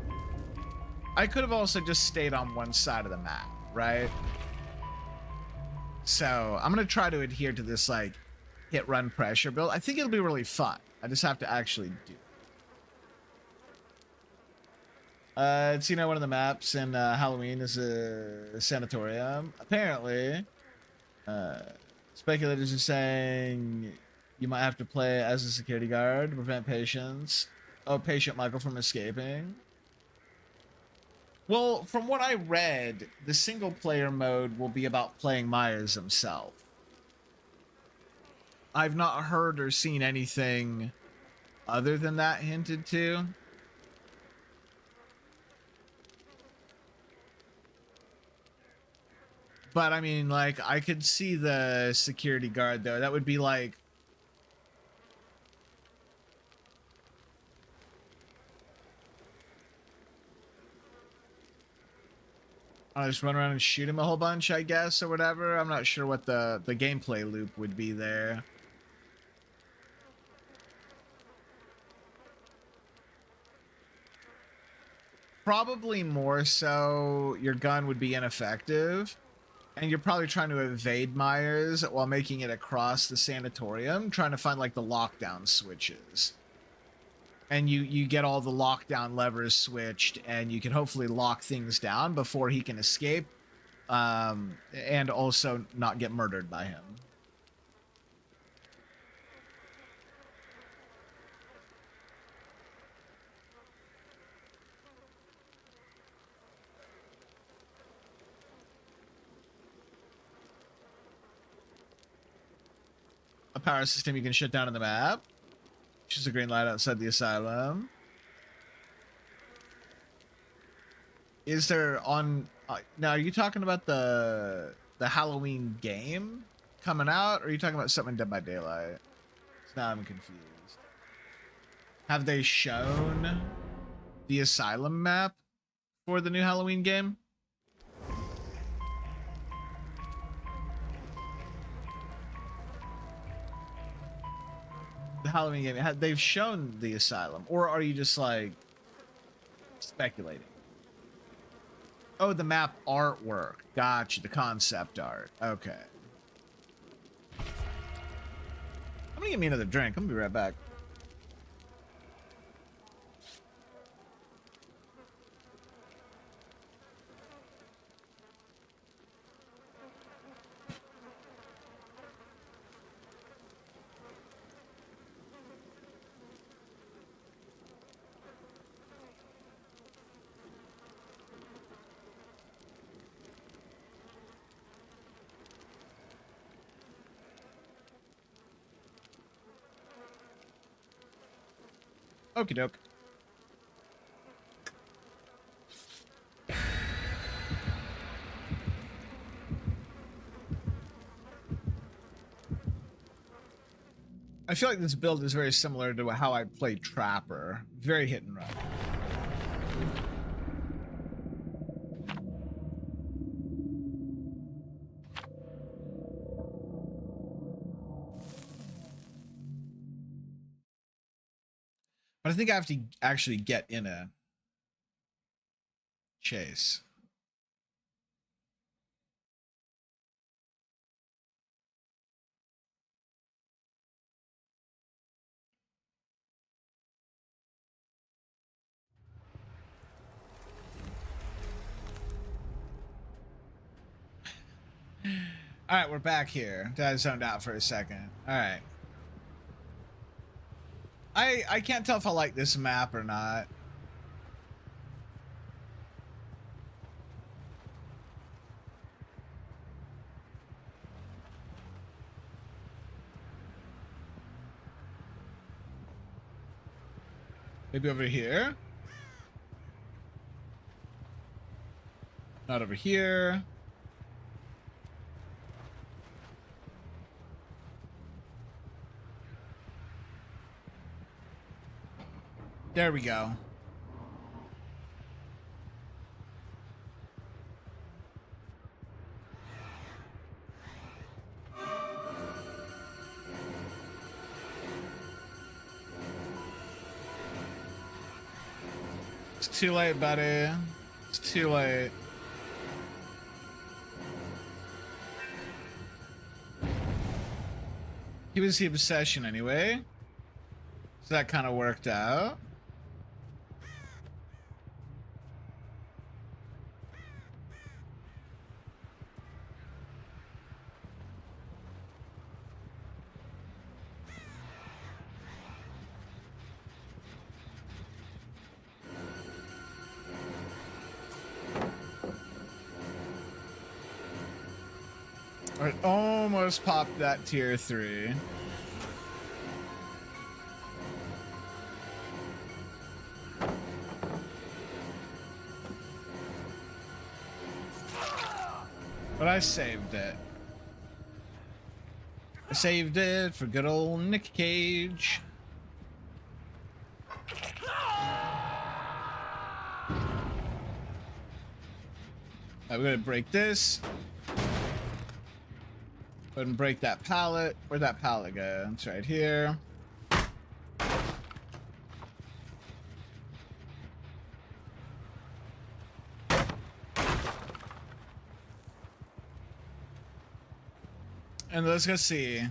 I could have also just stayed on one side of the map, right? So I'm gonna try to adhere to this like hit run pressure build. I think it'll be really fun. I just have to actually do it. It's, you know, one of the maps in Halloween is a sanatorium. Apparently, speculators are saying you might have to play as a security guard to prevent patient Michael from escaping. Well, from what I read, the single player mode will be about playing Myers himself. I've not heard or seen anything other than that hinted to. But I mean, like, I could see the security guard though. That would be like, I'll just run around and shoot him a whole bunch, I guess, or whatever. I'm not sure what the gameplay loop would be there. Probably more so your gun would be ineffective, and you're probably trying to evade Myers while making it across the sanatorium, trying to find like the lockdown switches. And you get all the lockdown levers switched, and you can hopefully lock things down before he can escape, and also not get murdered by him. A power system you can shut down on the map. Just a green light outside the asylum. Is there on now? Are you talking about the Halloween game coming out, or are you talking about something Dead by Daylight? So now I'm confused. Have they shown the asylum map for the new Halloween game? The Halloween game, they've shown the asylum, or are you just like speculating? Oh, the map artwork. Gotcha, the concept art. Okay. I'm gonna get me another drink. I'm gonna be right back. Okie doke. I feel like this build is very similar to how I played Trapper. Very hit and run. But I think I have to actually get in a chase. All right, we're back here. I zoned out for a second. All right. I can't tell if I like this map or not. Maybe over here? Not over here. There we go. It's too late, buddy. It's too late. He was the obsession anyway. So that kind of worked out. I almost popped that tier 3. But I saved it. I saved it for good old Nick Cage. I'm gonna break this. Go ahead and break that pallet. Where'd that pallet go? It's right here. And let's go see.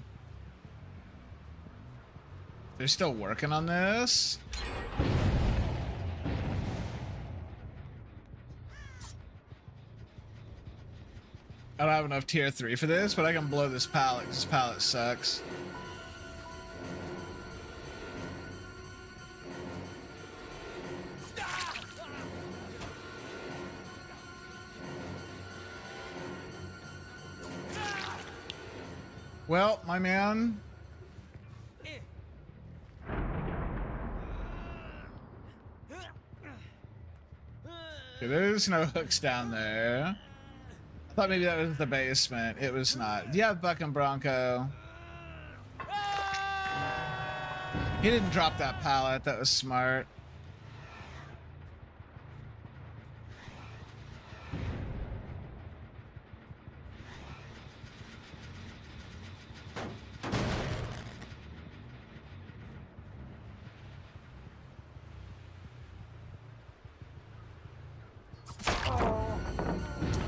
They're still working on this. I don't have enough tier 3 for this, but I can blow this pallet because this pallet sucks. Well, my man. Okay, there's no hooks down there. I thought maybe that was the basement. It was not. Yeah, Buck and Bronco. He didn't drop that pallet. That was smart.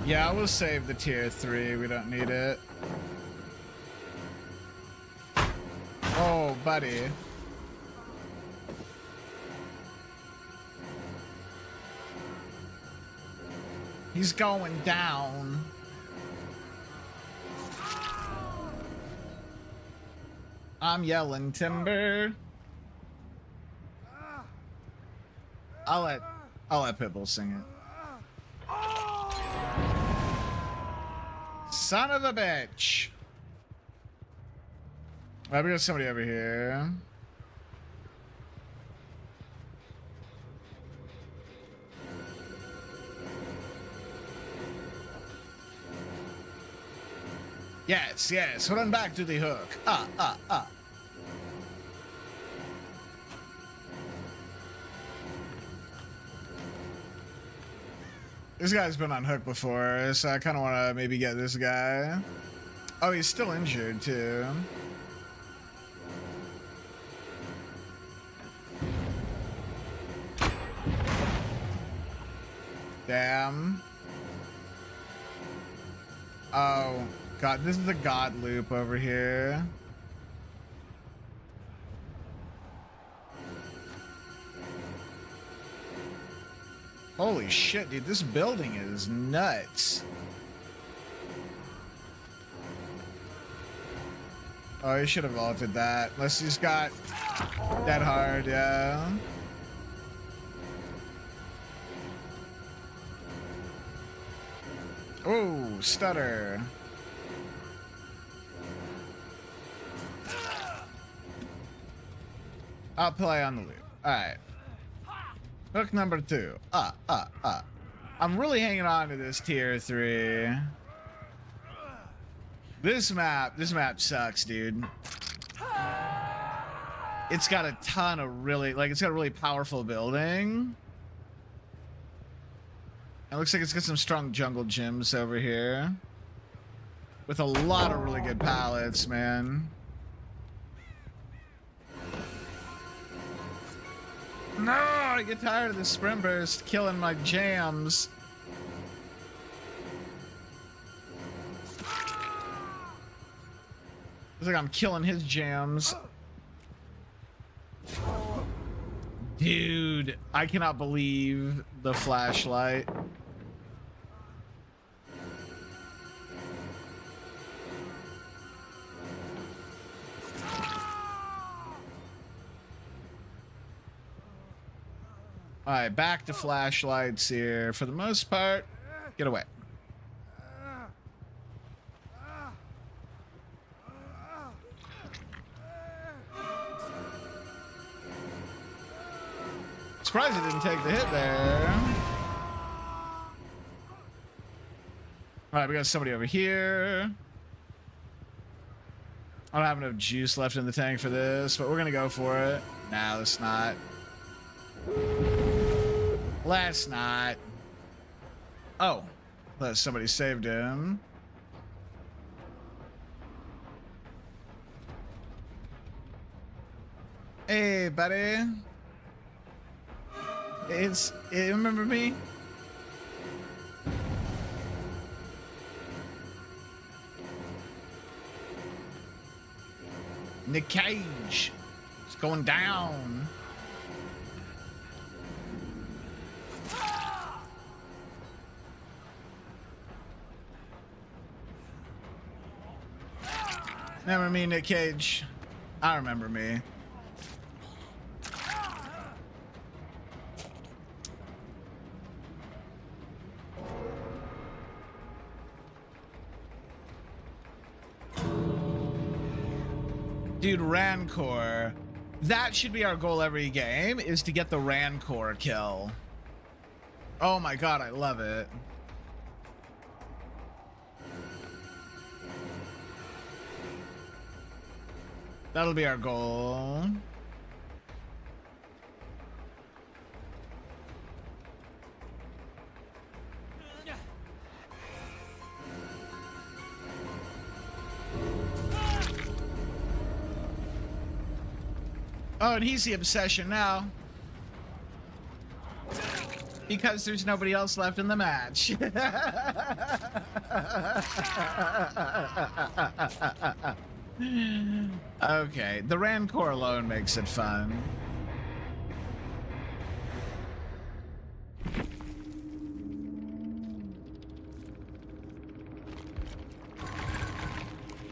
Yeah, I will save the tier 3. We don't need it. Oh, buddy. He's going down. I'm yelling timber. I'll let Pitbull sing it. Son of a bitch. Well, we got somebody over here. Yes, yes, run back to the hook. This guy's been on hook before, so I kind of want to maybe get this guy. Oh, he's still injured, too. Damn. Oh, God. This is a God loop over here. Holy shit, dude. This building is nuts. Oh, he should have vaulted that. Unless he's got that hard, yeah. Oh, stutter. I'll play on the loop. Alright. Hook number 2. I'm really hanging on to this tier 3. This map sucks, dude. It's got a ton of really, like, it's got a really powerful building. It looks like it's got some strong jungle gyms over here. With a lot of really good pallets, man. No, I get tired of this sprint burst killing my jams. Looks like I'm killing his jams. Dude, I cannot believe the flashlight. All right, back to flashlights here. For the most part, get away. Surprised it didn't take the hit there. All right, we got somebody over here. I don't have enough juice left in the tank for this, but we're gonna go for it. Nah, let's not. Let's not. Oh, somebody saved him. Hey, buddy. Remember me? Nick Cage. It's going down. Remember me, Nick Cage? I remember me. Dude, Rancor. That should be our goal every game, is to get the Rancor kill. Oh my god, I love it. That'll be our goal. Oh, and he's the obsession now. Because there's nobody else left in the match. Okay, the Rancor alone makes it fun.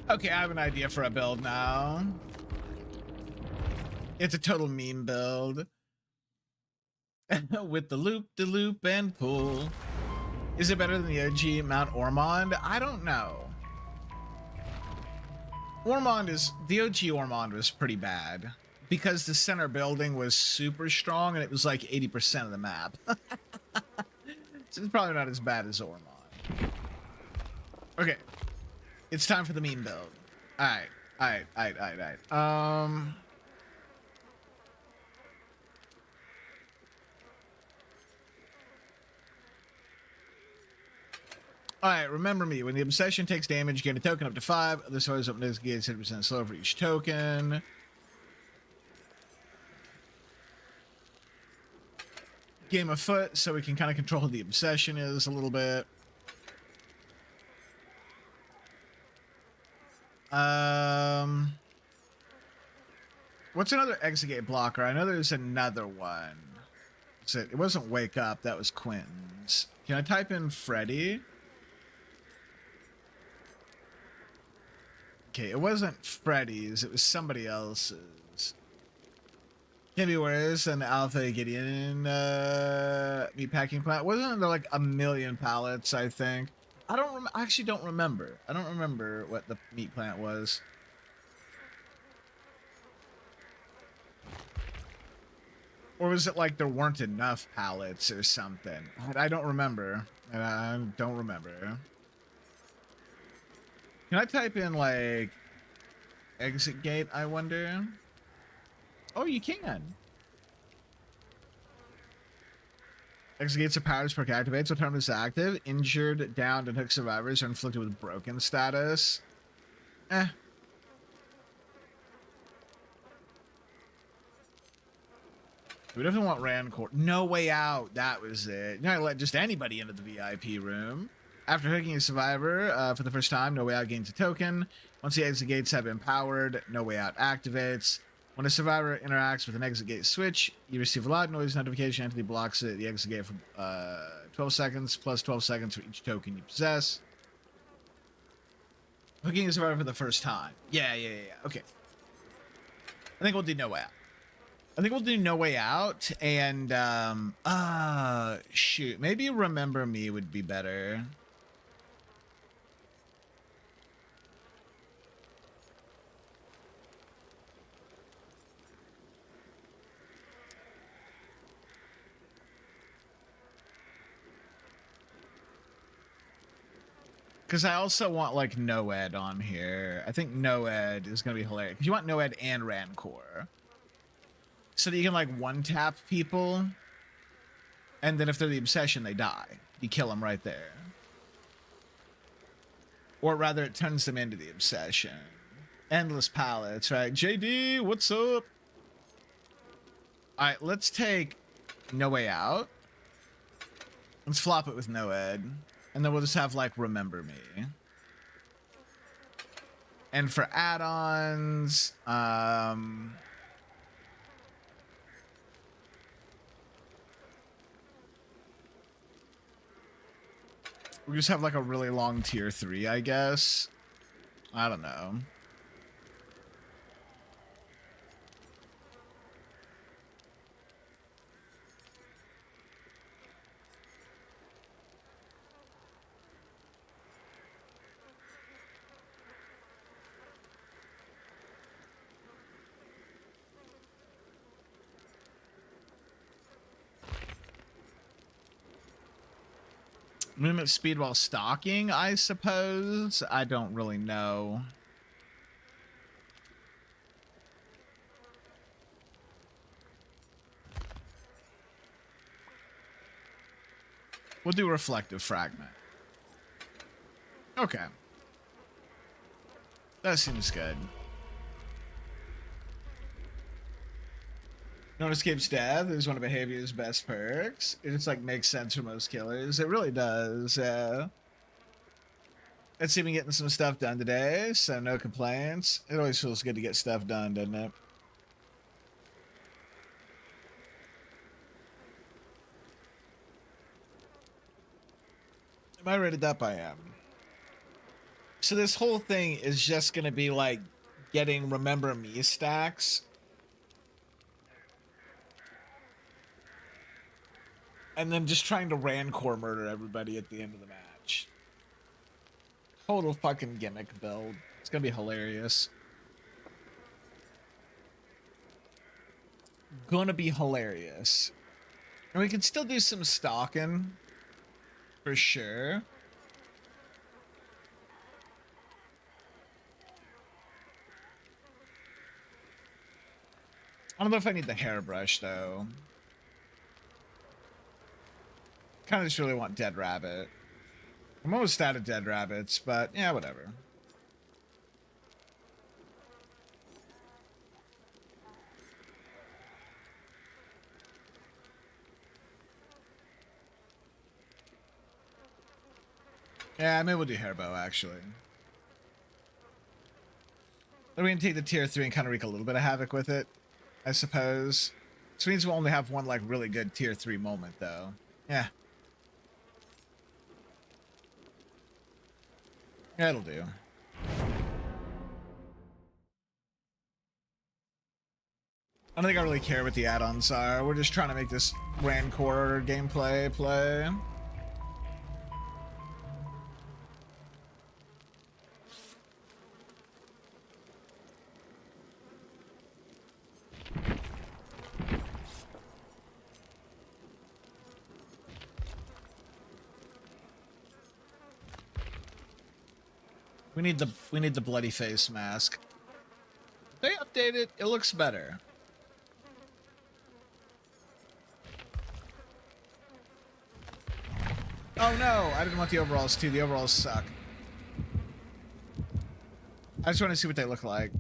Okay, I have an idea for a build now. It's a total meme build. With the loop and pull. Is it better than the OG Mount Ormond? I don't know. The OG Ormond was pretty bad because the center building was super strong and it was like 80% of the map. So it's probably not as bad as Ormond. Okay. It's time for the meme build. Alright. Alright, remember me. When the obsession takes damage, gain a token up to 5. Other source up to gain 70% slow for each token. game afoot, so we can kind of control who the obsession is a little bit. What's another exit gate blocker? I know there's another one. It wasn't Wake Up, that was Quentin's. Can I type in Freddy? Okay, it wasn't Freddy's, it was somebody else's. Can't be worse than the Alpha Gideon meatpacking plant. Wasn't there like a million pallets, I think? I actually don't remember. I don't remember what the meat plant was. Or was it like there weren't enough pallets or something? I don't remember. I don't remember. Can I type in like exit gate, I wonder? Oh, you can. Exit gates are powers perk activates. What term is active? Injured, downed, and hooked survivors are inflicted with broken status. We definitely want Rancor. No Way Out. That was it. You're not gonna let just anybody into the VIP room. After hooking a survivor for the first time, No Way Out gains a token. Once the exit gates have been powered, No Way Out activates. When a survivor interacts with an exit gate switch, you receive a loud noise notification. Entity blocks the exit gate for 12 seconds, plus 12 seconds for each token you possess. Hooking a survivor for the first time. Yeah. Okay. I think we'll do No Way Out. No Way Out, and shoot, maybe Remember Me would be better. Because I also want like Noed on here. I think Noed is gonna be hilarious. Because you want Noed and Rancor. So that you can like one-tap people, and then if they're the obsession, they die. You kill them right there. Or rather, it turns them into the obsession. Endless pallets, right? JD, what's up? Alright, let's take No Way Out. Let's flop it with Noed. And then we'll just have like Remember Me. And for add-ons, we just have like a really long tier 3, I guess. I don't know. Movement speed while stalking, I suppose. I don't really know. We'll do Reflective Fragment. Okay. That seems good. No one escapes death is one of behavior's best perks. It just like makes sense for most killers. It really does. Let's see if we're getting some stuff done today, so no complaints. It always feels good to get stuff done, doesn't it? Am I rated up? I am. So this whole thing is just gonna be like getting Remember Me stacks. And then just trying to Rancor murder everybody at the end of the match. Total fucking gimmick build. It's gonna be hilarious. Gonna be hilarious. And we can still do some stalking. For sure. I don't know if I need the hairbrush though. Kind of just really want Dead Rabbit. I'm almost out of Dead Rabbits, but yeah, whatever. Yeah, maybe we'll do Hairbow, actually. Then we can take the tier 3 and kind of wreak a little bit of havoc with it, I suppose. Which means we'll only have one, like, really good tier 3 moment, though. Yeah. That'll do. I don't think I really care what the add-ons are. We're just trying to make this Rancor gameplay play. We need the bloody face mask. They update it. It looks better. Oh no, I didn't want the overalls too. The overalls suck. I just want to see what they look like.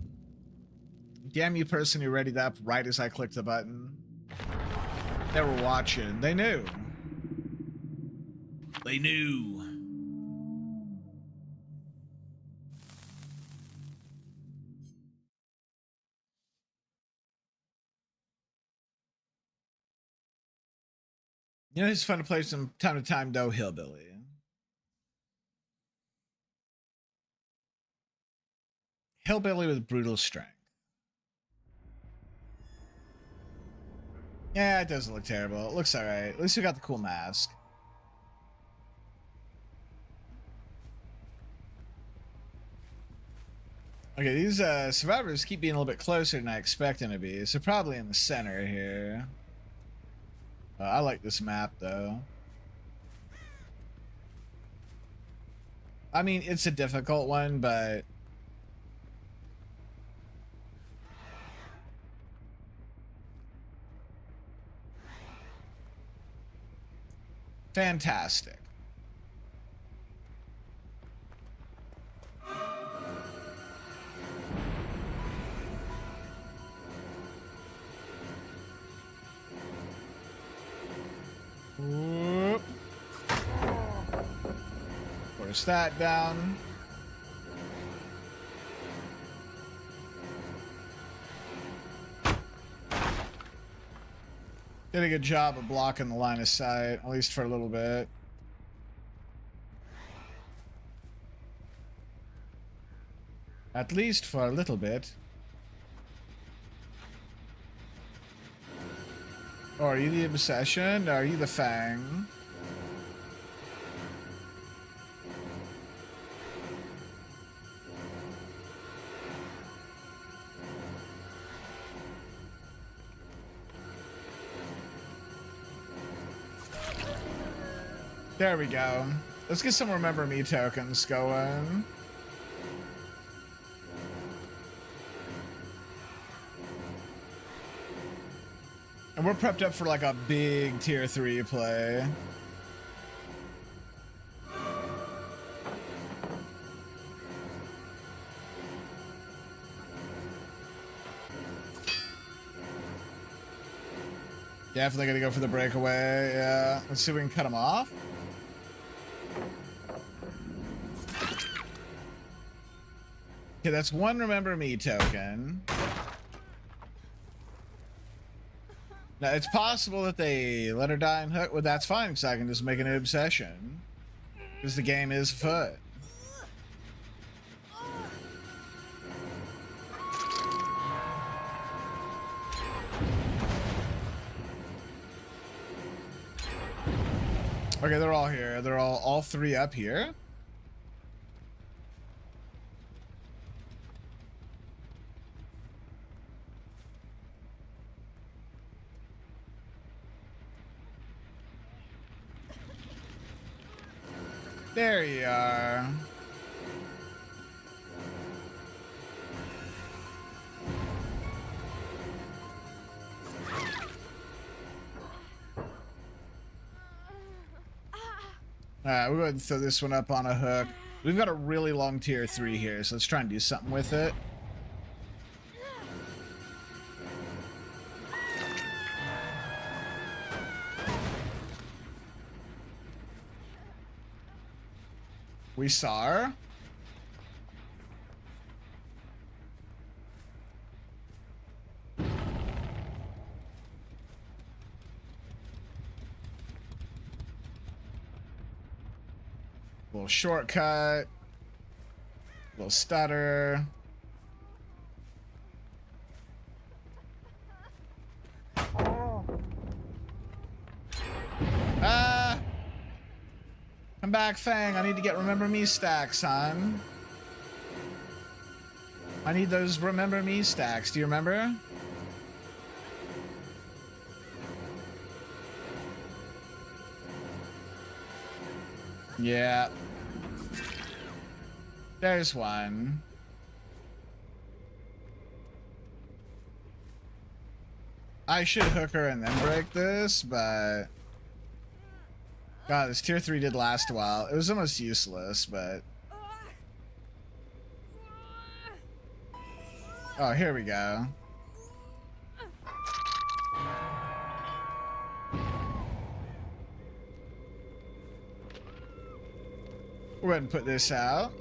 Damn you, person who readied up right as I clicked the button. They were watching. They knew. They knew. You know, it's fun to play from time to time, though, Hillbilly. Hillbilly with brutal strength. Yeah, it doesn't look terrible. It looks alright. At least we got the cool mask. Okay, these survivors keep being a little bit closer than I expect them to be. So probably in the center here. I like this map, though. I mean, it's a difficult one, but... fantastic. Whoop. Force that down. Did a good job of blocking the line of sight, at least for a little bit. At least for a little bit. Oh, are you the Obsession? Or are you the Fang? There we go. Let's get some Remember Me tokens going. And we're prepped up for like a big tier 3 play. Definitely gonna go for the breakaway. Yeah. Let's see if we can cut him off. Okay, that's one Remember Me token. Now, it's possible that they let her die and hook. Well, that's fine, because I can just make an Obsession. Because the game is afoot. Okay, they're all here. They're all three up here. There you are. Alright, we'll go ahead and throw this one up on a hook. We've got a really long tier 3 here, so let's try and do something with it. We saw her. Little shortcut. Little stutter. Come back, Fang. I need to get Remember Me stacks, son. I need those Remember Me stacks. Do you remember? Yeah. There's one. I should hook her and then break this, but... God, this tier 3 did last a while. It was almost useless, but... Oh, here we go. We'll go ahead and put this out.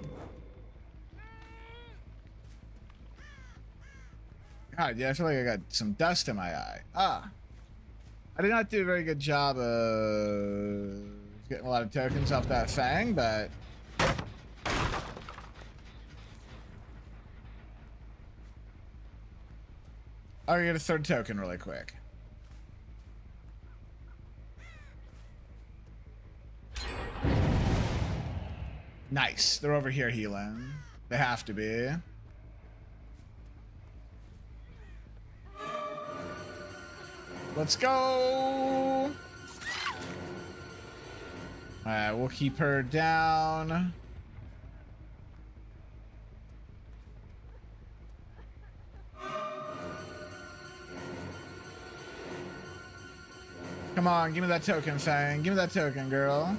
God, yeah, I feel like I got some dust in my eye. Ah. I did not do a very good job of getting a lot of tokens off that Fang, but... I'll get a third token really quick. Nice. They're over here healing. They have to be. Let's go. Alright, we'll keep her down. Come on, give me that token, Fang. Give me that token, girl.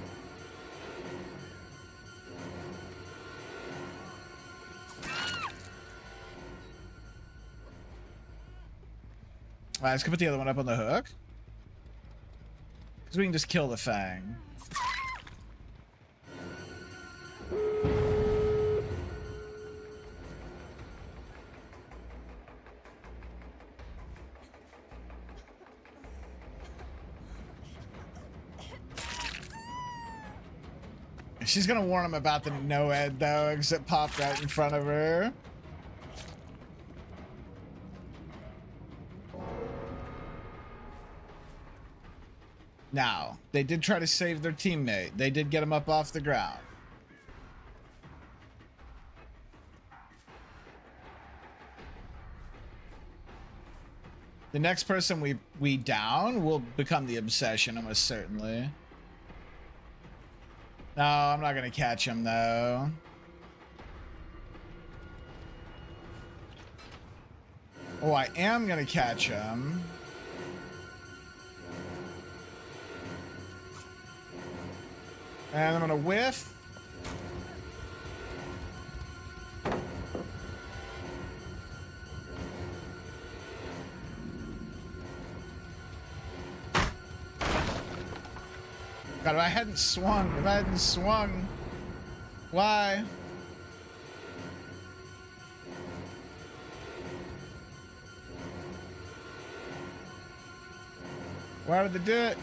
Alright, let's go put the other one up on the hook. Because we can just kill the Fang. She's gonna warn him about the Noed though, because it popped right in front of her. Now, they did try to save their teammate. They did get him up off the ground. The next person we down will become the obsession, almost certainly. No, I'm not gonna catch him though. Oh, I am gonna catch him. And I'm gonna whiff. God, if I hadn't swung, why? Why would they do it?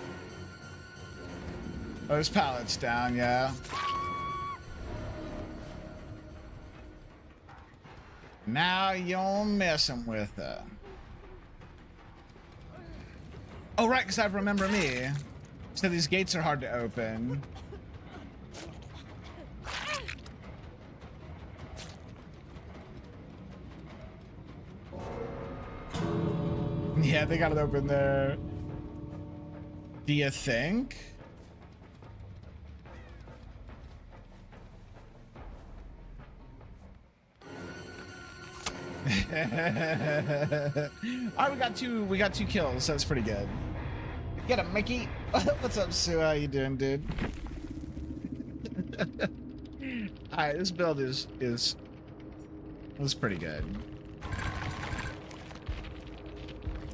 Oh, his pallet's down, yeah. Now you're messing with her. Oh, right, because I remember me. So these gates are hard to open. Yeah, they got it open there. Do you think? Alright, we got two kills. That's pretty good. Get him, Mickey. What's up, Sue? How you doing, dude? Alright, this build is pretty good.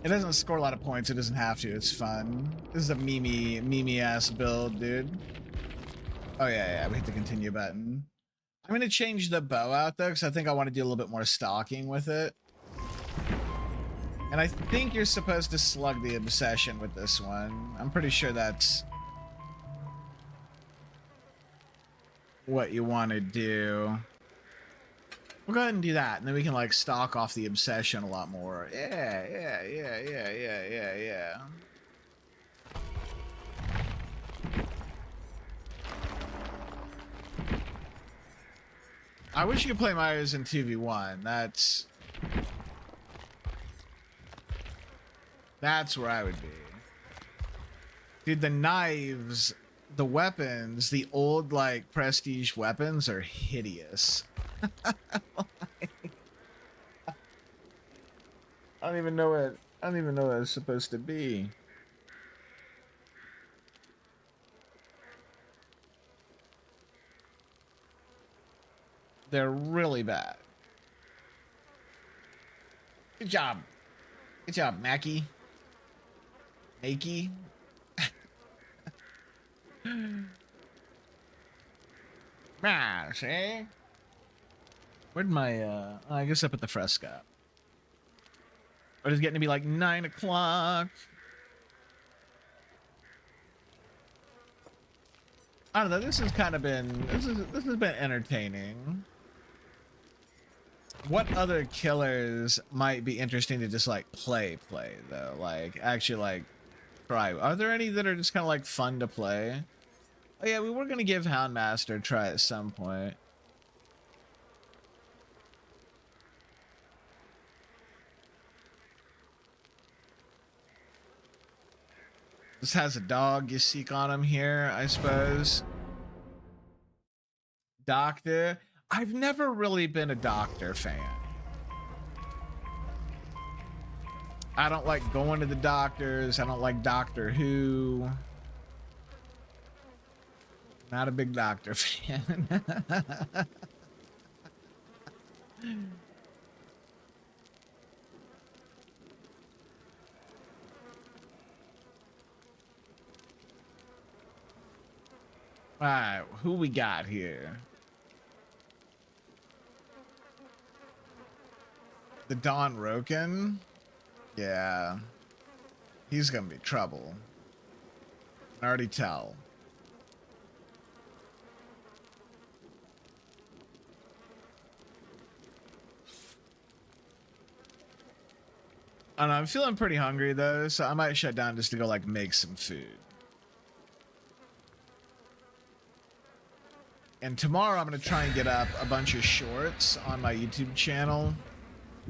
It doesn't score a lot of points. It doesn't have to. It's fun. This is a meme ass build, dude. Oh yeah, we hit the continue button. I'm gonna change the bow out though, because I think I want to do a little bit more stalking with it. And I think you're supposed to slug the obsession with this one. I'm pretty sure that's what you want to do. We'll go ahead and do that, and then we can like stalk off the obsession a lot more. Yeah. I wish you could play Myers in 2v1. That's where I would be. Dude, the knives, the weapons, the old like prestige weapons are hideous. I don't even know what it's supposed to be. They're really bad. Good job. Good job, Mackie. Makey. See? Where'd my, I guess up at the Fresca. But it's getting to be like 9 o'clock. I don't know, this has kind of been, this has been entertaining. What other killers might be interesting to just like play though? Like actually like try. Are there any that are just kind of like fun to play? Oh yeah, we were gonna give Houndmaster a try at some point. This has a dog you seek on him here, I suppose. Doctor. I've never really been a Doctor fan. I don't like going to the doctors. I don't like Doctor Who. Not a big Doctor fan. All right, who we got here? The Don Roken? Yeah. He's gonna be trouble. I can already tell. I don't know, I'm feeling pretty hungry though, so I might shut down just to go like make some food. And tomorrow I'm gonna try and get up a bunch of shorts on my YouTube channel.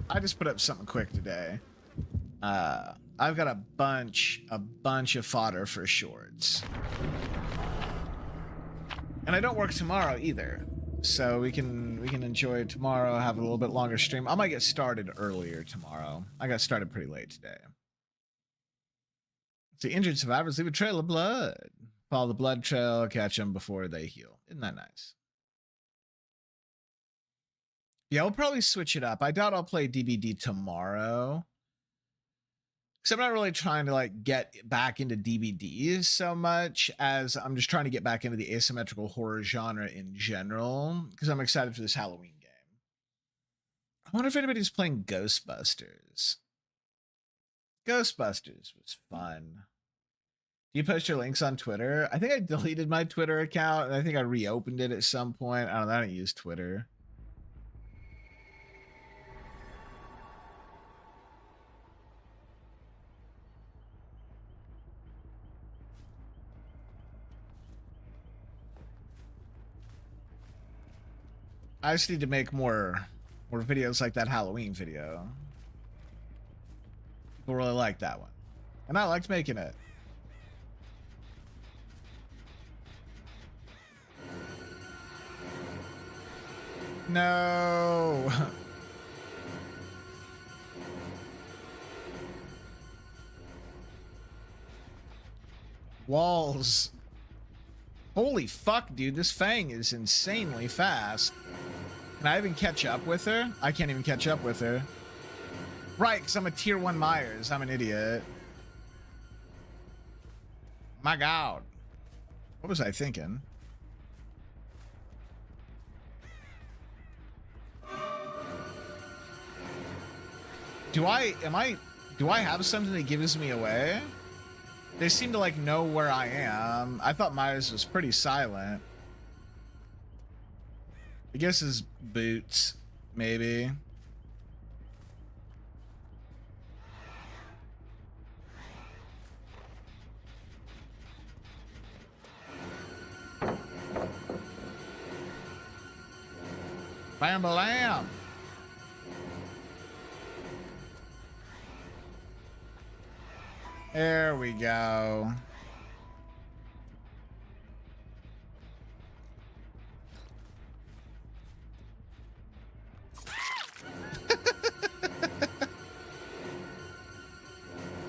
I just put up something quick today. I've got a bunch of fodder for shorts. And I don't work tomorrow either. So we can enjoy tomorrow, have a little bit longer stream. I might get started earlier tomorrow. I got started pretty late today. The injured survivors leave a trail of blood. Follow the blood trail, catch them before they heal. Isn't that nice? Yeah, we'll probably switch it up. I doubt I'll play DBD tomorrow. Because I'm not really trying to like get back into DBDs so much as I'm just trying to get back into the asymmetrical horror genre in general. Because I'm excited for this Halloween game. I wonder if anybody's playing Ghostbusters. Ghostbusters was fun. Do you post your links on Twitter? I think I deleted my Twitter account and I think I reopened it at some point. I don't know. I don't use Twitter. I just need to make more videos like that Halloween video. People really like that one. And I liked making it. No. Walls. Holy fuck, dude. This Fang is insanely fast. Can I even catch up with her? I can't even catch up with her. Right, because I'm a tier 1 Myers. I'm an idiot. My God. What was I thinking? Do I have something that gives me away? They seem to like know where I am. I thought Myers was pretty silent. I guess his boots, maybe. Bam, bam. There we go.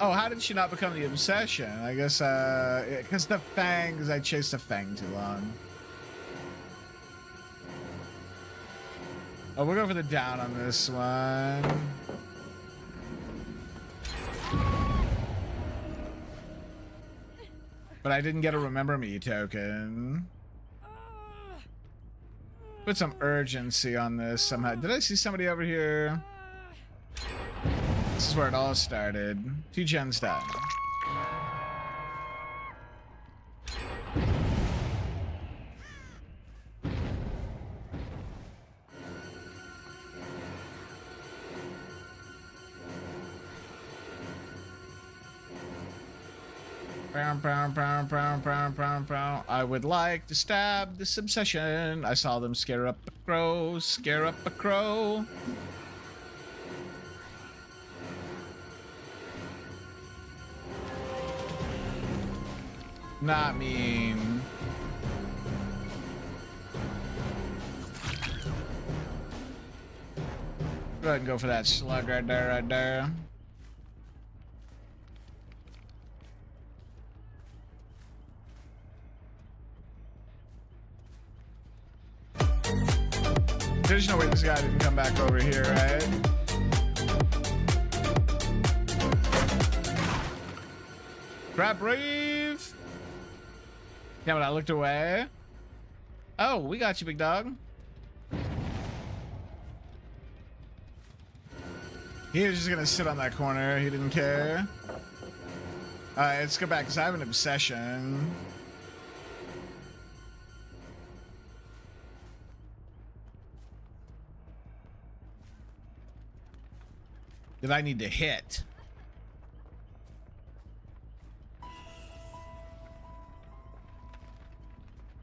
Oh, how did she not become the obsession? I guess, because the fangs, I chased the fang too long. Oh, we'll go for the down on this one. But I didn't get a remember me token. Put some urgency on this somehow. Did I see somebody over here? This is where it all started. 2 gens down. I would like to stab this obsession. I saw them scare up a crow, scare up a crow. Not mean. Go ahead and go for that slug right there, right there. There's no way this guy didn't come back over here, right? Crap, brave. Yeah, but I looked away. Oh, we got you, big dog. He was just gonna sit on that corner. He didn't care. Let's go back because I have an obsession. That I need to hit.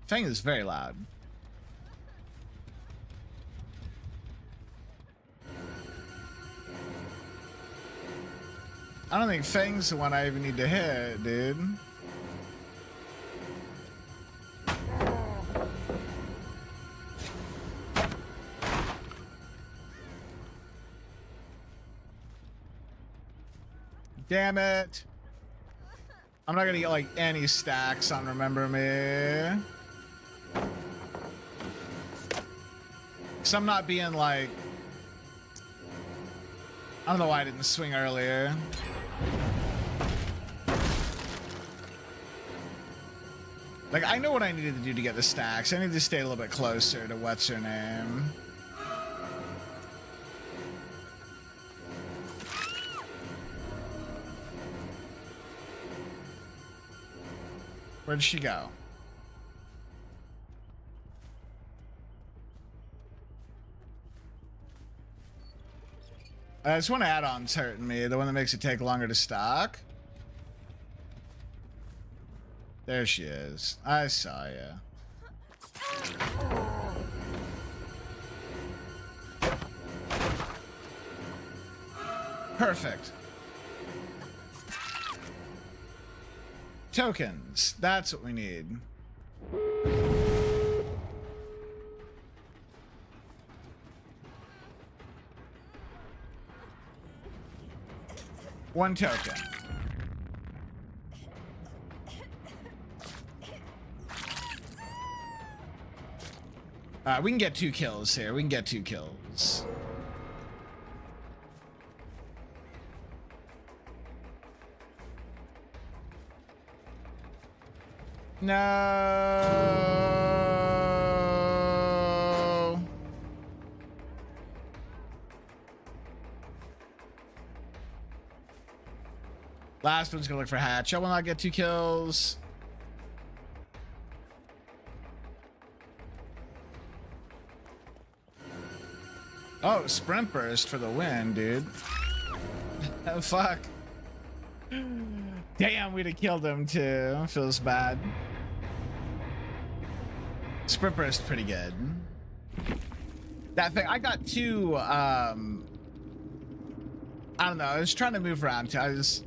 Fang is very loud. I don't think Fang's the one I even need to hit, dude. Damn it. I'm not gonna get like any stacks on Remember Me. Cause I'm not being like, I don't know why I didn't swing earlier. Like, I know what I needed to do to get the stacks. I need to stay a little bit closer to what's her name. Where'd she go? This one add-on's hurting me. The one that makes it take longer to stock. There she is. I saw ya. Perfect. Tokens. That's what we need. One token. We can get 2 kills here. We can get 2 kills. No. Last one's gonna look for hatch. I will not get 2 kills. Oh, sprint burst for the win, dude. Oh, fuck. Damn, we'd have killed him too. Feels bad. Sprint burst pretty good. That thing, I got 2, I don't know, I was trying to move around too. I was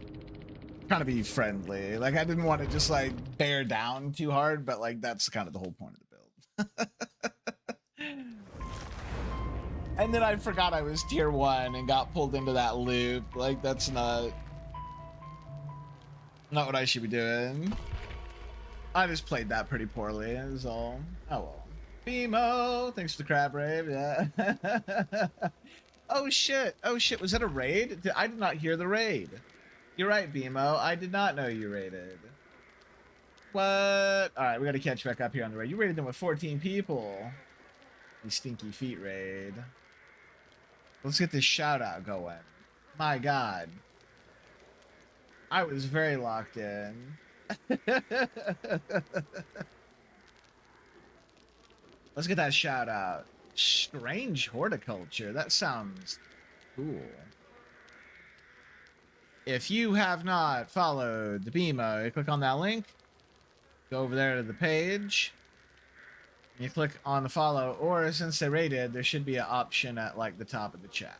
trying to be friendly. Like, I didn't want to just, like, bear down too hard, but, like, that's kind of the whole point of the build. And then I forgot I was tier 1 and got pulled into that loop. Like, that's not what I should be doing. I just played that pretty poorly, is all. Oh, well. BMO, thanks for the crab rave, yeah. Oh, shit. Oh, shit. Was that a raid? I did not hear the raid. You're right, BMO. I did not know you raided. What? All right, we got to catch back up here on the raid. You raided them with 14 people. You stinky feet raid. Let's get this shout out going. My God. I was very locked in. Let's get that shout out. Strange horticulture. That sounds cool. If you have not followed the BMO, click on that link. Go over there to the page. You click on the follow, or since they rated, there should be an option at like the top of the chat.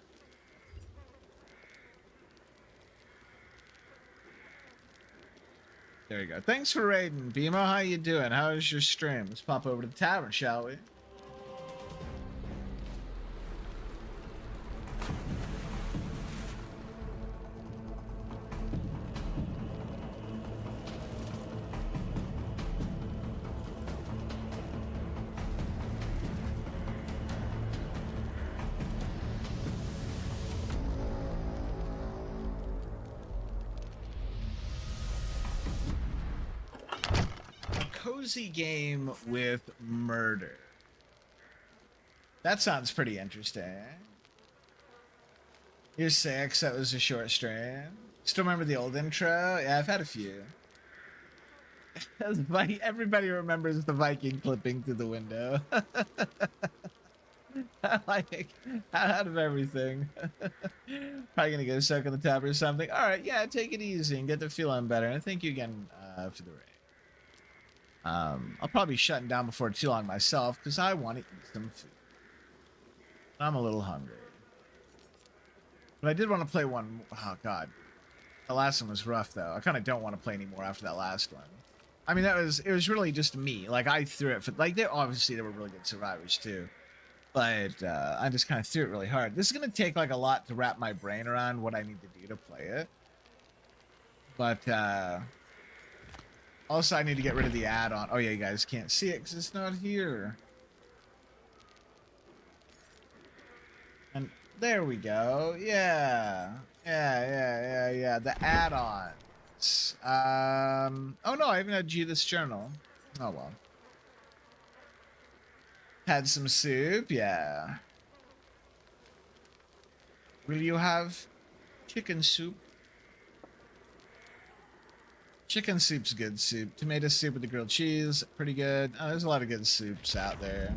There you go. Thanks for raiding, BMO. How you doing? How's your stream? Let's pop over to the tavern, shall we? Cozy game with murder. That sounds pretty interesting. You're 6. That was a short stream. Still remember the old intro? Yeah, I've had a few. Everybody remembers the Viking clipping through the window. Like, out of everything. Probably gonna go soak in the tub or something. All right, yeah, take it easy and get the feeling better. And thank you again for the raid. I'll probably be shutting down before too long myself because I want to eat some food. I'm a little hungry. But I did want to play one. Oh, God. The last one was rough, though. I kind of don't want to play anymore after that last one. I mean, it was really just me. Like, I threw it for... Like, obviously, there were really good survivors, too. But I just kind of threw it really hard. This is going to take, like, a lot to wrap my brain around what I need to do to play it. But, also, I need to get rid of the add-on. Oh, yeah, you guys can't see it because it's not here. And there we go. Yeah. Yeah. The add-ons. Oh, no, I haven't had this journal. Oh, well. Had some soup, yeah. Will you have chicken soup? Chicken soup's good soup. Tomato soup with the grilled cheese, pretty good. Oh, there's a lot of good soups out there.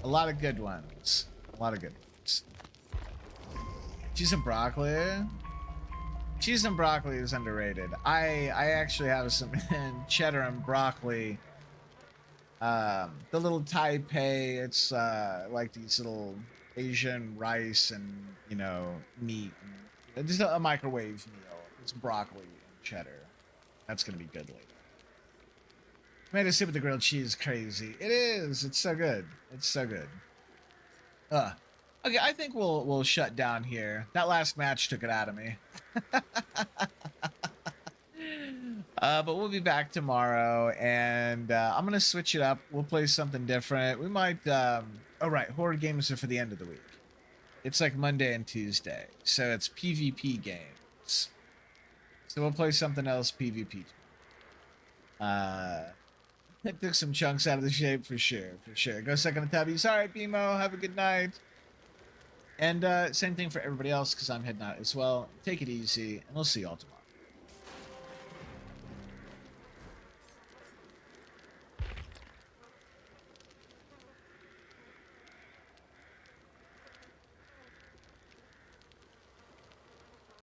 A lot of good ones. A lot of good ones. Cheese and broccoli. Cheese and broccoli is underrated. I actually have some cheddar and broccoli. The little Taipei. It's like these little Asian rice and, you know, meat. And just a microwave meal. It's broccoli and cheddar. That's gonna be good later. Tomato soup with the grilled cheese, crazy. It is. It's so good. It's so good. Okay, I think we'll shut down here. That last match took it out of me. But we'll be back tomorrow, and I'm gonna switch it up. We'll play something different. We might. Oh right, horror games are for the end of the week. It's like Monday and Tuesday, so it's PvP games. So we'll play something else PvP. It took some chunks out of the shape for sure, for sure. Go second the tabbies. All right, BMO, have a good night. And same thing for everybody else because I'm heading out as well. Take it easy, and we'll see y'all tomorrow.